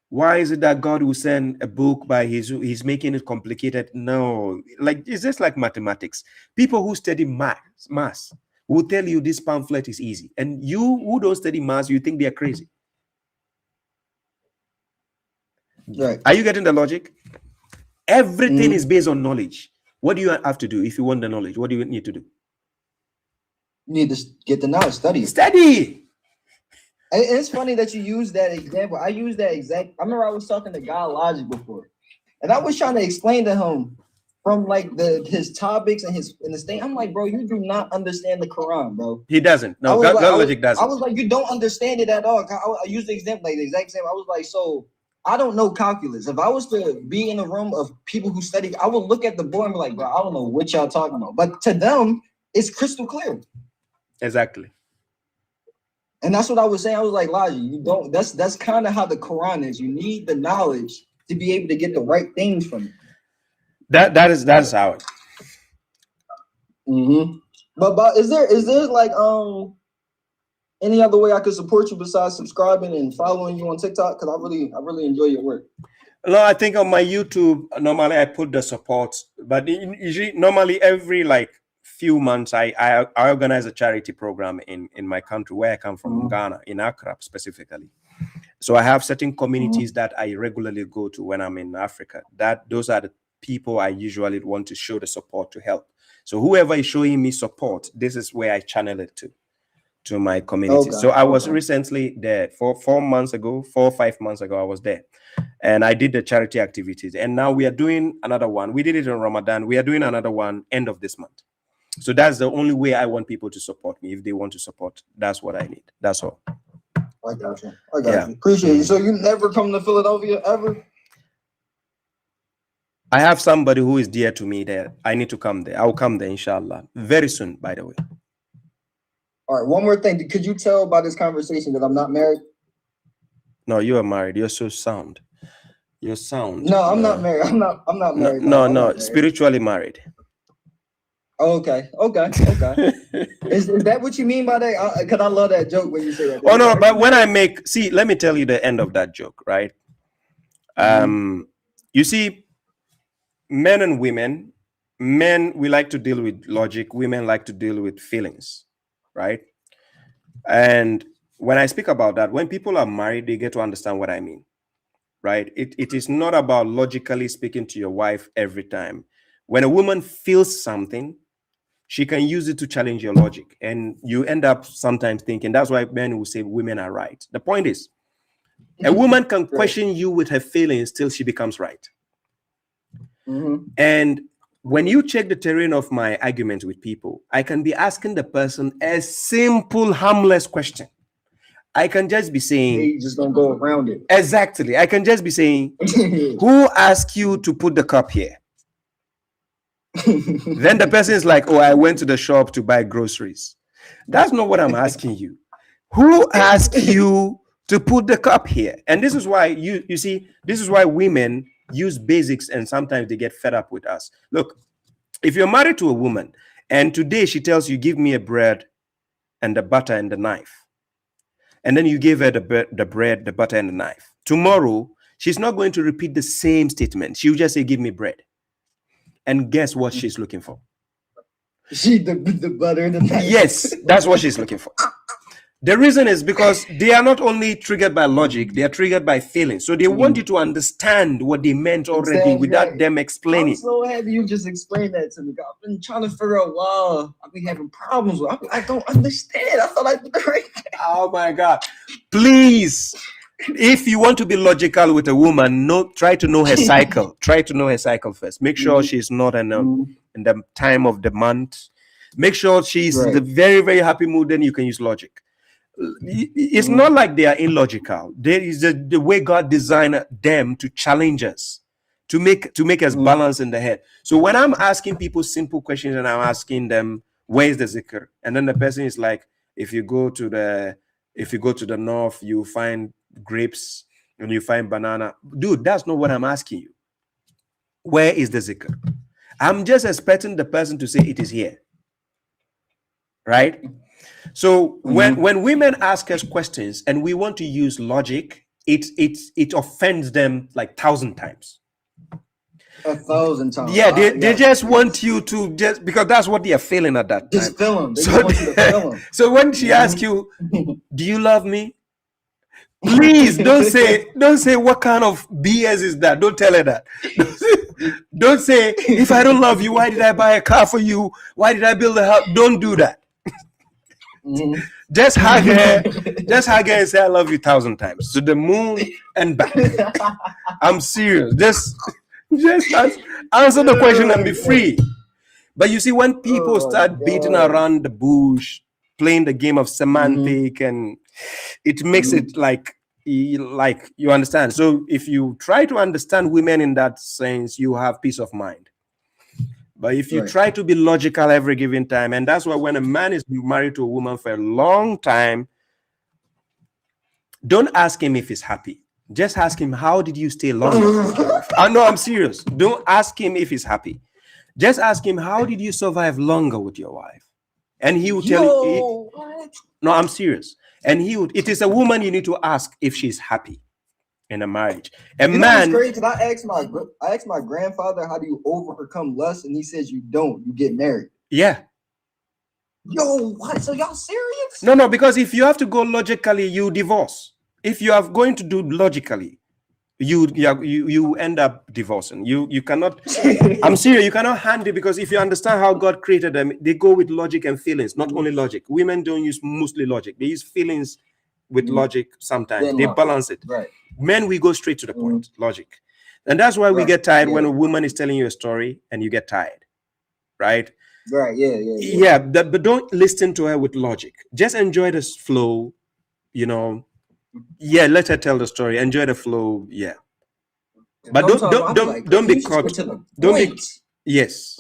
why is it that God will send a book by he's making it complicated? No, like it's just like mathematics. People who study math will tell you this pamphlet is easy. And you who don't study math, you think they are crazy. Right. Are you getting the logic? Everything is based on knowledge. What do you have to do if you want the knowledge? What do you need to do? You need to get the knowledge, study. It's funny that you use that example. I use that exact. I remember I was talking to God Logic before, and I was trying to explain to him from like his topics and his thing. I'm like, bro, you do not understand the Quran, bro. He doesn't. No, God Logic doesn't. I was like, you don't understand it at all. I used the example, like the exact same. I was like, so I don't know calculus. If I was to be in a room of people who study, I would look at the board and be like, bro, I don't know what y'all talking about. But to them, it's crystal clear. Exactly. And that's what I was saying. I was like, Logic, you don't. That's kind of how the Quran is. You need the knowledge to be able to get the right things from it. That's how it. But is there like any other way I could support you besides subscribing and following you on TikTok? Because I really enjoy your work. No, I think on my YouTube normally I put the support, but usually normally every like few months I organize a charity program in my country where I come from, Ghana, in Accra specifically. So I have certain communities that I regularly go to when I'm in Africa. Those are the people I usually want to show the support to help. So whoever is showing me support, this is where I channel it to my community. So I was recently there 4 or 5 months ago, I was there. And I did the charity activities. And now we are doing another one. We did it in Ramadan. We are doing another one end of this month. So that's the only way I want people to support me. If they want to support, that's what I need. That's all. I got you. You. Appreciate you. So you never come to Philadelphia ever? I have somebody who is dear to me there. I need to come there. I'll come there, inshallah. Very soon, by the way. All right, one more thing. Could you tell by this conversation that I'm not married? No, you are married. You're so sound. You're sound. No, I'm not married. I'm not married. No, I'm not married. spiritually married. Oh, okay. Is that what you mean by that? Because I love that joke when you say that. Oh no, but when I make, see, let me tell you the end of that joke, right? You see, men and women, men, we like to deal with logic. Women like to deal with feelings, right? And when I speak about that, when people are married, they get to understand what I mean, right? It is not about logically speaking to your wife every time. When a woman feels something, she can use it to challenge your logic. And you end up sometimes thinking, that's why men will say women are right. The point is, a woman can question you with her feelings till she becomes right. And when you check the terrain of my arguments with people, I can be asking the person a simple, harmless question. I can just be saying, you just don't go around it. Exactly. I can just be saying, who asked you to put the cup here? Then the person is like, oh, I went to the shop to buy groceries. That's not what I'm asking you. Who asked you to put the cup here? And this is why you see, this is why women use basics and sometimes they get fed up with us. Look, if you're married to a woman and today she tells you, give me a bread and the butter and the knife, and then you give her the bread, the butter and the knife. Tomorrow, she's not going to repeat the same statement. She'll just say, give me bread. And guess what she's looking for? The butter and the knife. Yes, that's what she's looking for. The reason is because they are not only triggered by logic, they are triggered by feelings. So they want you to understand what they meant already without them explaining. I'm so happy you just explained that to me. I've been trying to figure out why I've been having problems with it. I don't understand. I thought I did the right thing. Oh my God. Please, if you want to be logical with a woman, try to know her cycle. Try to know her cycle first. Make sure she's not in the time of the month. Make sure she's in the very, very happy mood. Then you can use logic. It's not like they are illogical. There is the way God designed them to challenge us, to make us balance in the head. So when I'm asking people simple questions and I'm asking them, where is the zikr? And then the person is like, if you go to the north, you find grapes and you find banana. Dude, that's not what I'm asking you. Where is the zikr? I'm just expecting the person to say it is here. Right? So when women ask us questions and we want to use logic, it offends them like 1,000 times. 1,000 times. Yeah, they just want you to just, because that's what they are feeling at that time. Just feel them. They just want you to feel them. So when she asks you, do you love me? Please don't say what kind of BS is that. Don't tell her that. Don't say, if I don't love you, why did I buy a car for you? Why did I build a house? Don't do that. Just hug her and say I love you 1,000 times to the moon and back. I'm serious. Just answer the question and be free. But you see, when people start beating around the bush, playing the game of semantic, and it makes it like you understand. So if you try to understand women in that sense, you have peace of mind. But if you try to be logical every given time, and that's why when a man is married to a woman for a long time, don't ask him if he's happy. Just ask him, how did you stay longer? No, I'm serious. Don't ask him if he's happy. Just ask him, how did you survive longer with your wife? And he will tell you. No, I'm serious. And it is a woman you need to ask if she's happy in a marriage. A man. Great, because I asked my grandfather, how do you overcome lust? And he says you don't. You get married. Yeah. Yo, what? So y'all serious? No, because if you have to go logically, you divorce. If you are going to do logically, you end up divorcing. You cannot. I'm serious. You cannot handle, because if you understand how God created them, they go with logic and feelings. Not only logic. Women don't use mostly logic. They use feelings with logic sometimes. They balance it. Right. Men, we go straight to the point, logic. And that's why we get tired when a woman is telling you a story and you get tired, right? Right, yeah. But don't listen to her with logic. Just enjoy the flow, Yeah, let her tell the story. Enjoy the flow, yeah. But don't be caught. Yes.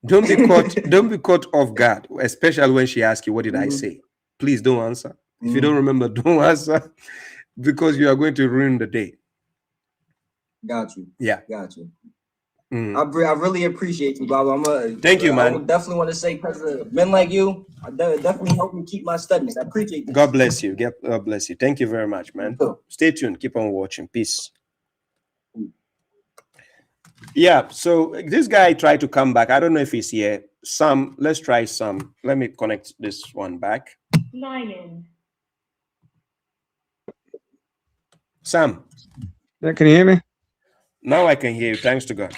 Don't be caught. Don't be caught off guard, especially when she asks you, "What did I say?" Please don't answer. If you don't remember, don't answer, because you are going to ruin the day. Got you. Yeah. Got you. I really appreciate you, Baba. Thank you, man. I would definitely want to say, because men like you, definitely help me keep my studies. I appreciate this. God bless you. God bless you. Thank you very much, man. Stay tuned. Keep on watching. Peace. Yeah, so this guy tried to come back. I don't know if he's here. Sam, let's try Sam. Let me connect this one back. Lion. Sam. Yeah, can you hear me? Now I can hear you. Thanks to God.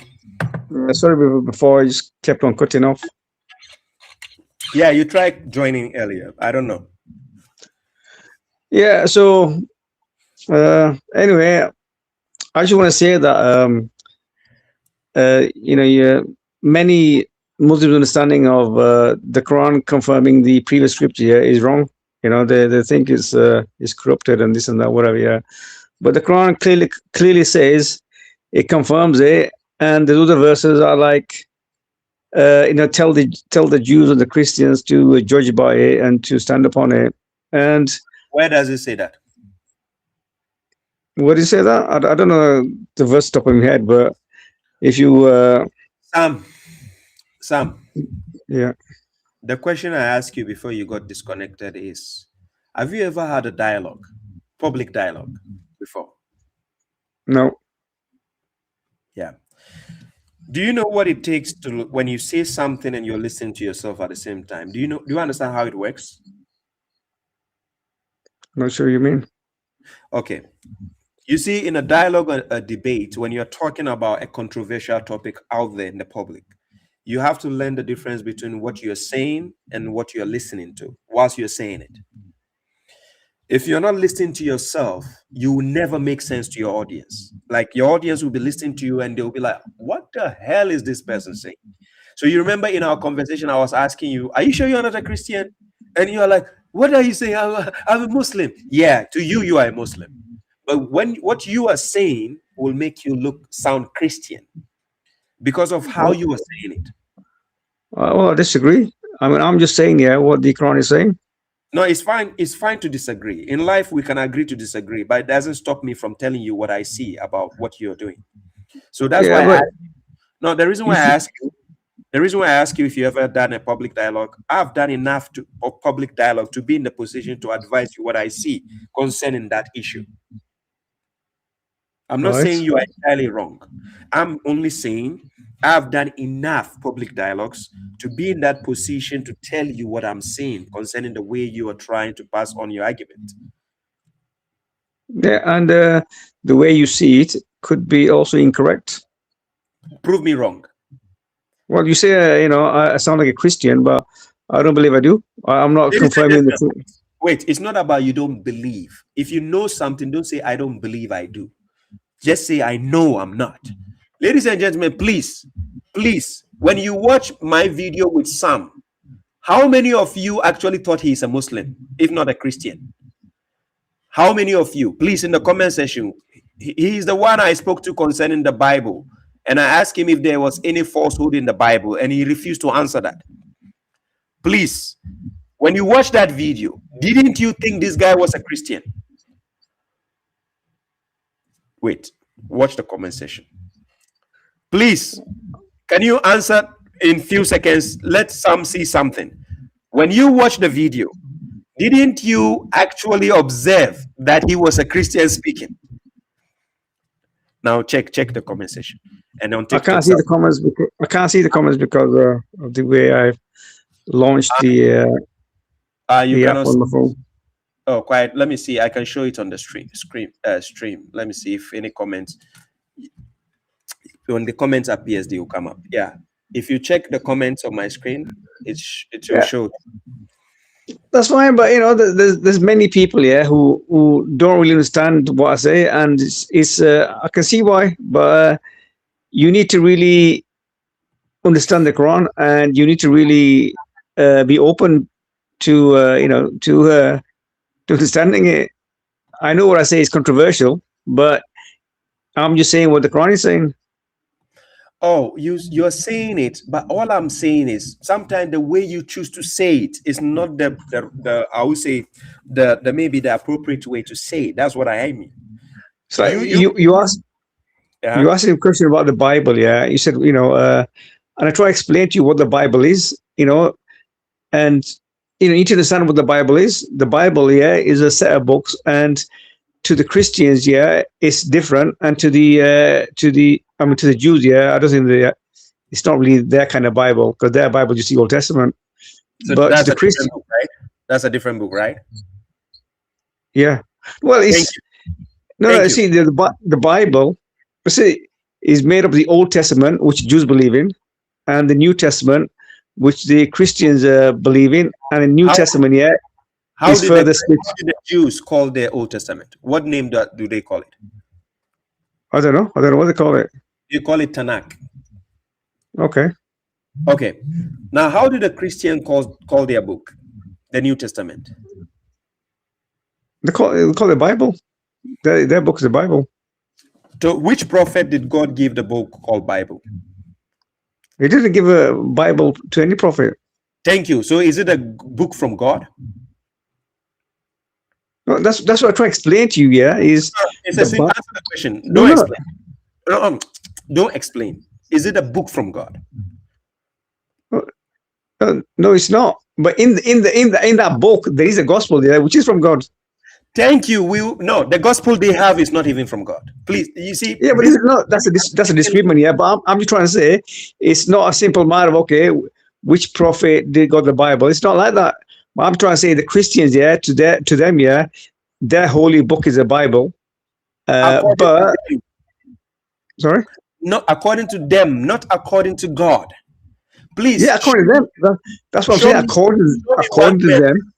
Sorry, before I just kept on cutting off. Yeah, you tried joining earlier. I don't know. Yeah, so anyway, I just want to say that many Muslims' understanding of the Quran confirming the previous scripture is wrong. They think it's corrupted and this and that, whatever. Yeah, but the Quran clearly says it confirms it, and the other verses are like, tell the Jews and the Christians to judge by it and to stand upon it. And where does it say that? What do you say that? I don't know the verse top of my head, but if you Sam. Yeah. The question I asked you before you got disconnected is, have you ever had a dialogue, public dialogue before? No. Yeah. Do you know what it takes to, when you say something and you're listening to yourself at the same time? Do you understand how it works? Not sure you mean. Okay. You see, in a dialogue or a debate, when you're talking about a controversial topic out there in the public, you have to learn the difference between what you're saying and what you're listening to whilst you're saying it. If you're not listening to yourself, you will never make sense to your audience. Like, your audience will be listening to you and they'll be like, what the hell is this person saying? So you remember in our conversation, I was asking you, are you sure you're not a Christian? And you're like, what are you saying? I'm a Muslim. Yeah, to you, you are a Muslim. But when what you are saying will make you sound Christian because of how you are saying it. Well, I disagree. I mean, I'm just saying, what the Quran is saying. No, it's fine. It's fine to disagree. In life, we can agree to disagree, but it doesn't stop me from telling you what I see about what you're doing. So that's why the reason why I ask you if you ever done a public dialogue, I've done enough of public dialogue to be in the position to advise you what I see concerning that issue. I'm not saying you are entirely wrong. I'm only saying I've done enough public dialogues to be in that position to tell you what I'm saying concerning the way you are trying to pass on your argument. Yeah, and the way you see it could be also incorrect. Prove me wrong. Well, you say, I sound like a Christian, but I don't believe I do. I'm not confirming the truth. Wait, it's not about you don't believe. If you know something, don't say, I don't believe I do. Just say, I know I'm not. Ladies and gentlemen, please, when you watch my video with Sam, how many of you actually thought he's a Muslim, if not a Christian? How many of you? Please, in the comment section. He's the one I spoke to concerning the Bible. And I asked him if there was any falsehood in the Bible, and he refused to answer that. Please, when you watch that video, didn't you think this guy was a Christian? Wait, watch the comment section. Please, can you answer in few seconds? Let Sam see something. When you watch the video, didn't you actually observe that he was a Christian speaking? Now check the comment section. And on TikTok, I can't see the comments because of the way I've launched the app on the phone. Oh, quiet. Let me see. I can show it on the stream. Let me see if any comments. When the comments appears, they will come up. Yeah. If you check the comments on my screen, it will show. That's fine, but there's many people here who don't really understand what I say, and it's I can see why, but you need to really understand the Quran, and you need to really be open to to understanding it. I know what I say is controversial, but I'm just saying what the Quran is saying. Oh, you're saying it, but all I'm saying is sometimes the way you choose to say it is not the I would say the maybe the appropriate way to say it. That's what I mean. So you asked Yeah. you asked him a question about the Bible, yeah. You said, you know, and I try to explain to you what the Bible is, you know, and you know, you need to understand what the Bible is. The Bible, yeah, is a set of books, and to the Christians, yeah, it's different, and to the Jews, yeah, I don't think it's not really their kind of Bible, because their Bible is the Old Testament. So but that's to the Christian book, right? That's a different book, right? Yeah. Well, it's no. See, the Bible, see, is made up of the Old Testament, which Jews believe in, and the New Testament, which the Christians believe in, and the New Testament, yeah. How did the Jews call their Old Testament? What name do they call it? I don't know. I don't know what they call it. You call it Tanakh. Okay. Okay. Now, how did the Christian call their book, the New Testament? They call it the Bible. Their book is the Bible. To which prophet did God give the book called Bible? He didn't give a Bible to any prophet. Thank you. So is it a book from God? No, that's what I try to explain to you. Yeah, it's a simple answer the question. Don't explain. Don't explain. Is it a book from God? No, it's not. But in that book, there is a gospel there, which is from God. Thank you. No, the gospel they have is not even from God. Please, you see. Yeah, but that's a disagreement. Yeah, but I'm just trying to say it's not a simple matter of okay, which prophet did got the Bible. It's not like that. But I'm trying to say the Christians, yeah, to them, yeah, their holy book is the Bible. But sorry, not according to them, not according to God. Please. Yeah, according to them. That's what I'm saying. According to them.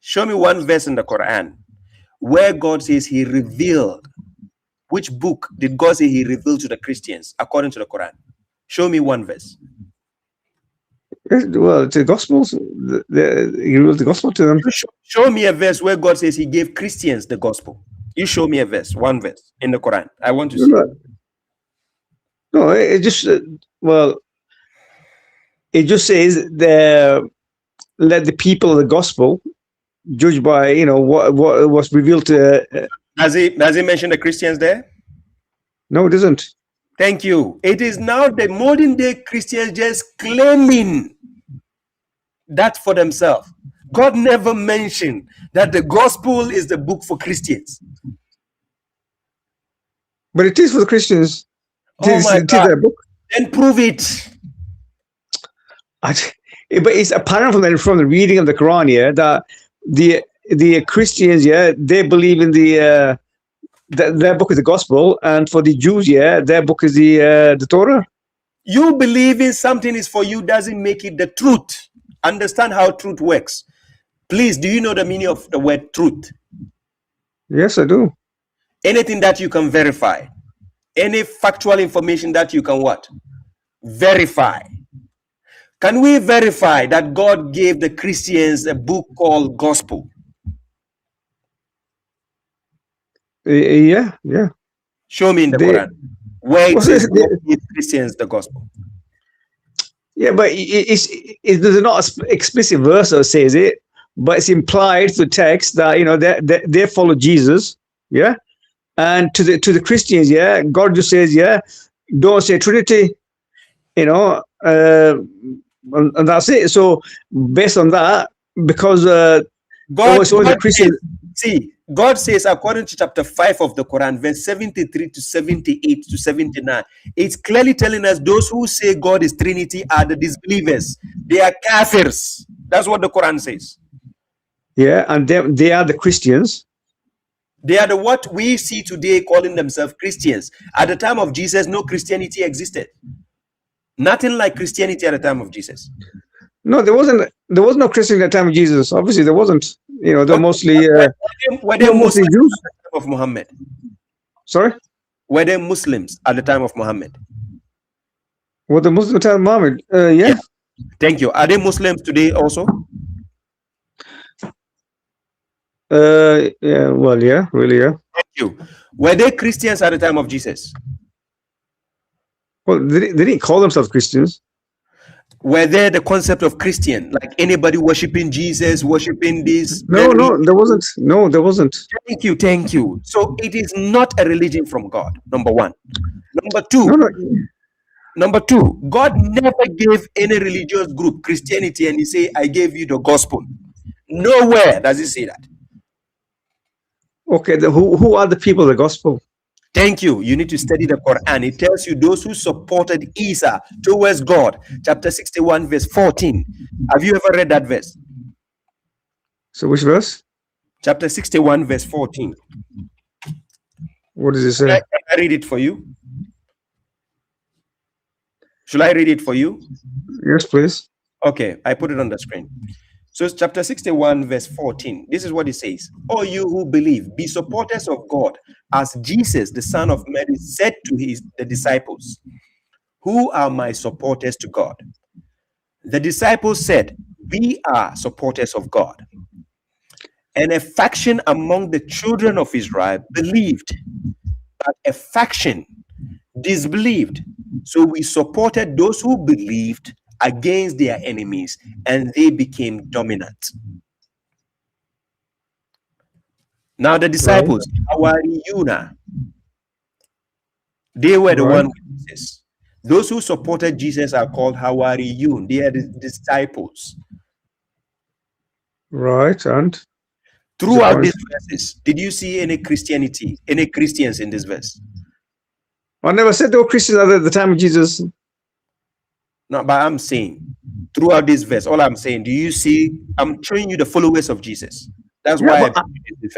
Show me one verse in the Quran where God says He revealed. Which book did God say He revealed to the Christians according to the Quran? Show me one verse. Well, it's the Gospels. He revealed the Gospel to them. Show me a verse where God says He gave Christians the Gospel. You show me a verse, one verse in the Quran. I want to see. No, it just it just says let the people of the Gospel judge by what was revealed to. Does he mention the Christians there? No, it doesn't. Thank you. It is now the modern day Christians just claiming that for themselves. God never mentioned that the gospel is the book for Christians. But it is for the Christians. Oh my God. Then prove it. But it's apparent from the reading of the Quran, yeah, that the Christians, yeah, they believe in their book is the gospel, and for the Jews, yeah, their book is the Torah. You believing something is for you doesn't make it the truth. Understand how truth works. Please, do you know the meaning of the word truth? Yes, I do. Anything that you can verify, any factual information that you can what? Verify. Can we verify that God gave the Christians a book called Gospel? Yeah. Show me in the Quran where it says God gave Christians the Gospel. Yeah, but there's not an explicit verse that says it, but it's implied through text that they follow Jesus, yeah. And to the Christians, yeah, God just says, yeah, don't say Trinity, and that's it. So based on that, because God says, according to chapter 5 of the Quran, verse 73 to 78 to 79, it's clearly telling us those who say God is Trinity are the disbelievers. They are kafirs. That's what the Quran says. Yeah, and they are the Christians. They are the what we see today calling themselves Christians. At the time of Jesus, no Christianity existed. Nothing like Christianity at the time of Jesus. No, there wasn't. There was no Christian at the time of Jesus. Obviously, there wasn't. They're mostly were they mostly Jews at the time of Muhammad? Sorry, were they Muslims at the time of Muhammad? Were the Muslims at the time of Muhammad? Yeah. Thank you. Are they Muslims today also? Yeah. Well, yeah. Really, yeah. Thank you. Were they Christians at the time of Jesus? Well, they didn't call themselves Christians. Were there the concept of Christian, like anybody worshiping Jesus, worshiping this? No, there wasn't. No, there wasn't. Thank you, thank you. So it is not a religion from God. Number one. Number two. No. Number two. God never gave any religious group Christianity and He say, "I gave you the gospel." Nowhere does He say that. Okay, who are the people of the gospel? Thank you. You need to study the Quran. It tells you those who supported Isa towards God. Chapter 61, verse 14. Have you ever read that verse? So which verse? Chapter 61, verse 14. What does it say? Can I read it for you? Should I read it for you? Yes, please. Okay, I put it on the screen. So it's chapter 61, verse 14. This is what it says. "O you who believe, be supporters of God, as Jesus, the son of Mary, said to the disciples, 'Who are my supporters to God?' The disciples said, 'We are supporters of God.' And a faction among the children of Israel believed, but a faction disbelieved. So we supported those who believed against their enemies, and they became dominant." Now the disciples, Hawariyuna, they were the one with Jesus. Those who supported Jesus are called Hawariyun. They are the disciples. Right, and Throughout these verses, did you see any Christianity, any Christians in this verse? I never said there were Christians at the time of Jesus. No, but I'm saying throughout this verse, all I'm saying, do you see? I'm showing you the followers of Jesus. That's why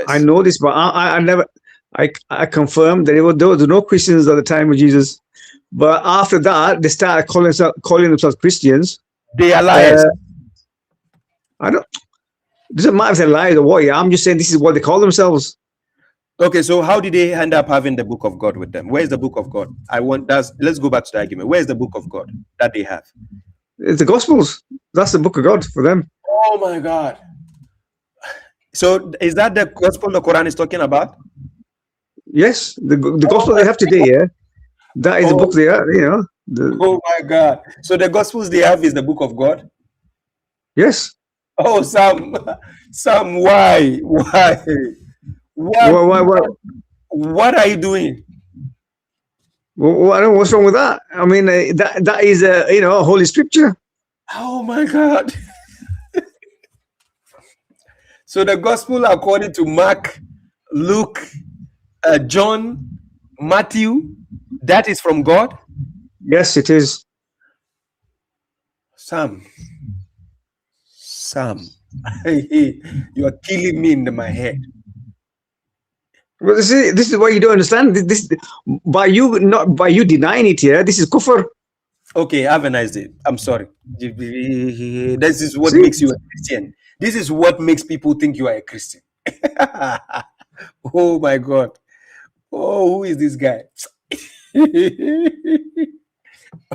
I know this, but I never. I confirmed that there were no Christians at the time of Jesus. But after that, they started calling themselves Christians. They are liars. I don't. It doesn't matter if they're liars or what. Yeah, I'm just saying this is what they call themselves. Okay, so how did they end up having the book of God with them? Where's the book of God? Let's go back to the argument. Where's the book of God that they have? It's the Gospels. That's the book of God for them. Oh my God. So is that the gospel the Quran is talking about? Yes, the gospel they have today, yeah. That is the book they are, you know. Oh my God. So the gospels they have is the book of God? Yes. Oh, Sam, why? What are you doing? Well, I don't know what's wrong with that. I mean, that is a holy scripture. Oh my God. So the gospel according to Mark, Luke, John, Matthew, that is from God? Yes, it is. Sam, you are killing me in my head. Well, this is what you don't understand. This by you denying it here. This is kufr. Okay, have a nice day. I'm sorry. This is what makes you a Christian. This is what makes people think you are a Christian. Oh my God. Oh, who is this guy?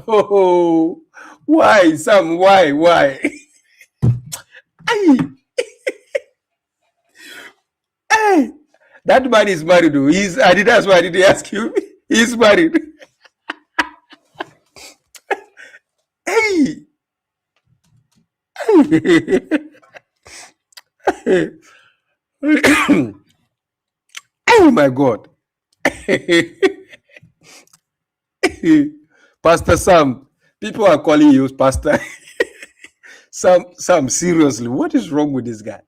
Oh, why, Sam? Why? Hey, that man is married. That's why I didn't ask you. He's married. Hey. Oh my God. Pastor Sam, people are calling you Pastor. Sam, seriously, what is wrong with this guy?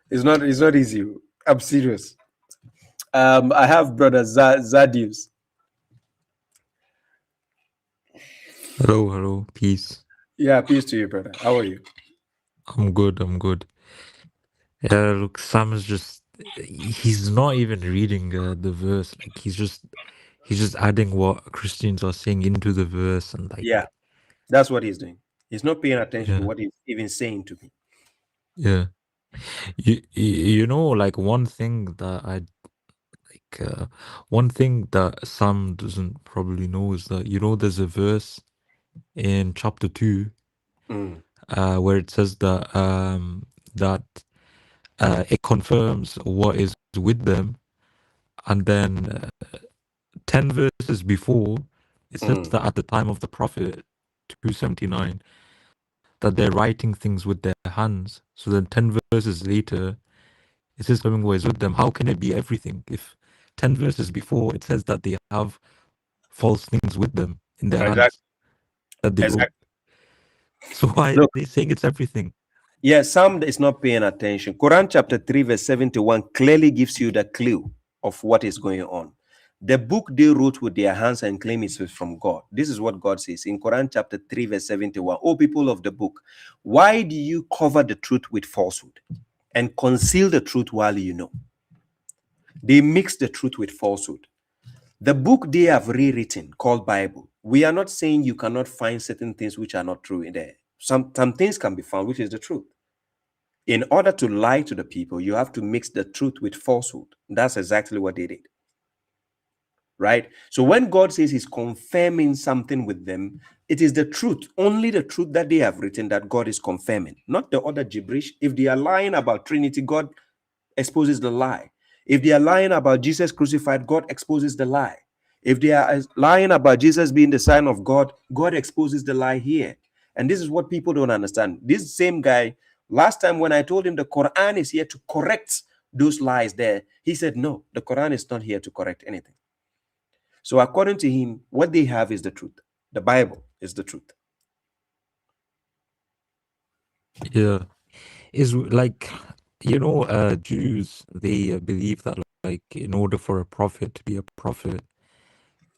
It's not easy. I'm serious. I have brother Zadius. Hello, peace. Yeah, peace to you, brother. How are you? I'm good. Yeah, look, Sam is he's not even reading the verse. Like he's just adding what Christians are saying into the verse, and like, yeah, that's what he's doing. He's not paying attention to what he's even saying to me. Yeah, you know, like one thing that Sam doesn't probably know is that, you know, there's a verse in chapter 2 where it says that it confirms what is with them, and then 10 verses before it says that at the time of the Prophet 279 that they're writing things with their hands. So then 10 verses later it says something what is with them. How can it be everything if 10 verses before it says that they have false things with them in their hands that they wrote? So why are Look, they saying it's everything? yeah, some is not paying attention. Quran chapter 3, verse 71 clearly gives you the clue of what is going on. The book they wrote with their hands and claim it's from God. This is what God says in Quran chapter 3, verse 71. O people of the book, why do you cover the truth with falsehood and conceal the truth while you know? They mix the truth with falsehood. The book they have rewritten, called Bible, we are not saying you cannot find certain things which are not true in there. Some things can be found, which is the truth. In order to lie to the people, you have to mix the truth with falsehood. That's exactly what they did. Right? So when God says he's confirming something with them, it is the truth, only the truth that they have written that God is confirming, not the other gibberish. If they are lying about Trinity, God exposes the lie. If they are lying about Jesus crucified, God exposes the lie. If they are lying about Jesus being the Son of God, God exposes the lie here. And this is what people don't understand. This same guy, last time when I told him the Quran is here to correct those lies there, he said, no, the Quran is not here to correct anything. So according to him, what they have is the truth. The Bible is the truth. Yeah. Is like, you know, Jews, they believe that like in order for a prophet to be a prophet,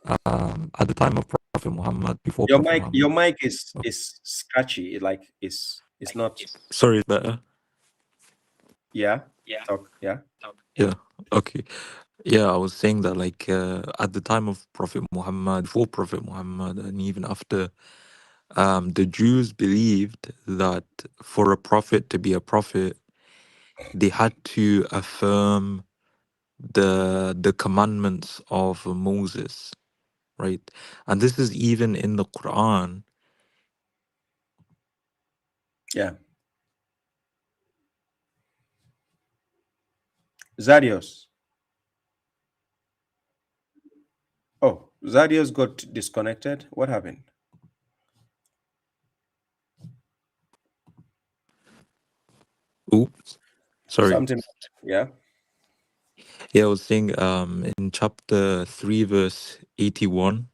at the time of Prophet Muhammad, before Prophet Muhammad. Your mic is scratchy, like it's not. Sorry, better. Yeah. Talk. Yeah. Yeah. Okay. Yeah, I was saying that like at the time of Prophet Muhammad, before Prophet Muhammad, and even after, the Jews believed that for a prophet to be a prophet, they had to affirm the commandments of Moses, right? And this is even in the Quran. Yeah. Zadios. Oh, Zadios got disconnected. What happened? Oops, sorry. Something. Yeah. Yeah, I was saying in chapter 3, verse 81,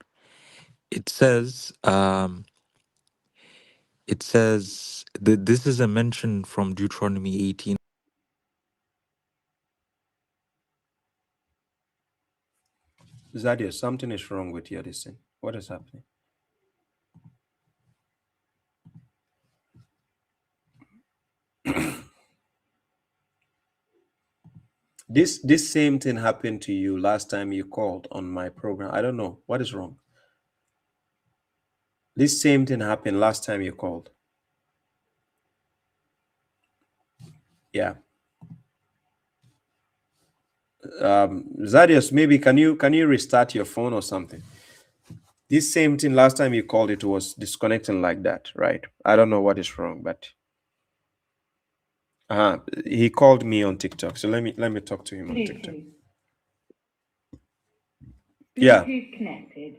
it says that this is a mention from Deuteronomy 18. Zadios, something is wrong with your listen. What is happening? This same thing happened to you last time you called on my program. I don't know what is wrong. This same thing happened last time you called. Yeah. Zadius, maybe can you restart your phone or something? This same thing last time you called, it was disconnecting like that, right? I don't know what is wrong, but he called me on TikTok. So let me talk to him on TikTok. Yeah. Bluetooth connected.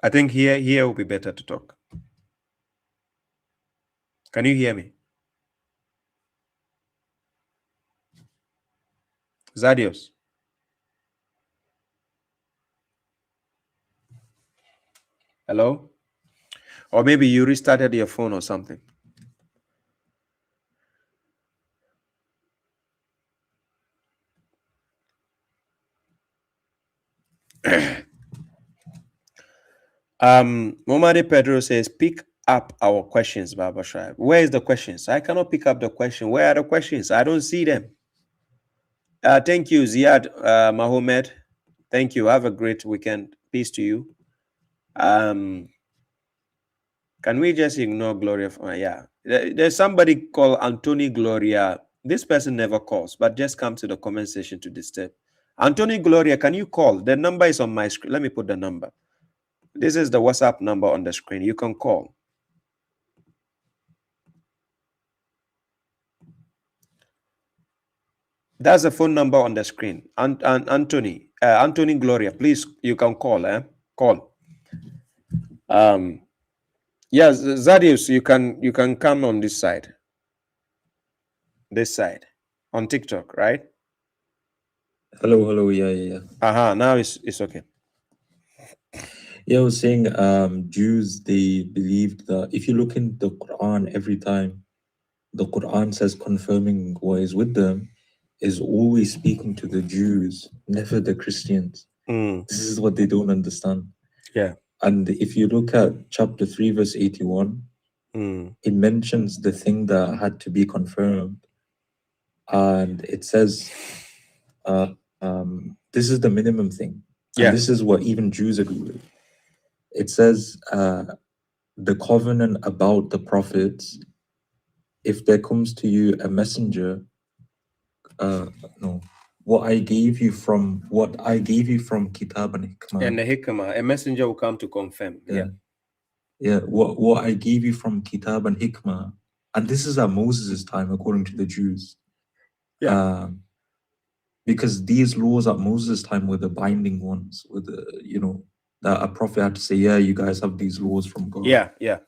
I think here will be better to talk. Can you hear me? Zadios. Hello? Or maybe you restarted your phone or something. Momade Pedro says, pick up our questions, Baba Shai. Where is the questions? I cannot pick up the question. Where are the questions? I don't see them. Thank you, Ziad Mahomed. Thank you. Have a great weekend. Peace to you. Can we just ignore Gloria? Yeah. There's somebody called Anthony Gloria. This person never calls, but just come to the comment section to disturb. Anthony Gloria, can you call? The number is on my screen. Let me put the number. This is the WhatsApp number on the screen. You can call. That's the phone number on the screen. Anthony Gloria, please, you can call. Call. Yes, Zadius, you can come on this side. This side on TikTok, right? Hello, yeah. Now it's okay. Yeah, I was saying, Jews, they believed that if you look in the Quran, every time the Quran says confirming what is with them, is always speaking to the Jews, never the Christians. This is what they don't understand. Yeah. And if you look at chapter 3, verse 81, it mentions the thing that had to be confirmed. And it says, this is the minimum thing. Yeah. And this is what even Jews agree with. It says, the covenant about the prophets, if there comes to you a messenger, what I gave you from Kitab and Hikmah. And the Hikmah, a messenger will come to confirm. Yeah, what I gave you from Kitab and Hikmah, and this is at Moses' time, according to the Jews. Yeah. Because these laws at Moses' time were the binding ones, with the, that a prophet had to say, yeah, you guys have these laws from God. Yeah.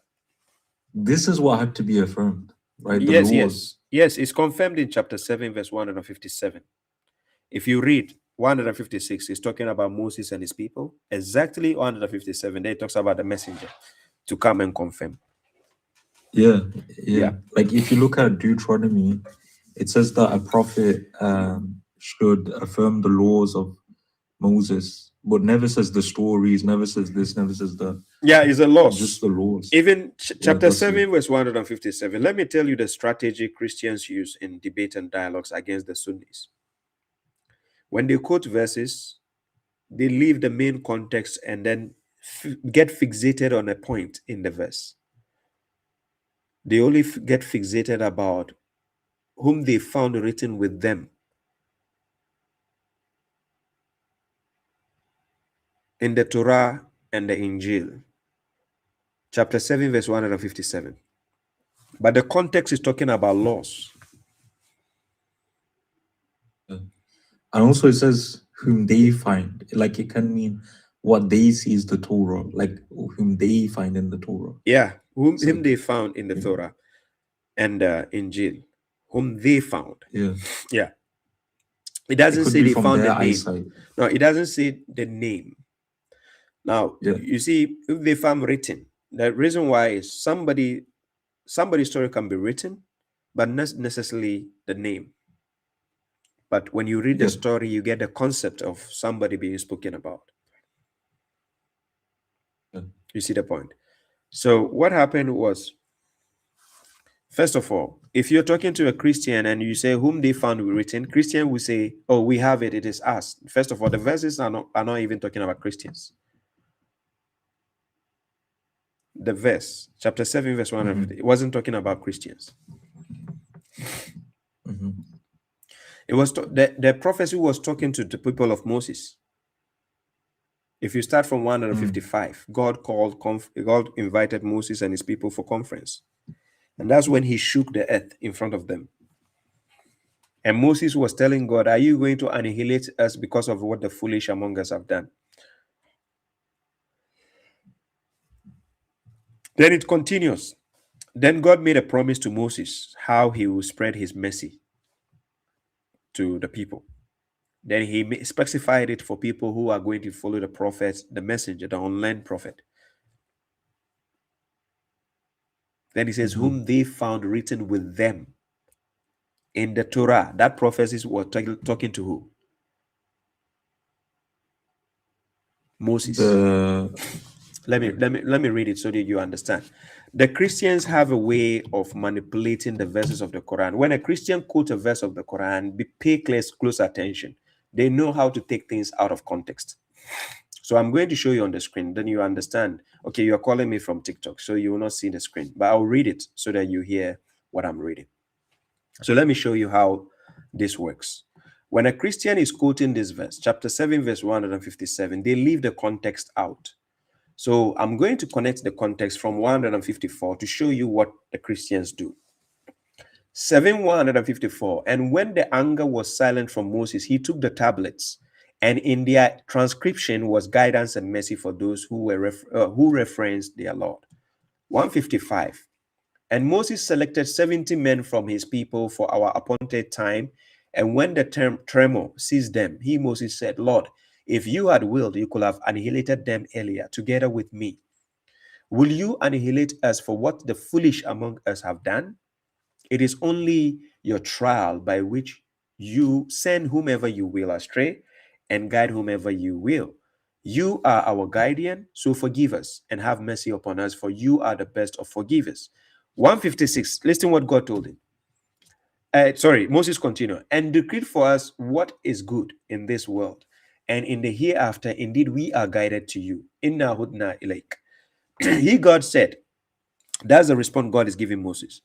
This is what had to be affirmed, right? The Yes. It's confirmed in chapter 7, verse 157. If you read 156, it's talking about Moses and his people. Exactly 157, there it talks about the messenger to come and confirm. Yeah. Like if you look at Deuteronomy, it says that a prophet should affirm the laws of Moses, but never says the stories, never says this, never says that. Yeah, it's a laws. Just the laws. Even chapter 7, verse 157. Let me tell you the strategy Christians use in debate and dialogues against the Sunnis. When they quote verses, they leave the main context and then get fixated on a point in the verse. They only get fixated about whom they found written with them. In the Torah and the Injil, chapter 7, verse 157. But the context is talking about laws. And also it says whom they find, like it can mean what they see is the Torah, like whom they find in the Torah. Yeah, whom they found in the Torah and Injil, whom they found. Yeah. It doesn't say they found the name. No, it doesn't say the name. Now, you see, if they found written, the reason why is somebody's story can be written, but not necessarily the name. But when you read the story, you get the concept of somebody being spoken about. You see the point? So what happened was, first of all, if you're talking to a Christian and you say whom they found written, Christian will say, oh, we have it, it is us. First of all, the verses are not even talking about Christians. The verse, chapter 7, verse 150, it wasn't talking about Christians. It was the prophecy was talking to the people of Moses. If you start from 155, God invited Moses and his people for conference. And that's when he shook the earth in front of them. And Moses was telling God, are you going to annihilate us because of what the foolish among us have done? Then it continues. Then God made a promise to Moses how he will spread his mercy to the people. Then he specified it for people who are going to follow the prophet, the messenger, the unlearned prophet. Then he says, whom they found written with them in the Torah. That prophecy was talking to who? Moses. Let me read it so that you understand. The Christians have a way of manipulating the verses of the Quran. When a Christian quotes a verse of the Quran, pay close attention. They know how to take things out of context. So I'm going to show you on the screen, then you understand. Okay, you're calling me from TikTok, so you will not see the screen, but I'll read it so that you hear what I'm reading. So let me show you how this works. When a Christian is quoting this verse, chapter 7, verse 157, they leave the context out. So I'm going to connect the context from 154 to show you what the Christians do. 7154. And when the anger was silent from Moses, he took the tablets, and in their transcription was guidance and mercy for those who referenced their Lord. 155. And Moses selected 70 men from his people for our appointed time. And when the tremor seized them, he, Moses, said, Lord, if you had willed, you could have annihilated them earlier together with me. Will you annihilate us for what the foolish among us have done? It is only your trial by which you send whomever you will astray and guide whomever you will. You are our guardian, so forgive us and have mercy upon us, for you are the best of forgivers. 156, listen what God told him. Moses continued, and decreed for us what is good in this world, and in the hereafter, indeed, we are guided to you. Inna hudna ilaik. He, God said, that's the response God is giving Moses.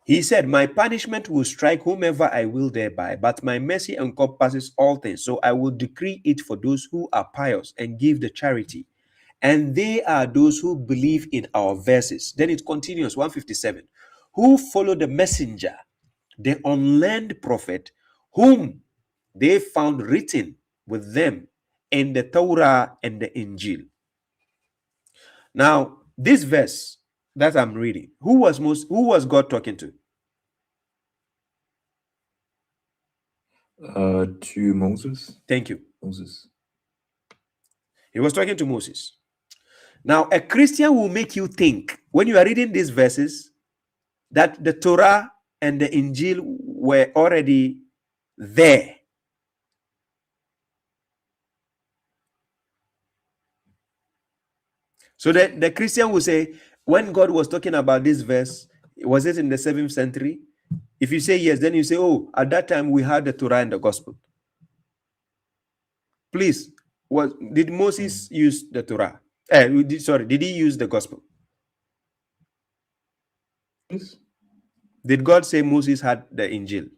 He said, my punishment will strike whomever I will thereby, but my mercy encompasses all things. So I will decree it for those who are pious and give the charity. And they are those who believe in our verses. Then it continues, 157, who follow the messenger, the unlearned prophet, whom they found written with them in the Torah and the Injil. Now, this verse that I'm reading, who was God talking to? To Moses. Thank you. Moses. He was talking to Moses. Now, a Christian will make you think, when you are reading these verses, that the Torah and the Injil were already there. So the Christian will say, when God was talking about this verse, was it in the 7th century? If you say yes, then you say, oh, at that time we had the Torah and the Gospel. Please, did Moses use the Torah? Did he use the Gospel? Yes. Did God say Moses had the Injil?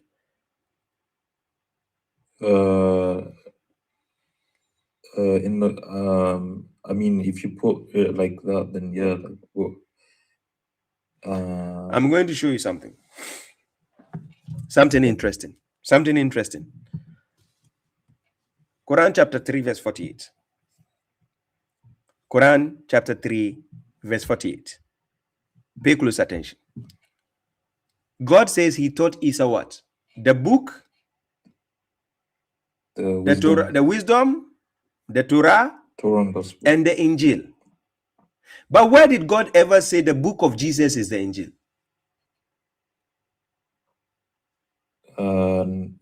In the I mean, if you put it like that, then yeah, like what? I'm going to show you something. Something interesting. Something interesting. Quran chapter 3, verse 48. Quran chapter 3, verse 48. Pay close attention. God says he taught Isa what? The book, the Torah, the wisdom, the Torah, and Gospel, and the Injil. But where did God ever say the book of Jesus is the Injil?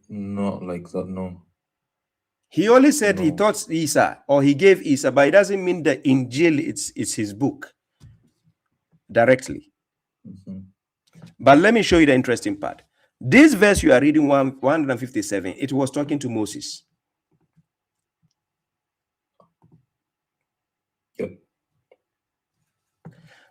Not like that, no. He only said he taught Isa, or he gave Isa, but it doesn't mean the Injil it's his book directly. Mm-hmm. But let me show you the interesting part. This verse you are reading, 157, it was talking to Moses. Yep.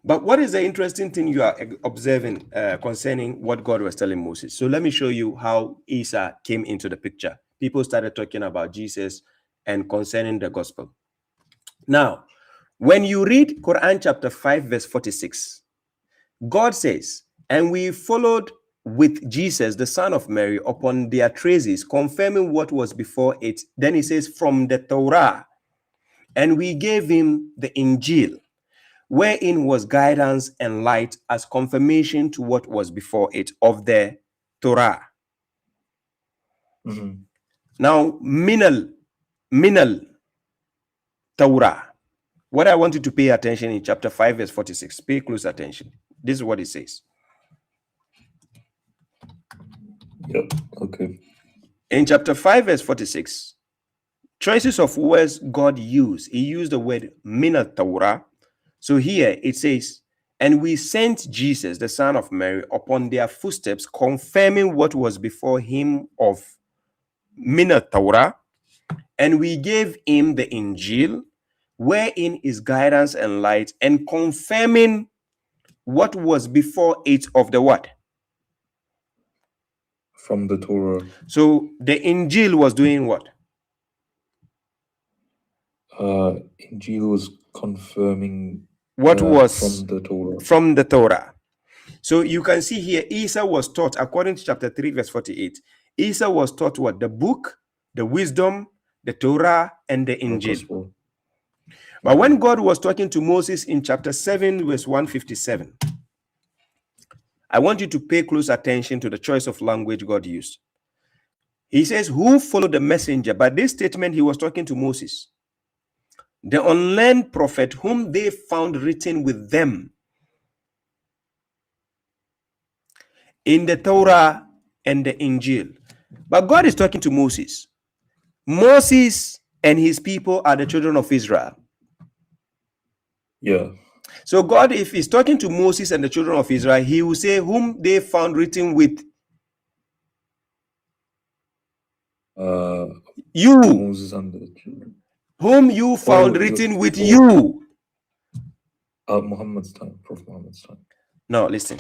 But what is the interesting thing you are observing concerning what God was telling Moses? So let me show you how Isa came into the picture. People started talking about Jesus and concerning the gospel. Now, when you read Quran chapter 5, verse 46, God says, and we followed with Jesus, the son of Mary, upon their traces, confirming what was before it. Then he says, from the Torah, and we gave him the Injil, wherein was guidance and light as confirmation to what was before it of the Torah. Mm-hmm. Now, minal Torah. What I want you to pay attention in chapter 5, verse 46. Pay close attention. This is what it says. Yep. Okay. In chapter 5, verse 46, choices of words God used. He used the word minal Torah. So here it says, and we sent Jesus, the son of Mary, upon their footsteps, confirming what was before him of minal Torah, and we gave him the Injil, wherein is guidance and light, and confirming what was before it of the what? From the Torah. So the Injil was doing what? Injil was confirming what was from the Torah. From the Torah. So you can see here, Isa was taught, according to chapter 3, verse 48, Isa was taught what? The book, the wisdom, the Torah, and the Injil. But when God was talking to Moses in chapter 7, verse 157, I want you to pay close attention to the choice of language God used. He says, who followed the messenger? By this statement, he was talking to Moses, the unlearned prophet whom they found written with them in the Torah and the Injil. But God is talking to Moses. Moses and his people are the children of Israel. Yeah. So God, if he's talking to Moses and the children of Israel, he will say, whom they found written with you. Moses and the children. Whom you found written with you. Muhammad's time, Prophet Muhammad's time. Now, listen.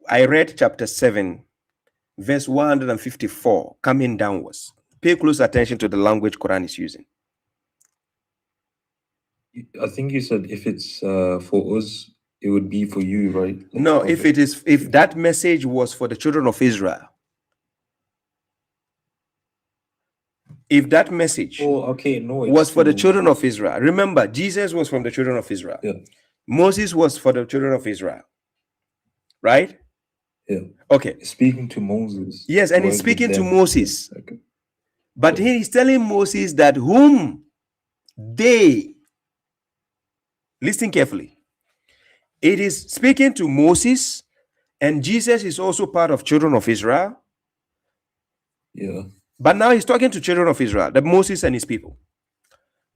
I read chapter 7, verse 154, coming downwards. Pay close attention to the language Quran is using. I think you said if it's for us, it would be for you, right? Like No, if that message was for the children of Israel. If that message was for the children of Israel. Remember, Jesus was from the children of Israel. Yeah. Moses was for the children of Israel. Right? Yeah. Okay. Speaking to Moses. Yes, and he's speaking to Moses. Yeah. Okay. But he's telling Moses that whom they, listen carefully, it is speaking to Moses, and Jesus is also part of children of Israel. Yeah. But now he's talking to children of Israel, the Moses and his people.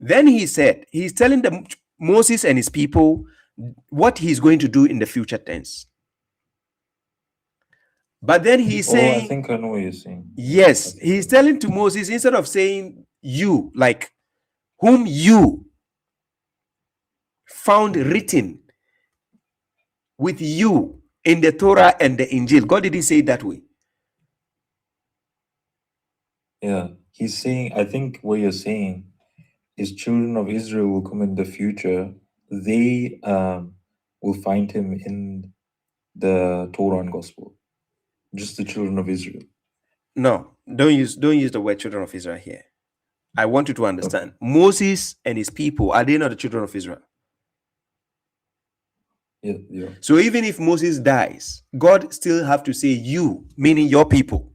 Then he said, he's telling them, Moses and his people, what he's going to do in the future tense. But then he's saying, I think I know what you're saying. Yes, he's telling to Moses, instead of saying you, like whom you found written with you in the Torah and the Injil. God didn't say it that way. Yeah, he's saying, I think what you're saying is children of Israel will come in the future. They will find him in the Torah and Gospel. Just the children of Israel. No, don't use the word children of Israel here. I want you to understand. Okay. Moses and his people, are they not the children of Israel? Yeah. So even if Moses dies, God still have to say you, meaning your people.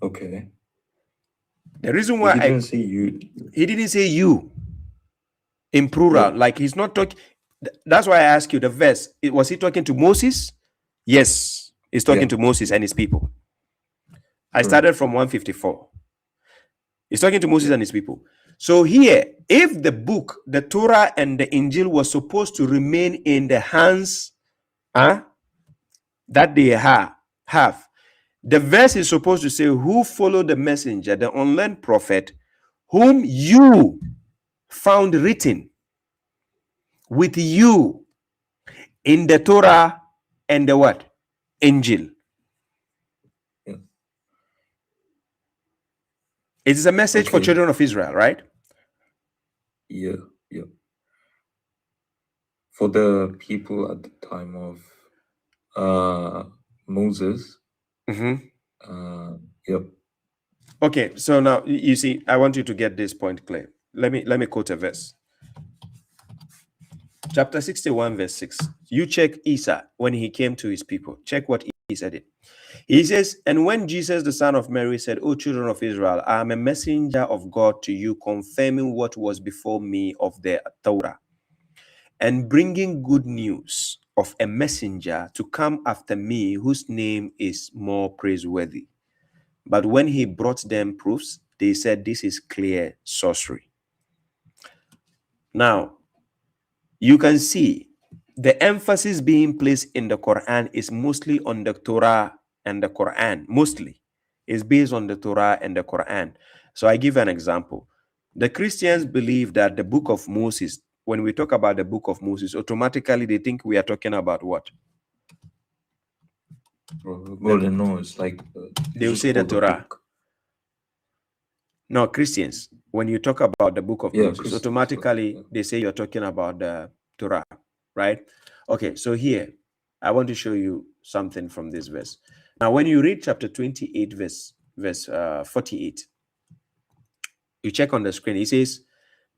Okay. The reason why he didn't say you. He didn't say you in plural. Yeah. Like he's not talking. That's why I ask you the verse. Was he talking to Moses? Yes, he's talking to Moses and his people. I started from 154. He's talking to Moses and his people. So here, if the book, the Torah and the Injil was supposed to remain in the hands that they have, the verse is supposed to say, who followed the messenger, the unlearned prophet, whom you found written with you in the Torah and the what? Injil. Yeah. It is a message for children of Israel, right? Yeah. For the people at the time of Moses. Yep. Okay, so now you see, I want you to get this point clear. Let me quote a verse. Chapter 61, verse 6. You check Isa when he came to his people. Check what Isa did. He says, and when Jesus, the son of Mary, said, O children of Israel, I am a messenger of God to you, confirming what was before me of the Torah, and bringing good news of a messenger to come after me, whose name is more praiseworthy. But when he brought them proofs, they said, this is clear sorcery. Now, you can see the emphasis being placed in the Quran is mostly on the Torah and the Quran. Mostly is based on the Torah and the Quran. So I give an example. The Christians believe that the book of Moses, when we talk about the book of Moses, automatically they think we are talking about what? Well, no, it's like they will say the Torah. No, Christians, when you talk about the book of Moses, automatically they say you're talking about the Torah, right? Okay, so here I want to show you something from this verse. Now, when you read chapter 28, verse 48, you check on the screen. It says,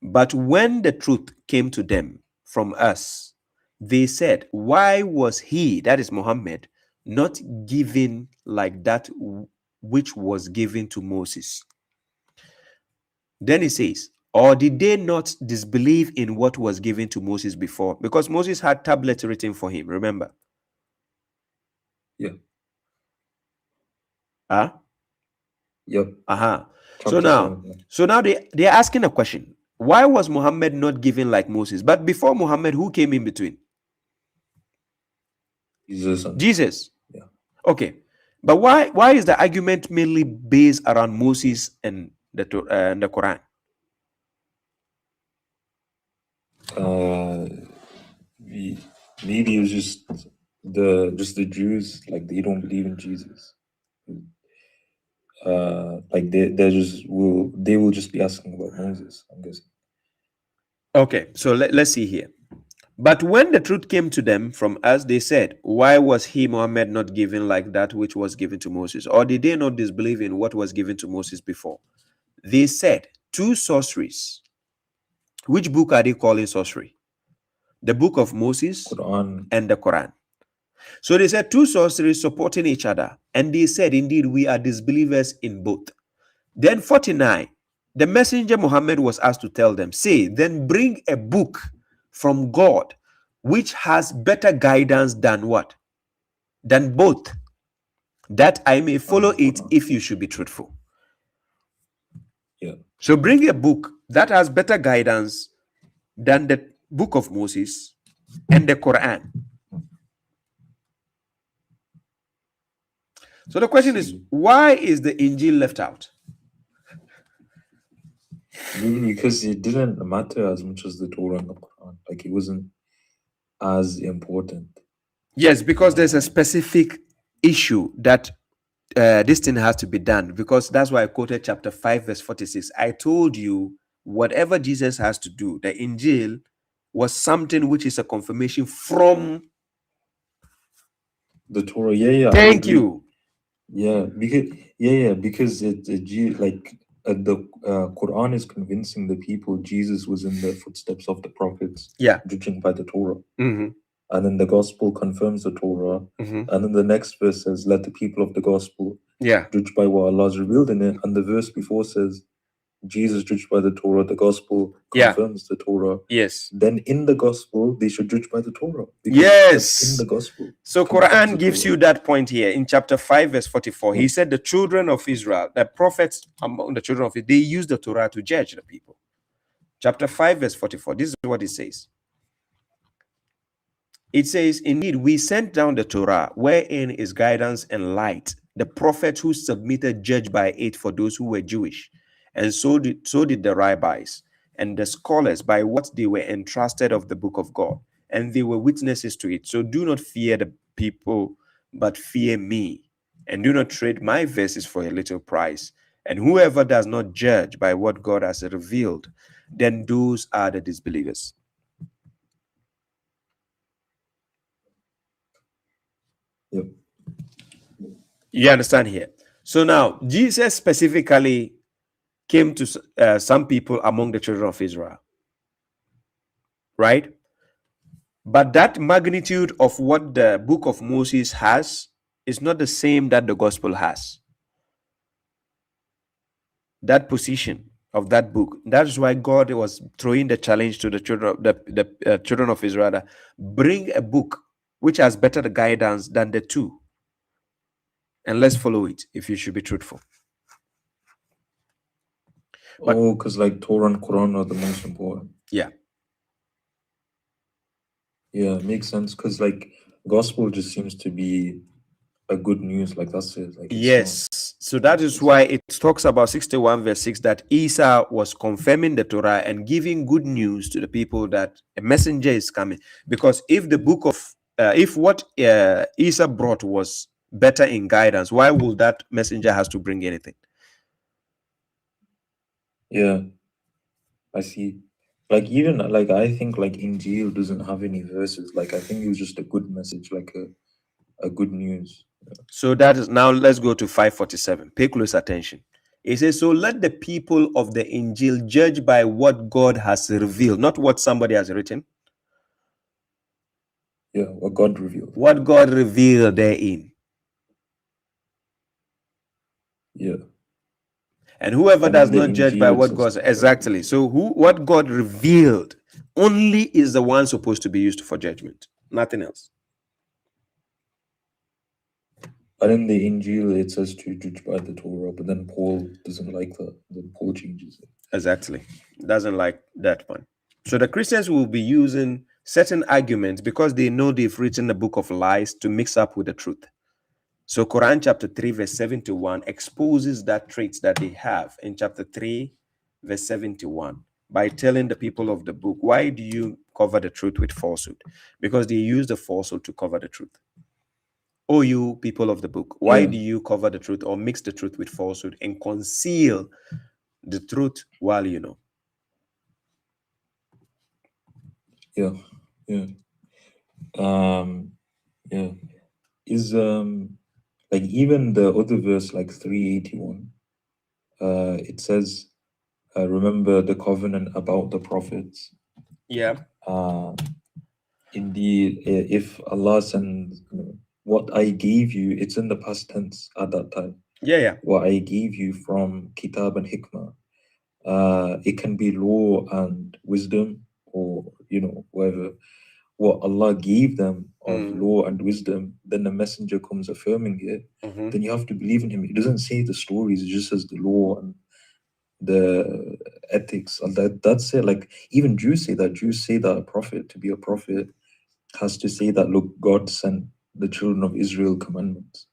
"But when the truth came to them from us, they said, why was he," that is Muhammad, "not given like that which was given to Moses?" Then it says, "Or did they not disbelieve in what was given to Moses before?" Because Moses had tablets written for him, remember? Yeah. Huh? Yep. So now, they're asking a question. Why was Muhammad not given like Moses? But before Muhammad, who came in between? Jesus. Yeah. Okay. But why is the argument mainly based around Moses and the Quran? Maybe it was just the Jews, like they don't believe in Jesus. Like they will just be asking about Moses, I'm guessing. Okay, so let's see here. "But when the truth came to them from us, they said, why was he, Muhammad, not given like that which was given to Moses? Or did they not disbelieve in what was given to Moses before? They said, two sorceries." Which book are they calling sorcery? The book of Moses Quran. and the Quran. So they said two sorceries supporting each other. And they said, indeed, we are disbelievers in both. Then 49, the messenger Muhammad was asked to tell them, say, then bring a book from God which has better guidance than what? Than both, that I may follow it if you should be truthful. Yeah. So bring a book that has better guidance than the book of Moses and the Quran. So the question is, why is the Injil left out? Maybe because it didn't matter as much as the Torah and the Quran. Like it wasn't as important. Yes, because there's a specific issue that this thing has to be done. Because that's why I quoted chapter 5, verse 46. I told you, whatever Jesus has to do, the Injil was something which is a confirmation from the Torah. Yeah. Thank you. Yeah, because the Quran is convincing the people Jesus was in the footsteps of the prophets. Yeah. Judging by the Torah. Mm-hmm. And then the gospel confirms the Torah. Mm-hmm. And then the next verse says, let the people of the gospel judge by what Allah has revealed in it. And the verse before says, Jesus judged by the Torah, the gospel confirms the Torah. Yes. Then in the gospel, they should judge by the Torah. Yes. In the gospel. So Quran gives you that point here in chapter 5, verse 44. He said the children of Israel, the prophets among the children of Israel, they use the Torah to judge the people. Chapter 5, verse 44. This is what it says. It says, indeed, we sent down the Torah, wherein is guidance and light. The prophets who submitted judged by it for those who were Jewish. And so did the rabbis and the scholars by what they were entrusted of the book of God. And they were witnesses to it. So do not fear the people, but fear me. And do not trade my verses for a little price. And whoever does not judge by what God has revealed, then those are the disbelievers. Yep. You understand here? So now, Jesus specifically came to some people among the children of Israel, right? But that magnitude of what the book of Moses has is not the same that the gospel has. That position of that book, that's why God was throwing the challenge to the children, the children of Israel, that bring a book which has better guidance than the two, and let's follow it if you should be truthful. Because like Torah and Quran are the most important. Yeah. Yeah, it makes sense because like gospel just seems to be a good news, like that's it. Like yes. So that is why it talks about 61 verse 6 that Isa was confirming the Torah and giving good news to the people that a messenger is coming. Because if the book of if what Isa brought was better in guidance, why would that messenger has to bring anything? Yeah, I see. Like even like I think like Injil doesn't have any verses. Like I think it was just a good message, like a good news. So that is now let's go to 547. Pay close attention. It says, so let the people of the Injil judge by what God has revealed, not what somebody has written. Yeah, what God revealed. What God revealed therein. Yeah. And whoever And does in the not judge by Injil, it what says God exactly. So what God revealed only is the one supposed to be used for judgment, nothing else. And in the Injil, it says to judge by the Torah, but then Paul doesn't like that. Then Paul changes it. Exactly. Doesn't like that one. So the Christians will be using certain arguments because they know they've written a book of lies to mix up with the truth. So Quran chapter 3 verse 71 exposes that traits that they have in chapter 3 verse 71 by telling the people of the book, why do you cover the truth with falsehood? Because they use the falsehood to cover the truth. Oh, you people of the book, why do you cover the truth or mix the truth with falsehood and conceal the truth while you know? Yeah. Yeah. Is like even the other verse, like 381, it says, remember the covenant about the prophets. Yeah. Indeed, if Allah sends what I gave you, it's in the past tense at that time. Yeah. What I gave you from Kitab and Hikmah, it can be law and wisdom, or whatever. What Allah gave them of law and wisdom, then the messenger comes affirming it, then you have to believe in him. It doesn't say the stories, it just says the law and the ethics. And that's it. Like even Jews say that a prophet, to be a prophet, has to say that, look, God sent the children of Israel commandments.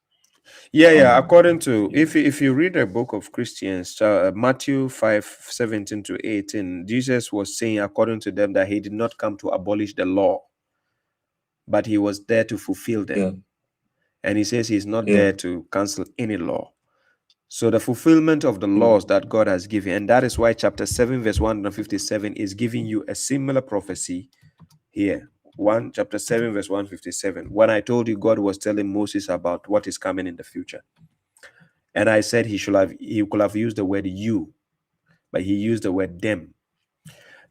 Yeah. According to, if you read the book of Christians, Matthew 5:17 to 18, Jesus was saying, according to them, that he did not come to abolish the law, but he was there to fulfill them. Yeah. And he says he's not there to cancel any law. So the fulfillment of the laws that God has given, and that is why chapter 7 verse 157 is giving you a similar prophecy here. Chapter 7 verse 157. When I told you God was telling Moses about what is coming in the future, and I said he could have used the word you, but he used the word them.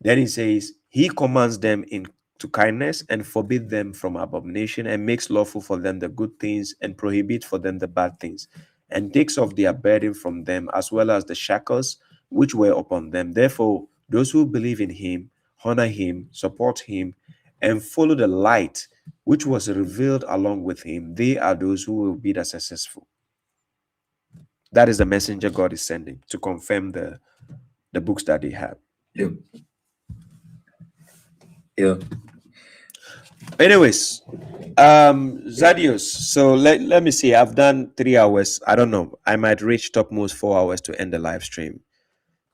Then he says he commands them into kindness and forbid them from abomination, and makes lawful for them the good things and prohibit for them the bad things, and takes off their burden from them as well as the shackles which were upon them. Therefore, those who believe in him, honor him, support him, and follow the light which was revealed along with him, they are those who will be the successful. That is the messenger God is sending to confirm the books that they have. Yeah. Anyways, Zadios. So let me see. I've done 3 hours. I don't know. I might reach topmost 4 hours to end the live stream.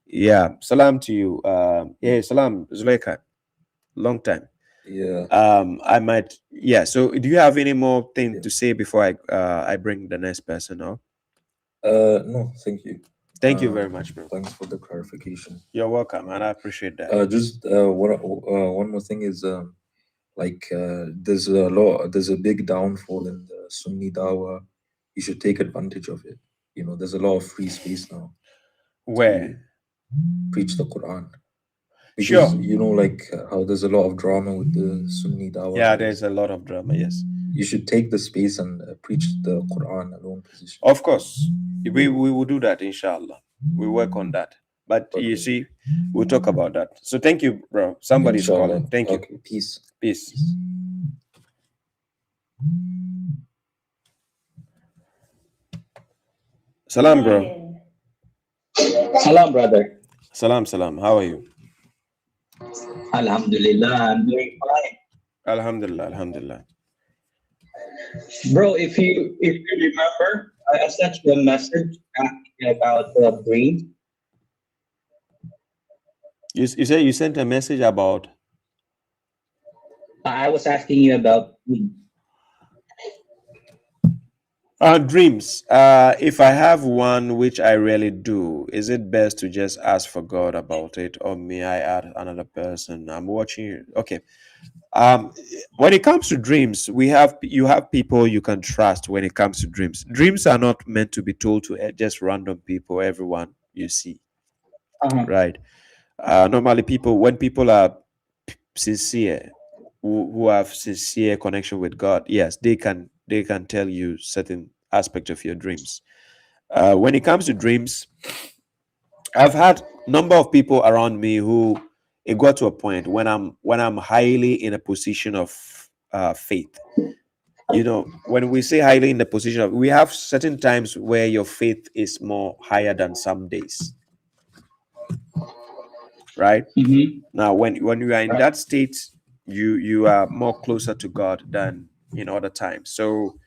Yeah. Salam to you. Yeah. Salam, Zuleika. Long time. Yeah. I might. Yeah. So, do you have any more thing to say before I bring the next person up? No, thank you. Thank you very much, bro. Thanks for the clarification. You're welcome, and I appreciate that. Just one more thing is there's a big downfall in the Sunni dawah. You should take advantage of it. There's a lot of free space now. Where? Preach the Quran. Because, sure. How there's a lot of drama with the Sunni dawah. Yeah, there's a lot of drama, yes. You should take the space and preach the Quran alone position. Of course. We will do that, inshallah. We work on that. But you see, we'll talk about that. So thank you, bro. Somebody's calling. Thank you. Peace. Salam, bro. Salam, brother. Salam. How are you? Alhamdulillah, I'm doing fine. Alhamdulillah. Bro, if you remember, I sent you a message asking about the brain. You said you sent a message about? I was asking you about brain. Dreams. If I have one, which I rarely do, is it best to just ask for God about it, or may I add another person? I'm watching you. Okay. When it comes to dreams, you have people you can trust. When it comes to dreams, dreams are not meant to be told to just random people, everyone you see, right? Normally, when people are sincere, who have sincere connection with God, yes, they can tell you certain aspect of your dreams. When it comes to dreams, I've had number of people around me who it got to a point when I'm highly in a position of faith. When we say highly in the position of, we have certain times where your faith is more higher than some days, right? Now, when you are in that state, you are more closer to God than in other times. So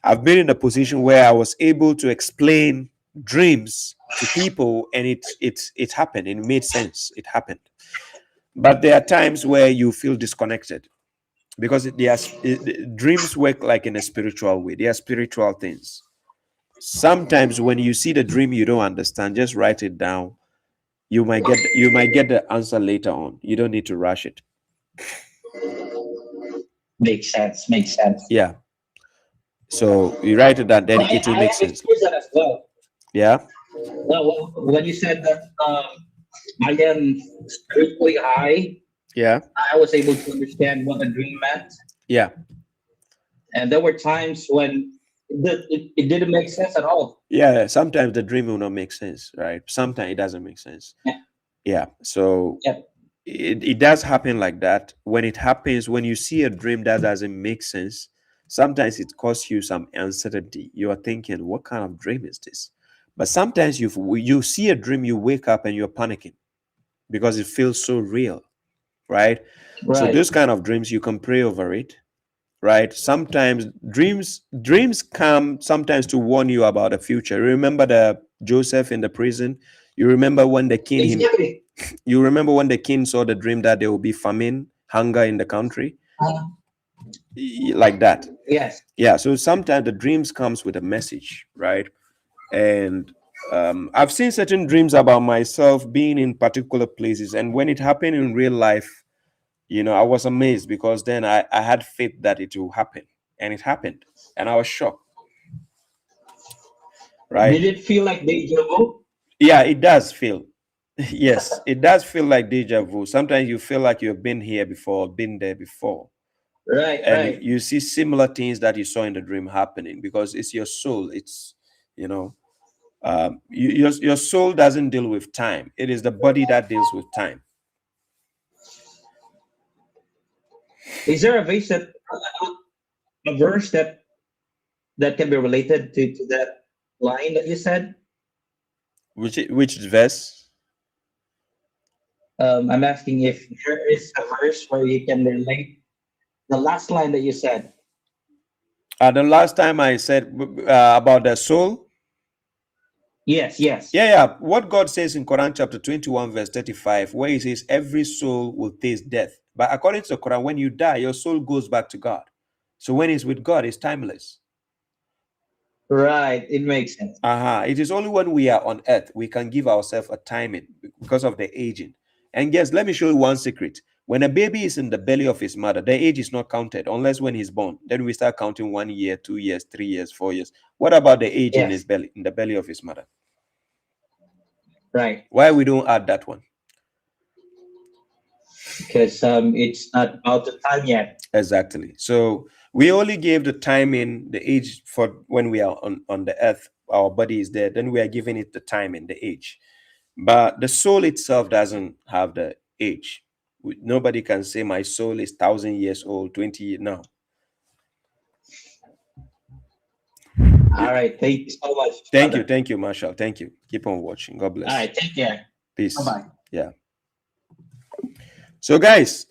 I've been in a position where I was able to explain dreams to people, and it happened. It made sense. It happened. But there are times where you feel disconnected because dreams work like in a spiritual way. They are spiritual things. Sometimes when you see the dream you don't understand, just write it down. You might get the answer later on. You don't need to rush it. Makes sense. Makes sense. Yeah. So you write it down, then it will I make have sense. experienced that as well. Yeah. Well, when you said that I am spiritually high, Yeah. I was able to understand what a dream meant. Yeah. And there were times when it didn't make sense at all. Yeah. Sometimes the dream will not make sense, right? Sometimes it doesn't make sense. Yeah. Yeah. So Yeah. it does happen like that. When it happens, when you see a dream that doesn't make sense, sometimes it causes you some uncertainty. You are thinking, what kind of dream is this? But sometimes you see a dream, you wake up and you're panicking because it feels so real, right? So Right. those kind of dreams, you can pray over it, right? Sometimes dreams come sometimes to warn you about the future. Remember the Joseph in the prison? You remember when the king Exactly. you remember when the king saw the dream that there will be famine, hunger in the country, like that. Yes. Yeah. So sometimes the dreams comes with a message, right? And I've seen certain dreams about myself being in particular places, and when it happened in real life, I was amazed because then I had faith that it will happen, and it happened, and I was shocked, right? Did it feel like deja vu? Yeah, it does feel. Yes, it does feel like deja vu. Sometimes you feel like you've been here before, been there before, Right. and Right. you see similar things that you saw in the dream happening because it's your soul. It's you know, your soul doesn't deal with time. It is the body that deals with time. Is there a verse that can be related to that line that you said? Which verse? I'm asking if there is a verse where you can relate the last line that you said. The last time I said about the soul. Yes. Yes. Yeah. What God says in Quran chapter 21, verse 35, where He says, every soul will taste death. But according to the Quran, when you die, your soul goes back to God. So when it's with God, it's timeless. Right. It makes sense. It is only when we are on earth we can give ourselves a timing because of the aging. And yes, let me show you one secret. When a baby is in the belly of his mother, the age is not counted unless when he's born. Then we start counting 1 year, 2 years, 3 years, 4 years. What about the age in his Yes. belly, in the belly of his mother? Right. Why we don't add that one? Because it's not about the time yet. Exactly. So we only gave the timing, the age for when we are on the earth, our body is there. Then we are giving it the time and the age. But the soul itself doesn't have the age. Nobody can say my soul is 1,000 years old, 20 years. No. All right. Thank you so much. Thank you, Marshall. Thank you. Keep on watching. God bless. All right. Take care. Peace. Bye-bye. Yeah. So guys,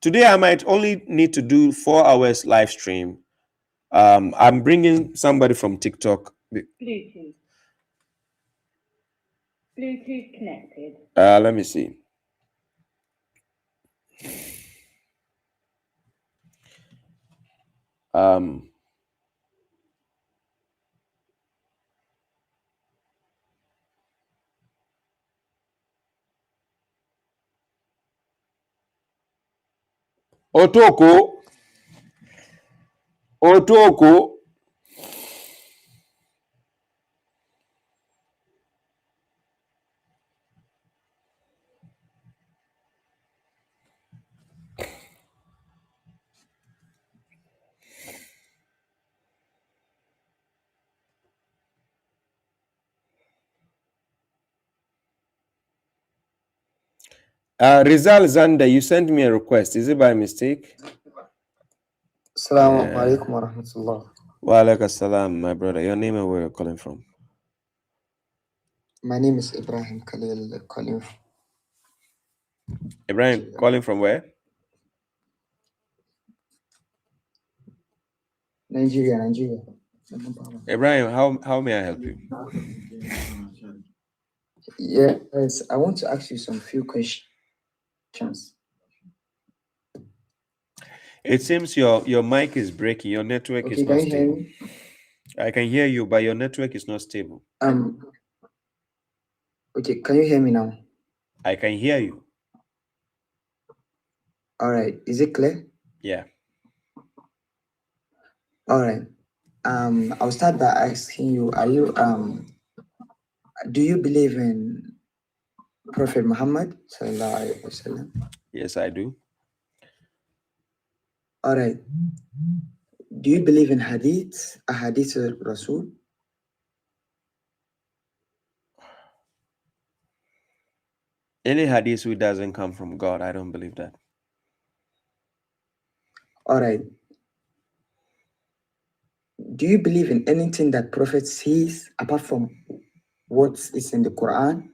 today I might only need to do 4 hours live stream. I'm bringing somebody from TikTok. Bluetooth. Bluetooth connected. Let me see. Otoko. Otoko. Rizal Zanda, you sent me a request. Is it by mistake? Assalamu alaikum wa rahmatullah. Wa alaikum salam, my brother. Your name and where you're calling from? My name is Ibrahim Khalil, calling from Ibrahim, calling from where? Nigeria. Ibrahim, how may I help you? Yes, I want to ask you some few questions. It seems your mic is breaking. Your network is Okay, not can you hear stable. me? I can hear you, but your network is not stable. Okay, can you hear me now? I can hear you. All right, is it clear? Yeah. All right. I'll start by asking you, do you believe in Prophet Muhammad sallallahu alaihi wasallam? Yes, I do. All right. Do you believe in hadith, a hadith of Rasul? Any hadith which doesn't come from God, I don't believe that. All right. Do you believe in anything that Prophet says apart from what is in the Quran?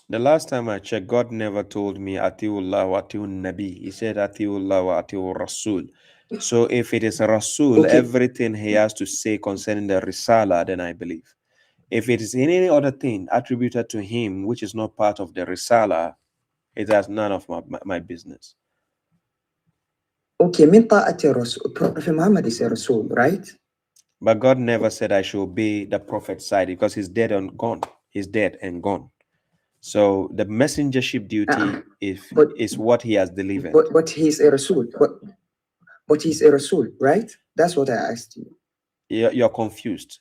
The last time I checked, God never told me Atiullah wa Atiun Nabi. He said Atiullah wa Atiur Rasul. So if it is a Rasul, Okay. everything he has to say concerning the Risala, then I believe. If it is any other thing attributed to him which is not part of the Risala, it has none of my business. Okay, min ta'ati Rasul. Prophet Muhammad is a Rasul, right? But God never said I should obey the Prophet's side because he's dead and gone. He's dead and gone. So the messengership duty is what he has delivered. But he's a Rasul. But he's a Rasul, right? That's what I asked you. You're confused.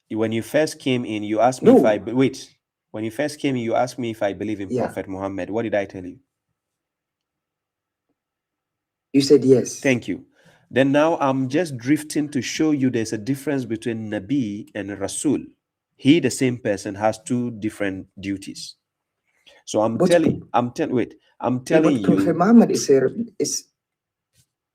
When you first came in, you asked me if I wait. When you first came in, you asked me if I believe in Prophet Muhammad. What did I tell you? You said yes. Thank you. Then now I'm just drifting to show you there's a difference between Nabi and Rasul. He, the same person, has two different duties. So I'm telling you. Prophet Muhammad is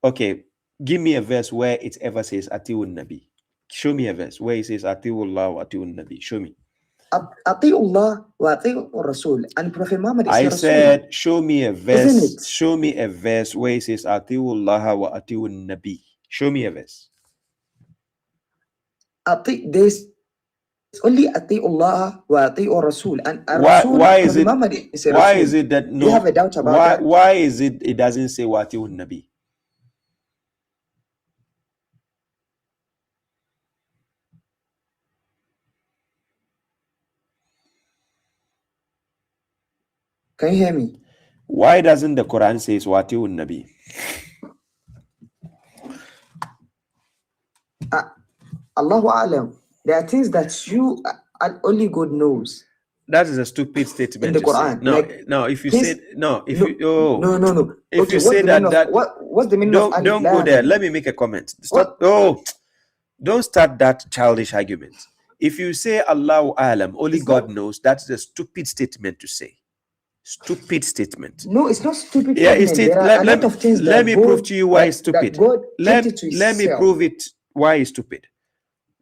okay. Give me a verse where it ever says Atiul Nabi. Show me a verse where it says Atiullah wa Atiul Nabi. Show me. Atiullah wa Atiul Rasul. And Prophet Muhammad is a Rasul. I said, show me a verse. Isn't it? Show me a verse where it says Atiullah wa Atiul Nabi. Show me a verse. There's only Atiullah wa Atiul Rasul. And why is it? Is a why Rasul. is it that no? You have a doubt about that? Why is it? It doesn't say wa Atiul Nabi. Can you hear me? Why doesn't the Quran say Wati'un Nabi? Allahu A'lam. There are things that you only God knows. That is a stupid statement in the Quran. No, if you say no, if you if okay, you say what's the meaning don't of don't go there. Let me make a comment. Stop. Don't start that childish argument. If you say Allahu A'lam, only God knows, that's a stupid statement to say. Stupid statement. No, it's not stupid. Yeah, it's there are a lot of things let me prove to you why it's stupid. Let me prove it why it's stupid.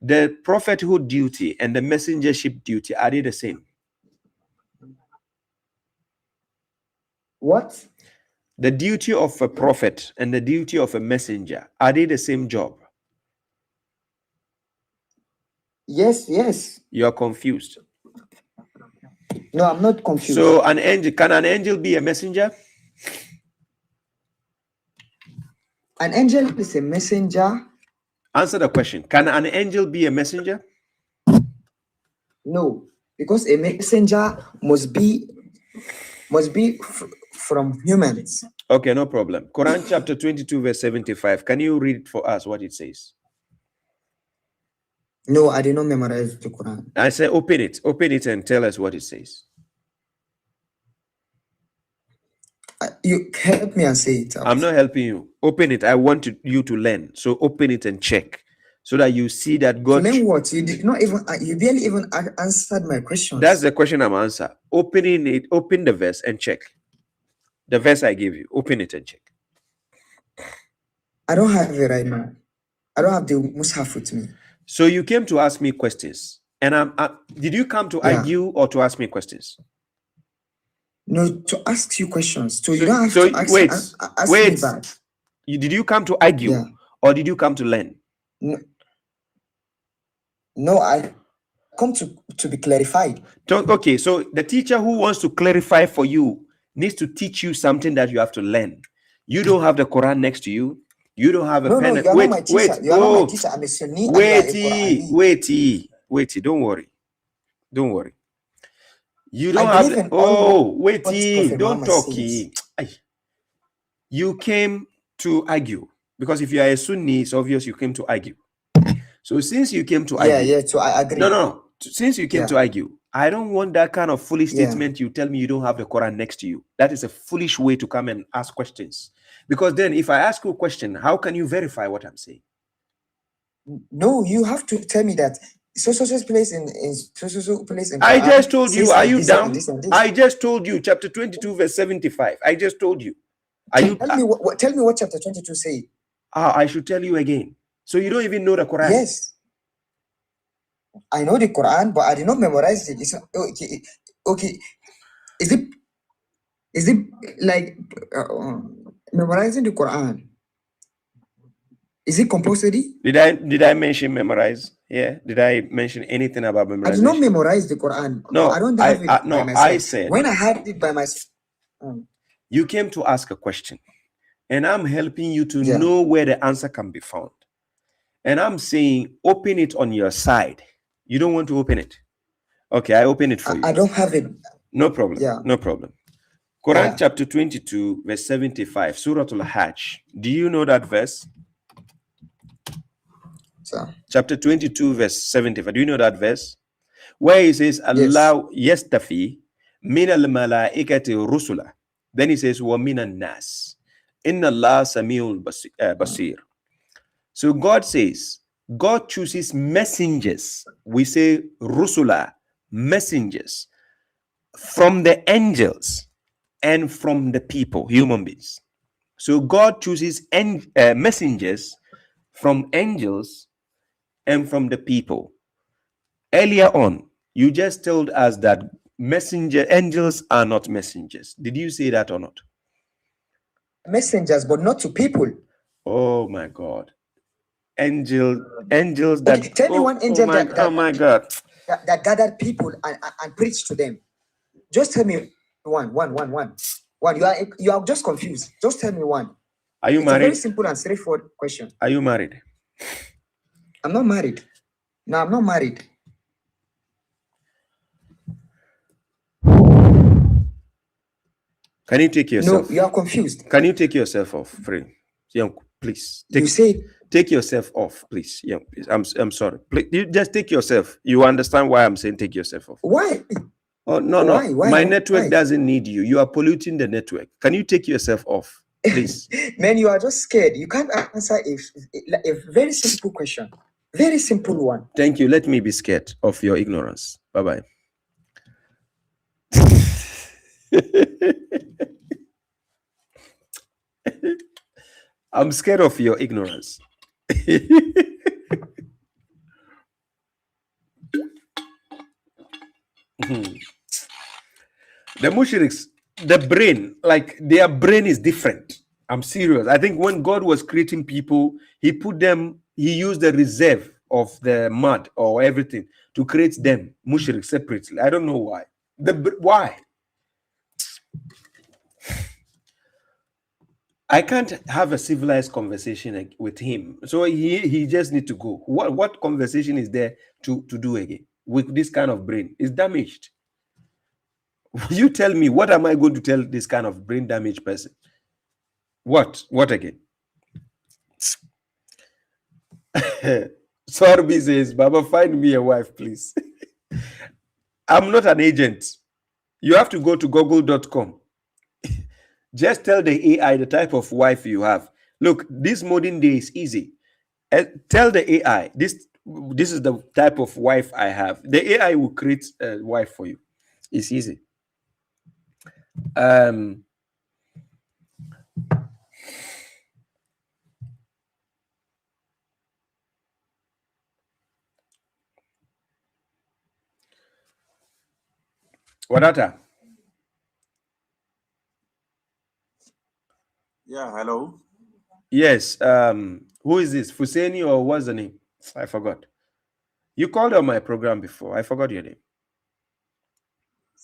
The prophethood duty and the messengership duty, are they the same? What? The duty of a prophet and the duty of a messenger, are they the same job? Yes. You're confused. No, I'm not confused. So can an angel be a messenger? An angel is a messenger. Answer the question. Can an angel be a messenger? No, because a messenger must be from humans. Okay, no problem. Quran chapter 22, verse 75. Can you read for us what it says? No, I did not memorize the Quran. I say open it. Open it and tell us what it says. You help me and say it out. I'm not helping you. Open it. I want you to learn. So open it and check so that you see that God. To learn what? You did not even, you barely even answered my question. That's the question I'm answering. Opening it, open the verse and check. The verse I gave you. Open it and check. I don't have it right now. I don't have the Mus'haf with me. So you came to ask me questions. And did you come to argue or to ask me questions? No, to ask you questions. So you don't have to ask me back. Did you come to argue or did you come to learn? No, I come to be clarified. Okay, so the teacher who wants to clarify for you needs to teach you something that you have to learn. You don't have the Quran next to you. You don't have a pen. No, you're not my teacher. You're not my teacher. I'm a Sunni. Wait. Don't worry. Don't worry. You don't have. Don't talk. You came to argue because if you are a Sunni, it's obvious you came to argue. So since you came to argue, so I agree. No. Since you came to argue, I don't want that kind of foolish statement. You tell me you don't have the Quran next to you. That is a foolish way to come and ask questions. Because then, if I ask you a question, how can you verify what I'm saying? No, you have to tell me that so place in place in. I just told you. Are you down? I just told you. Chapter 22, verse 75. I just told you. Tell me what chapter 22 say. I should tell you again. So you don't even know the Quran. Yes, I know the Quran, but I did not memorize it. It's okay. Is it like memorizing the Quran? Is it compulsory? Did I mention memorize? Yeah. Did I mention anything about memorization? I did not memorize the Quran. No, I don't have it by myself. I said when I had it by myself. You came to ask a question, and I'm helping you to know where the answer can be found. And I'm saying, open it on your side. You don't want to open it. Okay, I open it for you. I don't have it. No problem. No problem. Quran chapter 22, verse 75, Surah Al-Hajj. Do you know that verse? Chapter 22, verse 75. Do you know that verse? Where it says, Allah yastafi min al-malaikati rusula. Then he says, wa min al-nas. Inna Allah samiul basir. So God says, God chooses messengers. We say rusula, messengers, from the angels and from the people, human beings. So God chooses messengers from angels and from the people. Earlier on, you just told us that angels are not messengers. Did you say that or not? Messengers, but not to people. Oh my God. Angels that tell me one angel that gathered people and preached to them. Just tell me one. You are just confused. Just tell me one. Are you married? A very simple and straightforward question. Are you married? I'm not married. No, I'm not married. Can you take yourself? No, you are confused. Can you take yourself off, friend? Young, please. Take yourself off, please. Yeah, please. I'm sorry. Please, you just take yourself. You understand why I'm saying take yourself off? Why? Oh no. Why? My network doesn't need you. You are polluting the network. Can you take yourself off, please? Man, you are just scared. You can't answer a very simple question. Very simple one. Thank you. Let me be scared of your ignorance. Bye-bye. I'm scared of your ignorance. The mushriks, the brain, like their brain is different. I'm serious. I think when God was creating people, he used the reserve of the mud or everything to create them, mushriks, separately. I don't know why. Why? I can't have a civilized conversation with him. So he just need to go. What conversation is there to do again with this kind of brain? It's damaged. You tell me, what am I going to tell this kind of brain damaged person? What? What again? Sorby says, Baba, find me a wife, please. I'm not an agent. You have to go to google.com. Just tell the AI the type of wife you have. Look, this modern day is easy. Tell the AI this is the type of wife I have. The AI will create a wife for you. It's easy. Wadata. Yeah, hello. Yes. Who is this? Fuseni or what's the name? I forgot. You called on my program before. I forgot your name.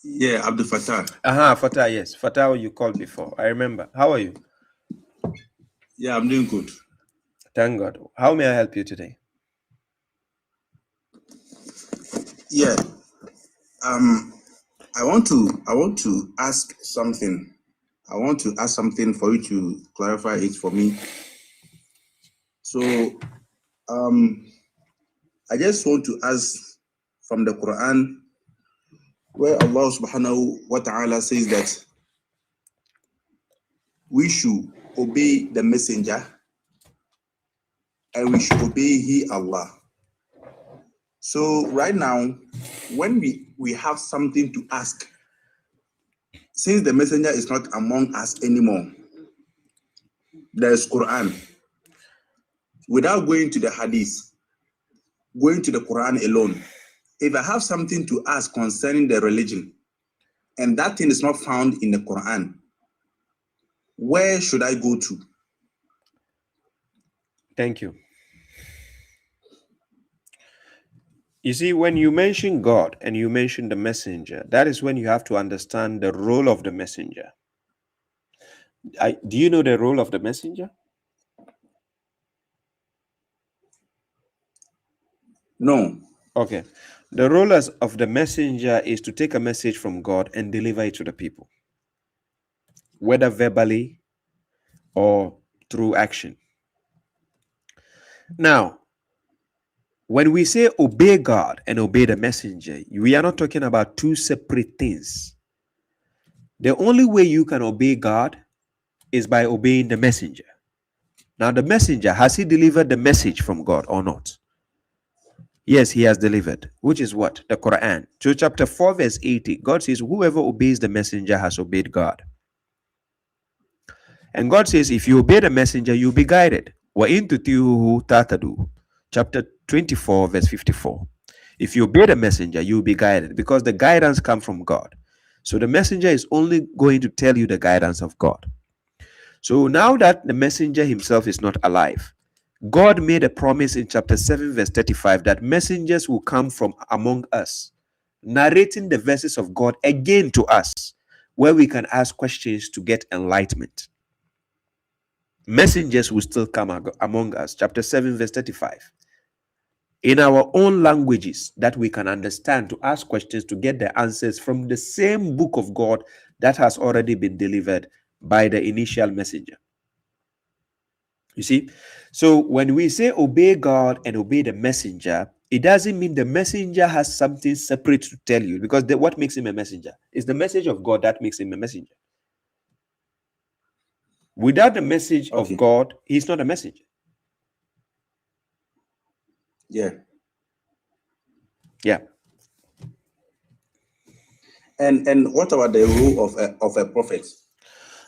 Yeah, Abdul Fattah. Fatah, yes. Fatah, you called before. I remember. How are you? Yeah, I'm doing good. Thank God. How may I help you today? Yeah. I want to ask something. I want to ask something for you to clarify it for me. So I just want to ask from the Quran, where Allah subhanahu wa ta'ala says that we should obey the messenger and we should obey He Allah. So right now, when we have something to ask, since the messenger is not among us anymore, there's Quran. Without going to the hadith, going to the Quran alone, if I have something to ask concerning the religion, and that thing is not found in the Quran, where should I go to? Thank you. You see, when you mention God and you mention the messenger, that is when you have to understand the role of the messenger. Do you know the role of the messenger? No. Okay. The role of the messenger is to take a message from God and deliver it to the people, whether verbally or through action. Now, when we say obey God and obey the messenger, we are not talking about two separate things. The only way you can obey God is by obeying the messenger. Now, the messenger, has he delivered the message from God or not? Yes, he has delivered, which is what? The Quran. So chapter 4, verse 80, God says, whoever obeys the messenger has obeyed God. And God says, if you obey the messenger, you'll be guided. وَإِن تُطِيعُوهُ تَهْتَدُوا. Chapter 24, verse 54. If you obey the messenger, you'll be guided because the guidance comes from God. So the messenger is only going to tell you the guidance of God. So now that the messenger himself is not alive, God made a promise in chapter 7, verse 35 that messengers will come from among us, narrating the verses of God again to us, where we can ask questions to get enlightenment. Messengers will still come among us. Chapter 7, verse 35. In our own languages that we can understand, to ask questions to get the answers from the same book of God that has already been delivered by the initial messenger. You see? So when we say obey God and obey the messenger, it doesn't mean the messenger has something separate to tell you, because what makes him a messenger is the message of God that makes him a messenger. Without the message of God, he's not a messenger. Yeah. Yeah. And what about the role of a prophet?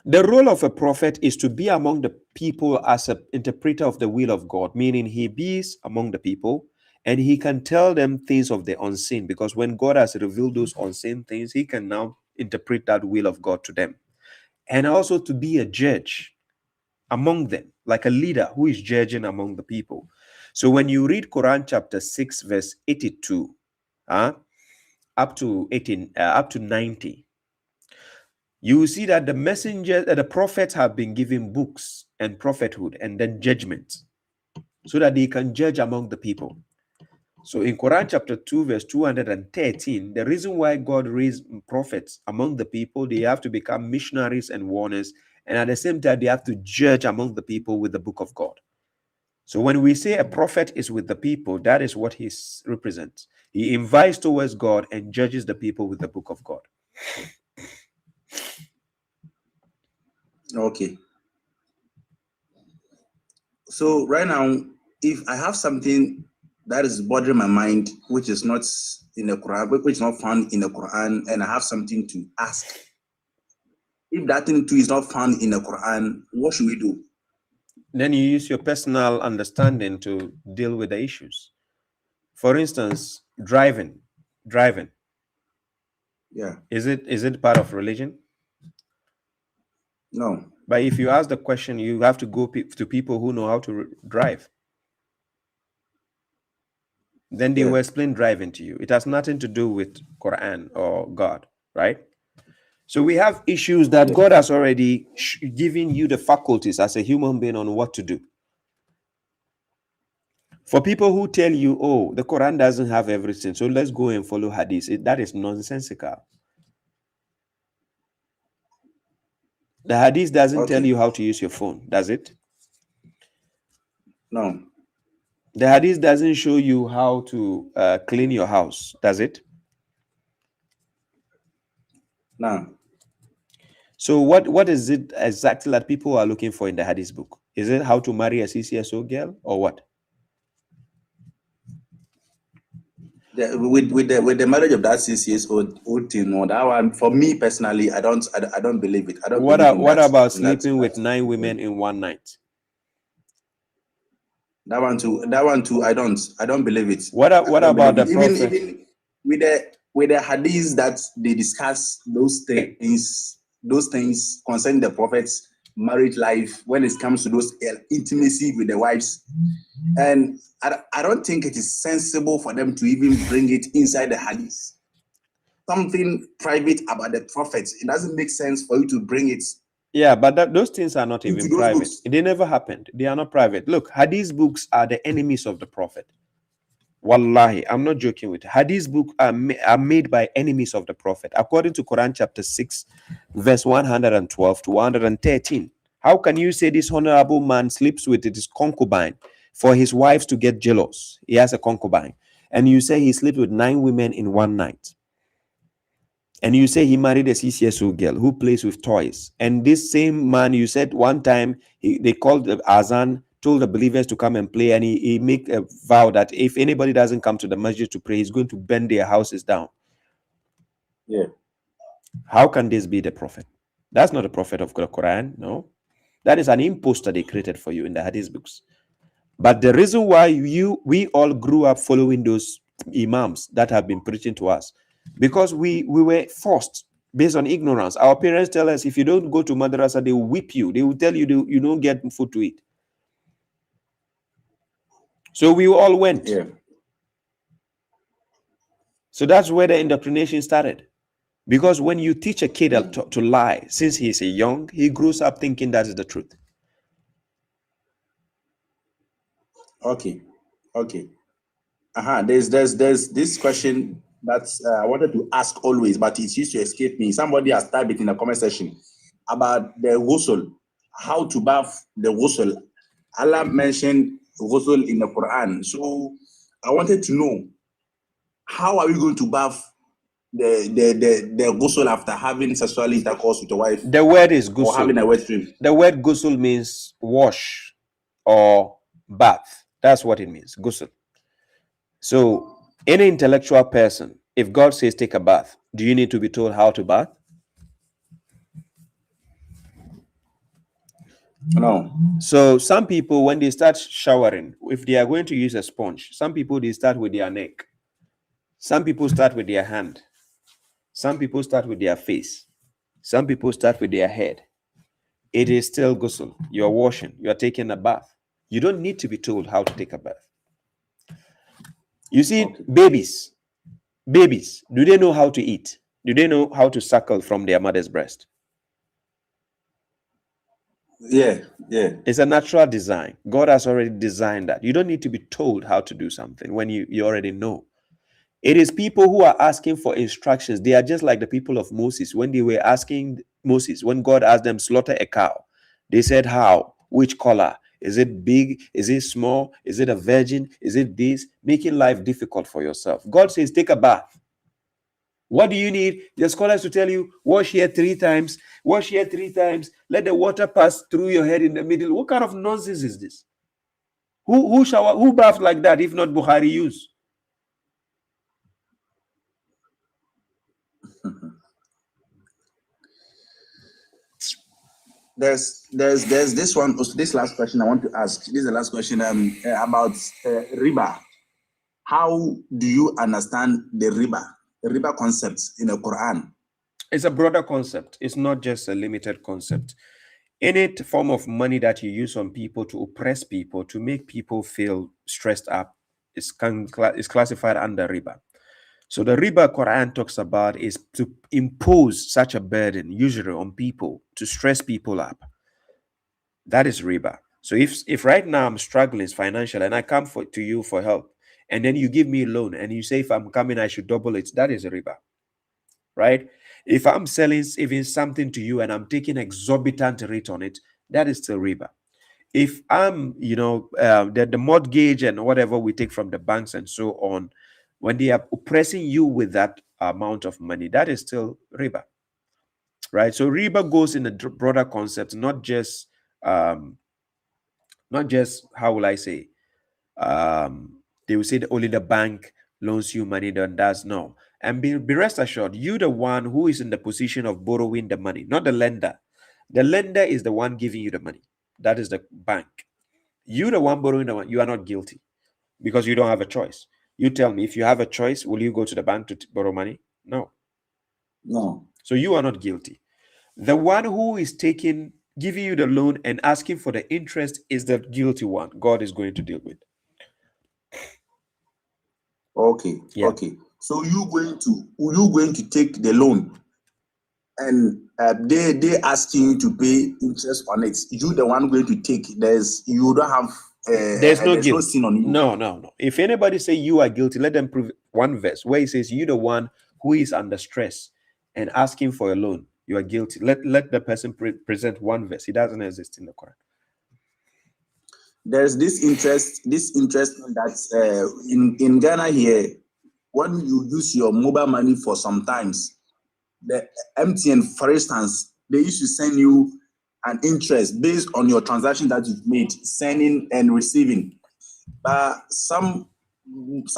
The role of a prophet is to be among the people as an interpreter of the will of God, meaning he is among the people and he can tell them things of the unseen, because when God has revealed those unseen things, he can now interpret that will of God to them. And also to be a judge among them, like a leader who is judging among the people. So when you read Quran chapter 6, verse 82, up to 90, you will see that the messengers, the prophets have been given books and prophethood and then judgment, so that they can judge among the people. So in Quran chapter 2, verse 213, the reason why God raised prophets among the people, they have to become missionaries and warners and at the same time they have to judge among the people with the book of God. So when we say a prophet is with the people, that is what he represents. He invites towards God and judges the people with the book of God. Okay. So right now, if I have something that is bothering my mind, which is not in the Quran, which is not found in the Quran, and I have something to ask, if that thing too is not found in the Quran, what should we do? Then you use your personal understanding to deal with the issues. For instance, driving. Yeah. Is it part of religion? No. But if you ask the question, you have to go to people who know how to drive. Then they will explain driving to you. It has nothing to do with Quran or God, right? So we have issues that God has already given you the faculties as a human being on what to do. For people who tell you, oh, the Quran doesn't have everything, so let's go and follow hadith, that is nonsensical. The hadith doesn't tell you how to use your phone, does it? No. The hadith doesn't show you how to clean your house, does it? No. So what is it exactly that people are looking for in the hadith book? Is it how to marry a CCSO girl or what? With the marriage of that 6 years old thing, no, that one for me personally, I don't believe it. I don't. What about sleeping with 9 women in one night? That one too. I don't believe it. What about the prophet? Even with the hadiths that they discuss those things concerning the prophet's marriage life when it comes to those intimacy with the wives, and I don't think it is sensible for them to even bring it inside the hadith. Something private about the prophets. It doesn't make sense for you to bring it. Yeah, but those things are not even private. Books. They never happened. They are not private. Look, hadith books are the enemies of the prophet. Wallahi, I'm not joking with you. Hadith books are made by enemies of the prophet. According to Quran chapter 6, verse 112 to 113. How can you say this honorable man sleeps with his concubine for his wives to get jealous? He has a concubine. And you say he sleeps with 9 women in one night. And you say he married a CCSO girl who plays with toys. And this same man, you said one time, they called the Azan, told the believers to come and play, and he make a vow that if anybody doesn't come to the masjid to pray, he's going to burn their houses down. Yeah. How can this be the prophet? That's not a prophet of the Quran, no. That is an imposter they created for you in the hadith books. But the reason why we all grew up following those imams that have been preaching to us, because we were forced based on ignorance. Our parents tell us if you don't go to madrasa, they will whip you. They will tell you you don't get food to eat. So we all went. Yeah. So that's where the indoctrination started. Because when you teach a kid to lie since he is young, he grows up thinking that is the truth. Okay. There's this question that I wanted to ask always, but it used to escape me. Somebody has typed it in the comment section about the ghusl, how to bath the ghusl. Allah mentioned ghusl in the Quran. So I wanted to know, how are we going to bath the ghusl after having sexual intercourse with your wife? The word is ghusl. Or having a wet dream. The word ghusl means wash or bath. That's what it means, ghusl. So any intellectual person, if God says take a bath, do you need to be told how to bath? No. So some people, when they start showering, if they are going to use a sponge, some people, they start with their neck. Some people start with their hand. Some people start with their face. Some people start with their head. It is still ghusl. You're washing. You're taking a bath. You don't need to be told how to take a bath. You see, babies, do they know how to eat? Do they know how to suckle from their mother's breast? Yeah. It's a natural design. God has already designed that. You don't need to be told how to do something when you already know. It is people who are asking for instructions. They are just like the people of Moses when they were asking Moses, when God asked them, slaughter a cow, they said, how? Which color? Is it big? Is it small? Is it a virgin? Is it this? Making life difficult for yourself. God says, take a bath. What do you need? The scholars to tell you, wash here 3 times, wash here 3 times, let the water pass through your head in the middle. What kind of nonsense is this? Who bath like that if not Bukhari use? There's this one. This last question I want to ask. This is the last question about riba. How do you understand the riba concepts in the Quran? It's a broader concept. It's not just a limited concept. Any form of money that you use on people to oppress people, to make people feel stressed up, is classified under riba. So the riba Quran talks about is to impose such a burden, usually on people, to stress people up. That is riba. So if right now I'm struggling financially and I come to you for help, and then you give me a loan and you say if I'm coming I should double it, that is riba, right? If I'm selling even something to you and I'm taking exorbitant rate on it, that is still riba. If I'm, the mortgage and whatever we take from the banks and so on, when they are oppressing you with that amount of money, that is still riba, right? So riba goes in a broader concept, not just how will I say, they will say that only the bank loans you money, then does no. And be rest assured, you the one who is in the position of borrowing the money, not the lender. The lender is the one giving you the money. That is the bank. You the one borrowing the money, you are not guilty because you don't have a choice. You tell me, if you have a choice, will you go to the bank to borrow money? No. No. So you are not guilty. The one who is giving you the loan and asking for the interest is the guilty one. God is going to deal with. Okay. Yeah. Okay. So you going to take the loan, and they asking you to pay interest on it. You the one going to take. You don't have. There's no guilt. No sin on you. No. If anybody say you are guilty, let them prove one verse where it says you the one who is under stress and asking for a loan. You are guilty. Let the person present one verse. It doesn't exist in the Quran. There's this interest that's in Ghana here. When you use your mobile money for sometimes, the MTN, for instance, they used to send you an interest based on your transaction that you've made, sending and receiving. But some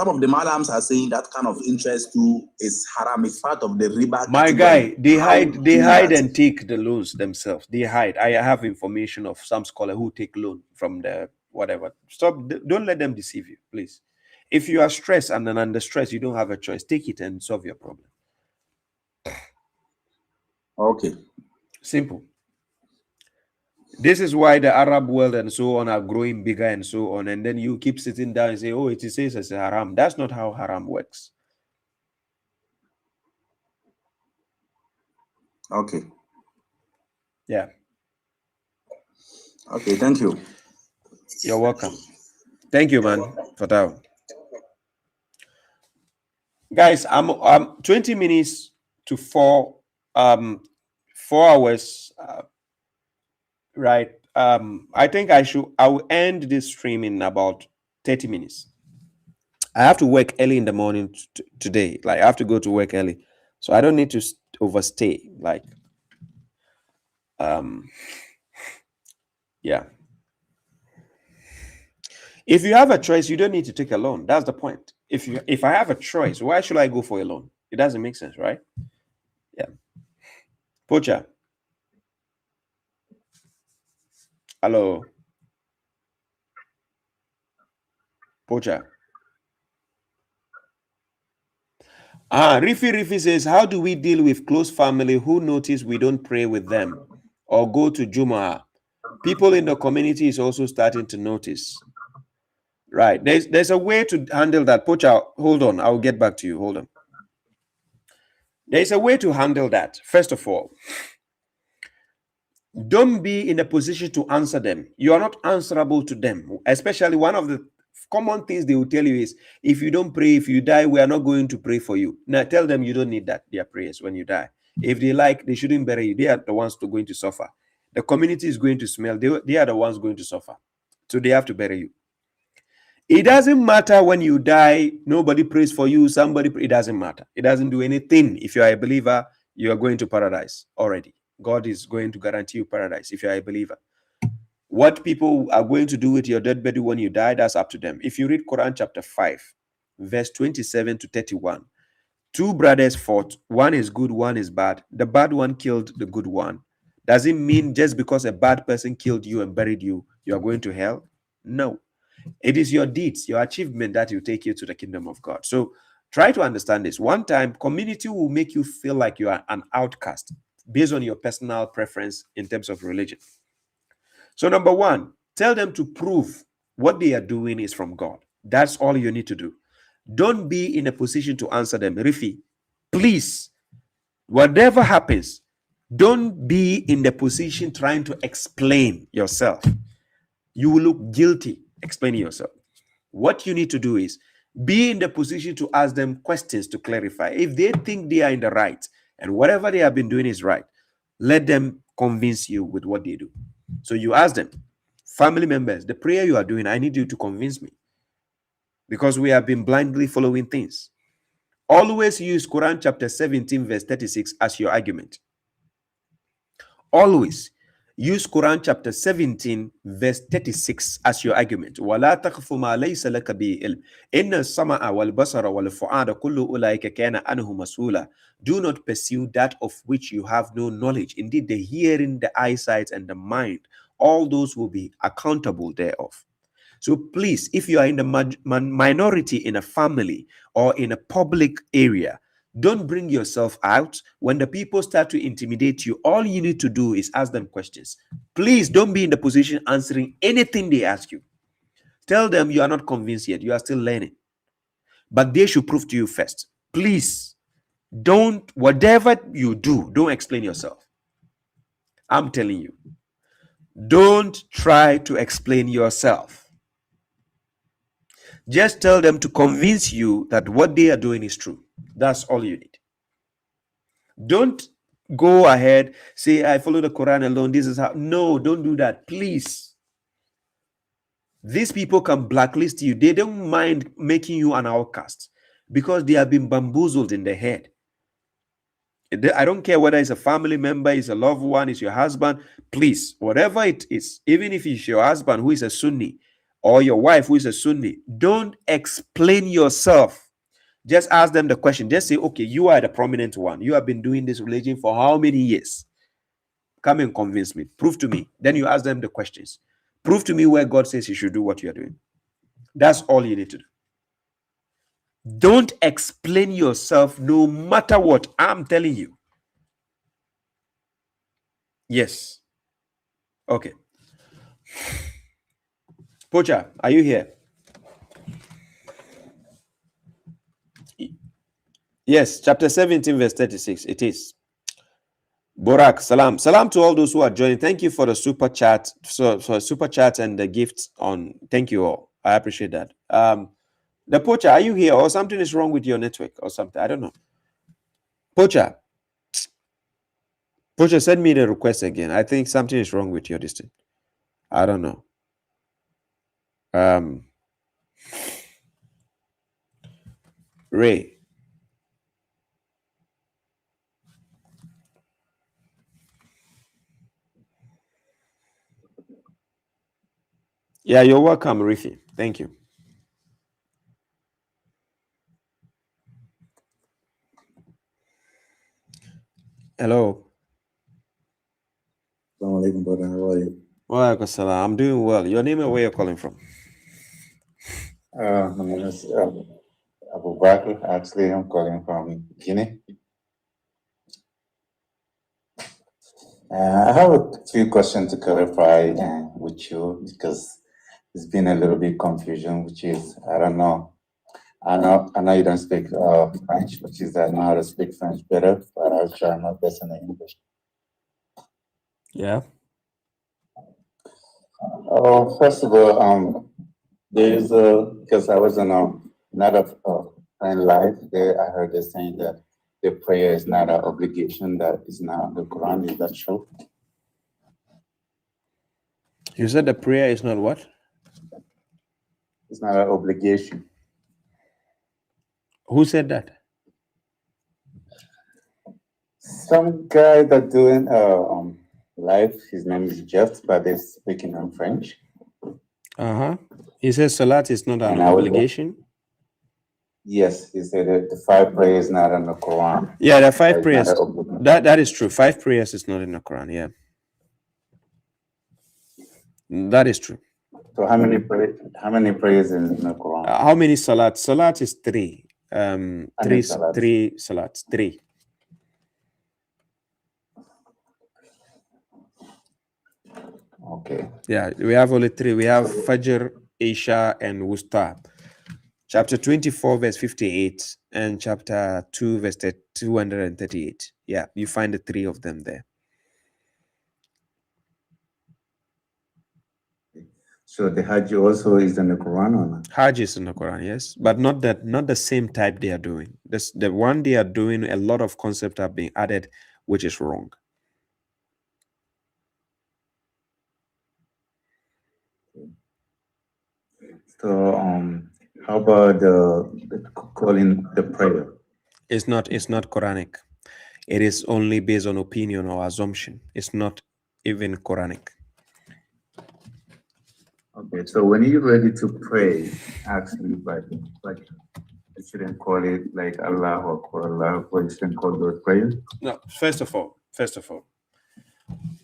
of the madams are saying that kind of interest too is haram. It's part of the riba. My guy, they hide and take the loans themselves. They hide. I have information of some scholar who take loan from the whatever. Stop. Don't let them deceive you, please. If you are stressed and then under stress, you don't have a choice. Take it and solve your problem. Okay. Simple. This is why the Arab world and so on are growing bigger and so on. And then you keep sitting down and say, oh, it says it's a haram. That's not how haram works. Okay. Yeah. Okay, thank you. You're welcome. Thank you, man, for that. Guys, I'm 20 minutes to 4 hours. Right. I think I will end this stream in about 30 minutes. I have to work early in the morning today. Like I have to go to work early. So I don't need to overstay. Like, yeah. If you have a choice, you don't need to take a loan. That's the point. If I have a choice, why should I go for a loan? It doesn't make sense, right? Yeah. Pocha. Hello. Pocha. Rifi says, how do we deal with close family who notice we don't pray with them or go to Jumu'ah? People in the community is also starting to notice. Right. There's a way to handle that. Pocha, hold on. I'll get back to you. Hold on. There's a way to handle that. First of all, don't be in a position to answer them. You are not answerable to them. Especially one of the common things they will tell you is, if you don't pray, if you die, we are not going to pray for you. Now tell them you don't need their prayers when you die. If they like, they shouldn't bury you. They are the ones who are going to suffer. The community is going to smell. They are the ones going to suffer. So they have to bury you. It doesn't matter when you die. Nobody prays for you. It doesn't matter. It doesn't do anything. If you are a believer, you are going to paradise already. God is going to guarantee you paradise if you are a believer. What people are going to do with your dead body when you die, that's up to them. If you read Quran chapter 5, verse 27 to 31, two brothers fought. One is good, one is bad. The bad one killed the good one. Does it mean just because a bad person killed you and buried you, you are going to hell? No. It is your deeds, your achievement that will take you to the kingdom of God. So try to understand this. One time, community will make you feel like you are an outcast based on your personal preference in terms of religion. So number one, tell them to prove what they are doing is from God. That's all you need to do. Don't be in a position to answer them. Rifi, please, whatever happens, don't be in the position trying to explain yourself. You will look guilty explaining yourself. What you need to do is be in the position to ask them questions to clarify. If they think they are in the right and whatever they have been doing is right, let them convince you with what they do. So you ask them, family members, the prayer you are doing, I need you to convince me, because we have been blindly following things. Always use Quran chapter 17 verse 36 as your argument. Always use Quran chapter 17 verse 36 as your argument. وَلَا تَخْفُ مَا لَيْسَ لَكَ بِهِ عِلْمٌ إِنَّ السَّمْعَ وَالْبَصَرَ وَالْفُؤَادَ كُلُّ أُولَٰئِكَ كَانَ عَنْهُ مَسْئُولًا. Do not pursue that of which you have no knowledge. Indeed, the hearing, the eyesight, and the mind, all those will be accountable thereof. So please, if you are in the minority in a family or in a public area, don't bring yourself out. When the people start to intimidate you, all you need to do is ask them questions. Please don't be in the position answering anything they ask you. Tell them you are not convinced yet. You are still learning. But they should prove to you first. Please, whatever you do, don't explain yourself. I'm telling you. Don't try to explain yourself. Just tell them to convince you that what they are doing is true. That's all you need. Don't go ahead, say, I follow the Quran alone. This is how. No, don't do that. Please. These people can blacklist you. They don't mind making you an outcast because they have been bamboozled in their head. I don't care whether it's a family member, it's a loved one, it's your husband. Please, whatever it is, even if it's your husband who is a Sunni or your wife who is a Sunni, don't explain yourself. Just ask them the question. Just say, okay, you are the prominent one. You have been doing this religion for how many years? Come and convince me. Prove to me. Then you ask them the questions. Prove to me where God says you should do what you are doing. That's all you need to do. Don't explain yourself no matter what. I'm telling you. Yes. Okay. Pocha, are you here? Yes, chapter 17, verse 36. It is. Borak, salam. Salam to all those who are joining. Thank you for the super chat. For super chat and the gifts on. Thank you all. I appreciate that. The Pocha, are you here or something is wrong with your network or something? I don't know. Pocha, send me the request again. I think something is wrong with your distance. I don't know. Ray. Yeah, you're welcome, Rifi. Thank you. Hello. Assalamu alaikum, brother. How are you? Walaikum salam. I'm doing well. Your name and where you're calling from? My name is Abu Bakr. Actually, I'm calling from Guinea. I have a few questions to clarify with you because there's been a little bit confusion, which is, I don't know. I know you don't speak French, which is I know how to speak French better, but I'll try my best in English. Yeah. Oh, first of all, there's because I was in another friend live there, I heard they saying that the prayer is not an obligation, that is not the Quran. Is that true? You said the prayer is not what? It's not an obligation. Who said that? Some guy that doing live, his name is Jeff, but they're speaking in French. He says Salat is not an And I was- obligation. Yes, he said that the 5 prayers not in the Quran. Yeah, the 5 It's prayers. not an obligation. That is true. 5 prayers is not in the Quran. Yeah, that is true. So how many prayers in the Quran? How many Salat? Salat is 3. many salats? 3 Salats. 3. Okay. Yeah, we have only 3. We have Fajr, Isha, and Wusta. Chapter 24, verse 58, and chapter 2, verse 238. Yeah, you find the 3 of them there. So the Hajj also is in the Quran or not? Hajj is in the Quran, yes, but not the same type they are doing. The one they are doing, a lot of concepts are being added, which is wrong. So how about the calling the prayer? It's not Quranic. It is only based on opinion or assumption. It's not even Quranic. Okay, so when you're ready to pray, actually, but like you shouldn't call it like Allah or Allah, or you shouldn't call those prayers. No, first of all,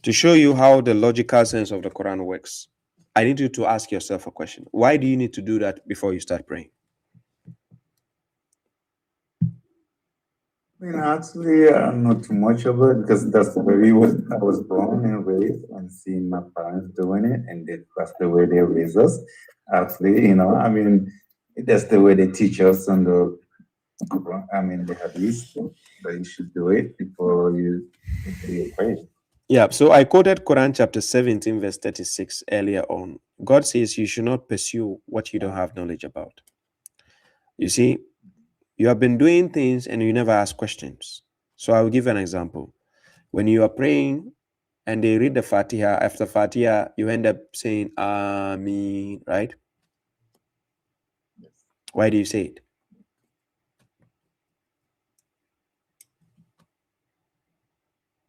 to show you how the logical sense of the Quran works, I need you to ask yourself a question. Why do you need to do that before you start praying? Actually, not too much of it because that's the way I was born and raised and seeing my parents doing it, and that's the way they raise us. Actually, that's the way they teach us on the hadith, that you should do it before you pray. Yeah, so I quoted Quran chapter 17, verse 36 earlier on. God says you should not pursue what you don't have knowledge about. You see, you have been doing things and you never ask questions. So I will give an example. When you are praying and they read the Fatiha, after Fatiha, you end up saying, Ameen, right? Why do you say it?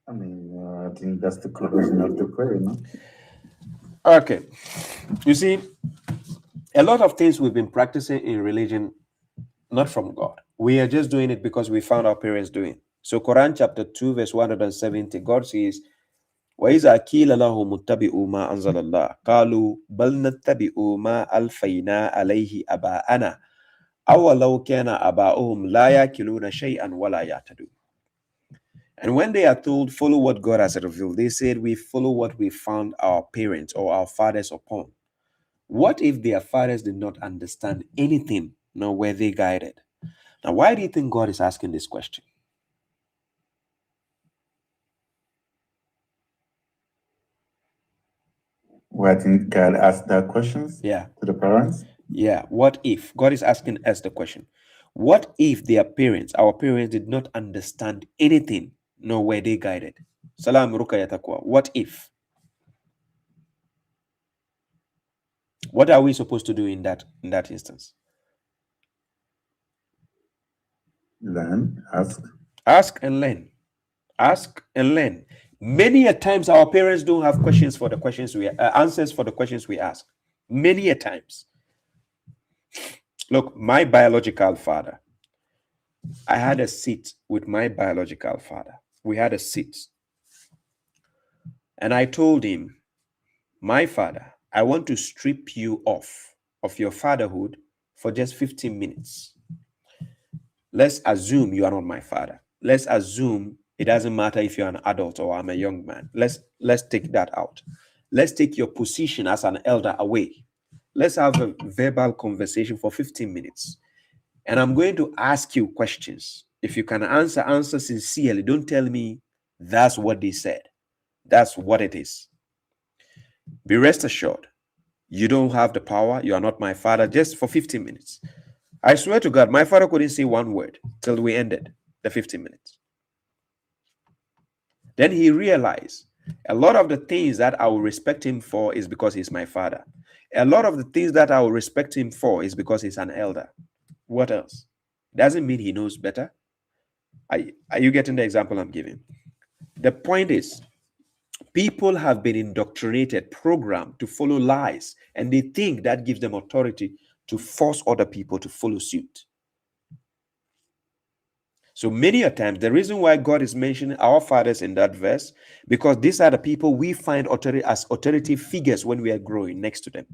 I think that's the conclusion of the prayer, no? Okay. You see, a lot of things we've been practicing in religion, not from God. We are just doing it because we found our parents doing. So Quran chapter 2, verse 170, God says, وَإِذَا كِيلَ لَهُمُ اتَّبِعُوا مَا أَنزَلَ اللَّهُ قَالُوا بَلْ نَتَّبِعُ مَا أَلْفَيْنَا عَلَيْهِ أَبَاءَنَا أَوَلَوْ كَانَ آبَاؤُهُمْ لَا يَأْكِلُونَ شَيْئًا وَلَا يَهْتَدُونَ. And when they are told, follow what God has revealed, they said, we follow what we found our parents or our fathers upon. What if their fathers did not understand anything, nor were they guided? Now, why do you think God is asking this question? Well, I think God asked that questions Yeah. to the parents. Yeah. What if? God is asking us the question. What if their parents, our parents, did not understand anything, nor were they guided? Salam rukaya taqwa. What if? What are we supposed to do in that instance? Learn, ask. Ask and learn. Ask and learn. Many a times our parents don't have questions for the questions answers for the questions we ask. Many a times. Look, my biological father, I had a seat with my biological father. We had a seat. And I told him, my father, I want to strip you off of your fatherhood for just 15 minutes. Let's assume you are not my father. Let's assume it doesn't matter if you're an adult or I'm a young man. Let's take that out. Let's take your position as an elder away. Let's have a verbal conversation for 15 minutes. And I'm going to ask you questions. If you can answer sincerely. Don't tell me that's what they said. That's what it is. Be rest assured, you don't have the power. You are not my father. Just for 15 minutes. I swear to God, my father couldn't say one word till we ended. the 15 minutes. Then he realized a lot of the things that I will respect him for is because he's my father. A lot of the things that I will respect him for is because he's an elder. What else? Doesn't mean he knows better. Are you getting the example I'm giving? The point is, people have been indoctrinated, programmed to follow lies, and they think that gives them authority to force other people to follow suit. So many a times, the reason why God is mentioning our fathers in that verse, because these are the people we find as authority figures when we are growing next to them.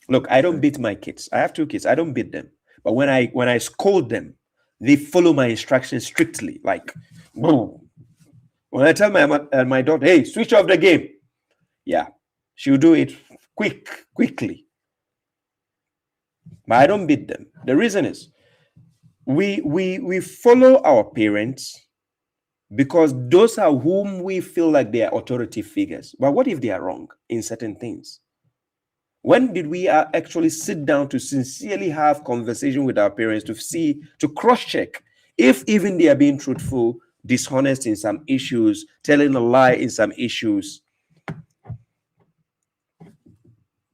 Look, I don't beat my kids. I have 2 kids. I don't beat them. But when I scold them, they follow my instructions strictly. Like, boom. When I tell my daughter, hey, switch off the game. Yeah, she'll do it quickly. But I don't beat them. The reason is, we follow our parents because those are whom we feel like they are authority figures. But what if they are wrong in certain things? When did we actually sit down to sincerely have conversation with our parents to cross-check if even they are being truthful, dishonest in some issues, telling a lie in some issues?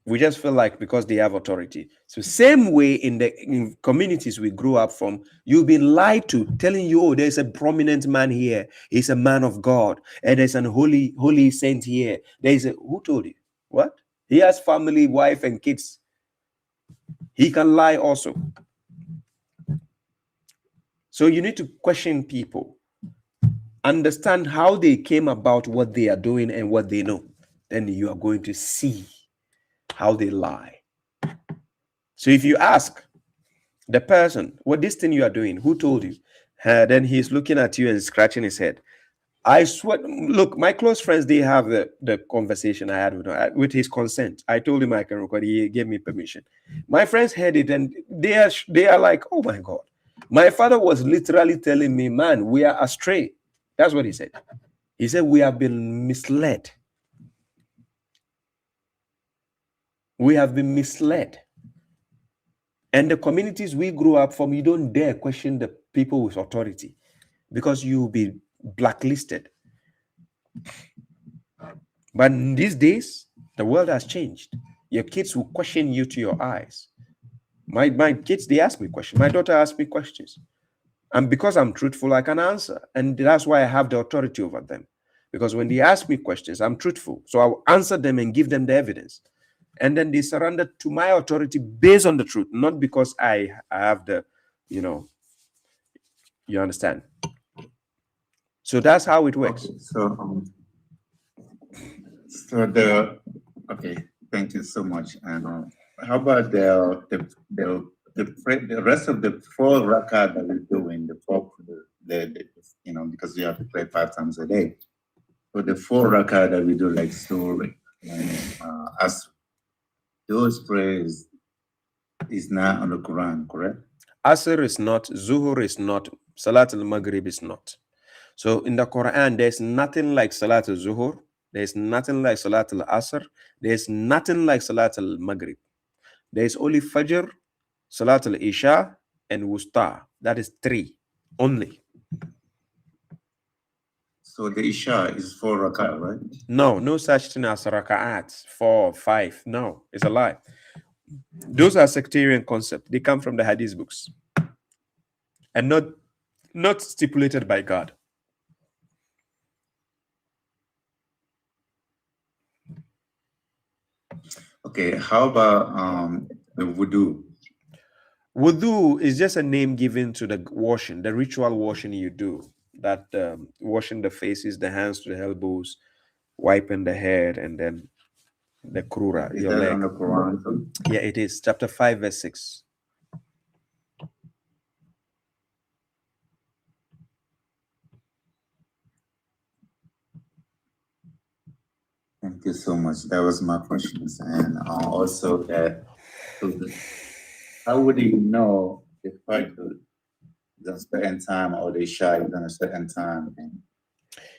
We just feel like because they have authority. So same way in communities we grew up from, you've been lied to, telling you, oh, there's a prominent man here. He's a man of God. And there's an holy saint here. Who told you? What? He has family, wife, and kids. He can lie also. So you need to question people. Understand how they came about what they are doing and what they know. Then you are going to see how they lie. So if you ask the person, what this thing you are doing, who told you? Then he's looking at you and scratching his head. I swear, look, my close friends, they have the conversation I had with him with his consent. I told him I can record. He gave me permission. My friends heard it and they are like, oh my God. My father was literally telling me, man, we are astray. That's what he said. He said, we have been misled. We have been misled. And the communities we grew up from, you don't dare question the people with authority because you'll be blacklisted. But in these days, the world has changed. Your kids will question you to your eyes. My kids, they ask me questions. My daughter asks me questions. And because I'm truthful, I can answer. And that's why I have the authority over them. Because when they ask me questions, I'm truthful. So I'll answer them and give them the evidence. And then they surrender to my authority based on the truth, not because I have the, you understand. So that's how it works. Okay, thank you so much. And how about the rest of the 4 rakah that we're doing, because we have to pray 5 times a day. So the 4 rakah that we do, like Surah and as those prayers is not on the Quran, correct? Asr is not, Zuhur is not, Salat al-Maghrib is not. So in the Quran, there's nothing like Salat al-Zuhur, there's nothing like Salat al-Asr, there's nothing like Salat al-Maghrib. There's only Fajr, Salat al-Isha, and Wusta. That is 3 only. So the Isha is 4 rak'ah, right? No such thing as raka'at, 4, 5. No, it's a lie. Those are sectarian concepts. They come from the hadith books and not stipulated by God. Okay, how about the wudu? Wudu is just a name given to the washing, the ritual washing you do. That washing the faces, the hands to the elbows, wiping the head, and then the krura, Is your that leg. on the Quran too? Yeah, it is. Chapter 5, verse 6. Thank you so much. That was my questions. And also that, how would you know if Fajr is at a certain time or the Isha is at a certain time?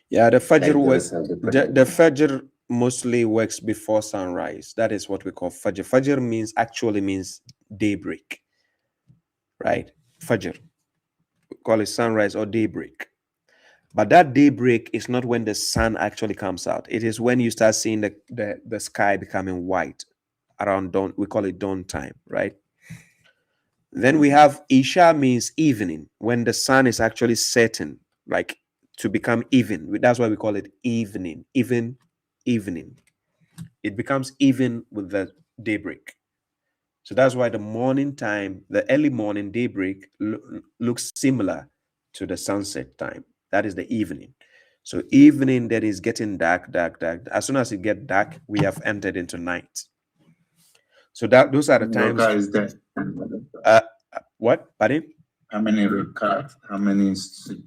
Yeah, the Fajr Like works. those have The Fajr mostly works before sunrise. That is what we call Fajr. Fajr actually means daybreak, right? Fajr. call it sunrise or daybreak. But that daybreak is not when the sun actually comes out. It is when you start seeing the sky becoming white around dawn. We call it dawn time, right? Then we have Isha, means evening, when the sun is actually setting, like to become even. That's why we call it evening, evening. It becomes even with the daybreak. So that's why the morning time, the early morning daybreak looks similar to the sunset time. That is the evening. So evening, that is getting dark. As soon as it gets dark, we have entered into night. So those are the times. Rakah is that? What? Pardon? How many rakat? How many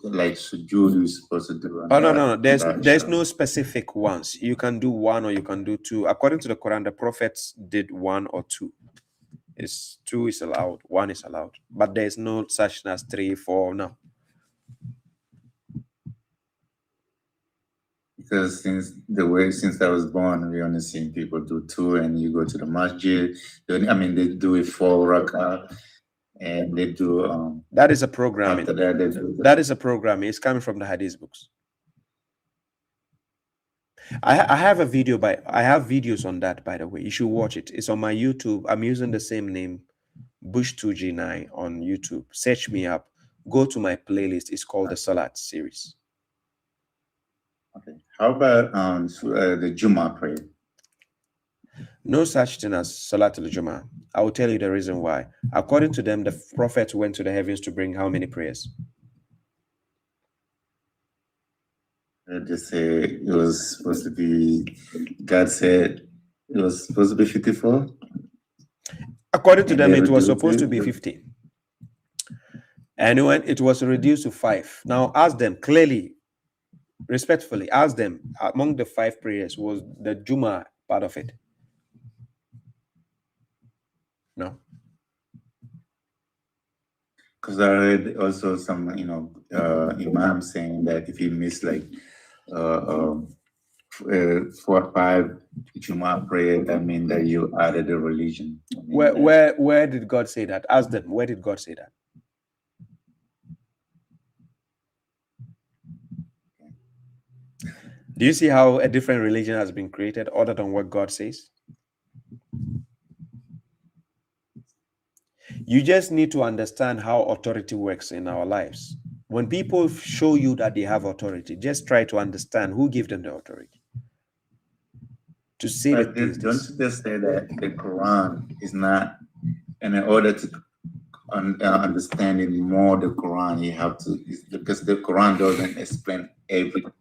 like sujood you supposed to do? Oh no. There's no specific ones. You can do one or you can do two. According to the Quran, the prophets did one or two. Two is allowed, one is allowed, but there's no such as 3, 4. No. Because since I was born, we only seen people do 2, and you go to the masjid. They do it 4 rakat, and they do. That is a programming. After that, they do. That is a programming. It's coming from the hadith books. I have a video I have videos on that, by the way. You should watch it. It's on my YouTube. I'm using the same name, Bush2G9 on YouTube. Search me up. Go to my playlist. It's called the Salat series. Okay. How about the Jummah prayer? No such thing as Salat al-Jummah. I will tell you the reason why. According to them, the prophet went to the heavens to bring how many prayers? They say it was supposed to be, God said it was supposed to be 54. According to them, it was supposed to be 50. And when it was reduced to 5. Now ask them clearly, respectfully, ask them, among the 5 prayers, was the Jummah part of it? No. Because I read also some, imam saying that if you miss like 4 or 5 Jummah prayer, that means that you added a religion. Where did God say that? Ask them, where did God say that? Do you see how a different religion has been created other than what God says? You just need to understand how authority works in our lives. When people show you that they have authority, just try to understand who gave them the authority. To say But that don't you just say that the Quran is not, and in order to understand it more, the Quran, you have to, because the Quran doesn't explain everything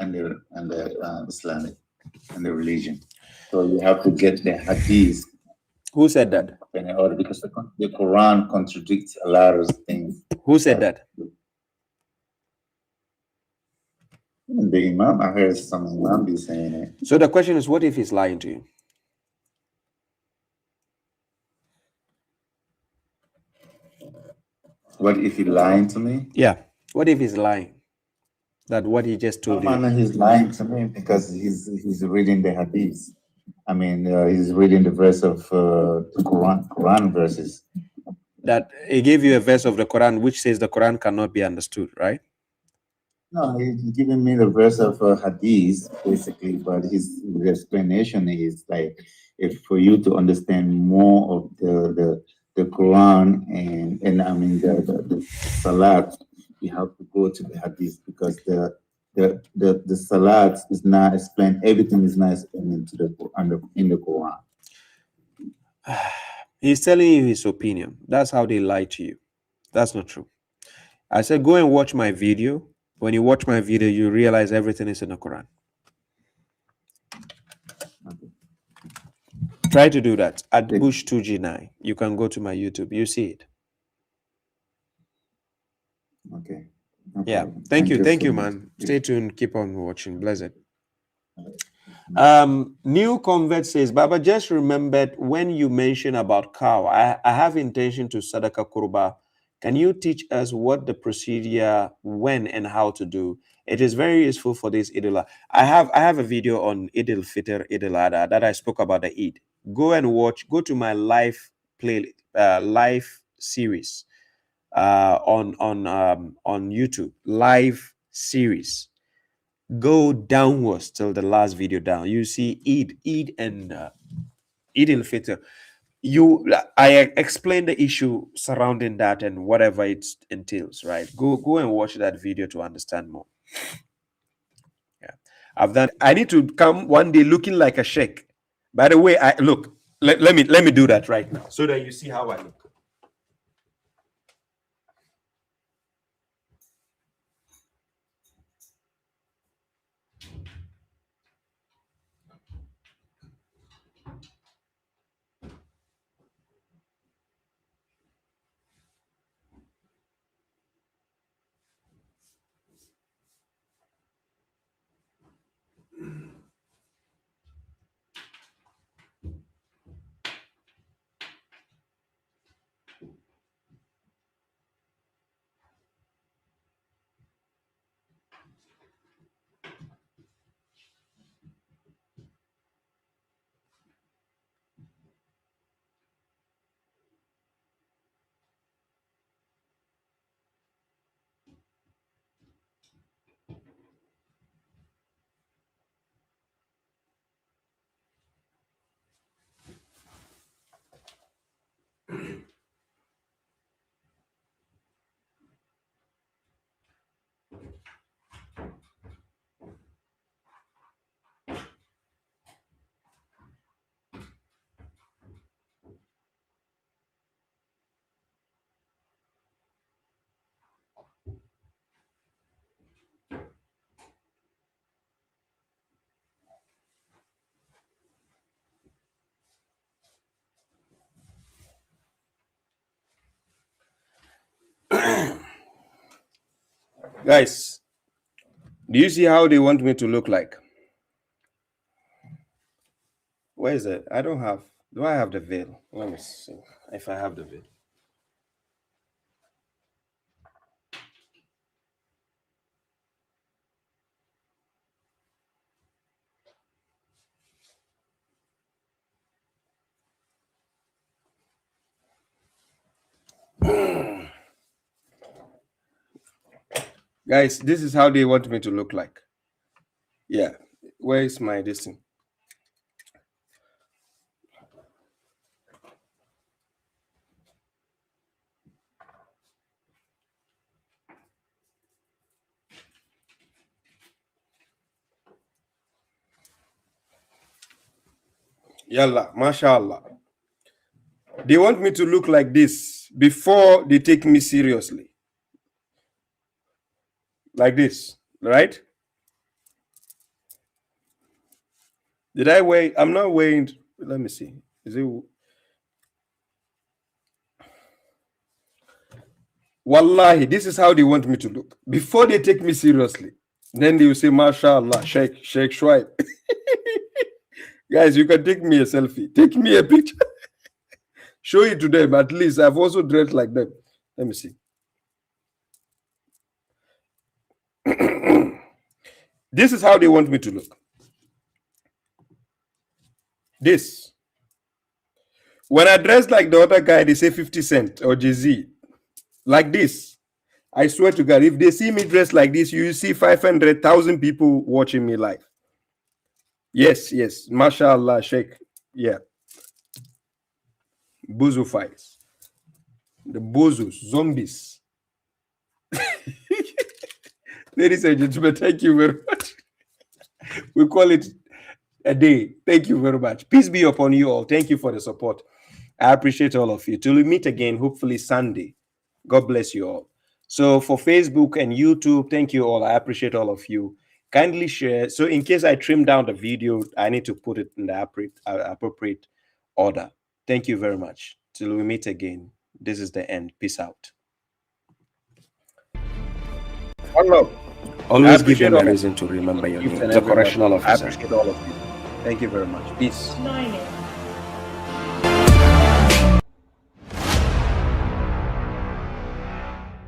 and the Islamic and the religion. So you have to get the hadith. Who said that? In order, because the Quran contradicts a lot of things. Who said that? The Imam, I heard some Imam be saying it. So the question is, what if he's lying to you? What if he's lying to me? Yeah. What if he's lying? That what he just told you? He's lying to me because he's reading the hadith. He's reading the verse of the Quran verses. That he gave you a verse of the Quran which says the Quran cannot be understood, right? No, he's giving me the verse of hadith, basically, but his explanation is like, if for you to understand more of the Quran and the Salat, you have to go to the hadith, because the Salat is not explained, everything is not explained in the Quran. He's telling you his opinion. That's how they lie to you. That's not true. I said, go and watch my video. When you watch my video, you realize everything is in the Quran. Try to do that at Bush2G9. You can go to my YouTube. You see it. Okay. Yeah. Thank you, man. Stay tuned. Keep on watching. Blessed. New convert says, Baba, just remembered when you mentioned about cow. I have intention to Sadaqah Qurba. Can you teach us what the procedure, when and how to do? It is very useful for this Eid. I have a video on Eid al-Fitr, Eid al-Adha that I spoke about the Eid. Go and watch. Go to my live series. on YouTube, live series. Go downwards till the last video down. You see Eid and Eid al-Fitr. I explained the issue surrounding that and whatever it entails, right? Go and watch that video to understand more. Yeah, I need to come one day looking like a sheikh. By the way, let me do that right now so that you see how I look. Guys, do you see how they want me to look like? Where is it? Do I have the veil? Let me see if I have the veil. Guys, this is how they want me to look like. Yeah. Where is my distance? Yalla, mashallah. They want me to look like this before they take me seriously. Like this, right? Did I weigh? I'm not weighing. Let me see. Is it? Wallahi, this is how they want me to look before they take me seriously. Then they will say, mashallah, Sheikh Shwaib. Guys, you can take me a selfie. Take me a picture. Show it to them. At least I've also dressed like them. Let me see. This is how they want me to look. This. When I dress like the other guy, they say 50 Cent or Jay-Z. Like this. I swear to God, if they see me dressed like this, you see 500,000 people watching me live. Yes, yes. Mashallah, Sheikh. Yeah. Bozo fights. The bozos, zombies. Ladies and gentlemen, thank you very much. We call it a day. Thank you very much. Peace be upon you all. Thank you for the support. I appreciate all of you. Till we meet again, hopefully Sunday. God bless you all. So for Facebook and YouTube, thank you all. I appreciate all of you. Kindly share. So in case I trim down the video, I need to put it in the appropriate order. Thank you very much. Till we meet again. This is the end. Peace out. One love. Always give them a reason to remember your name. The correctional officer. I appreciate all of you. Thank you very much. Peace.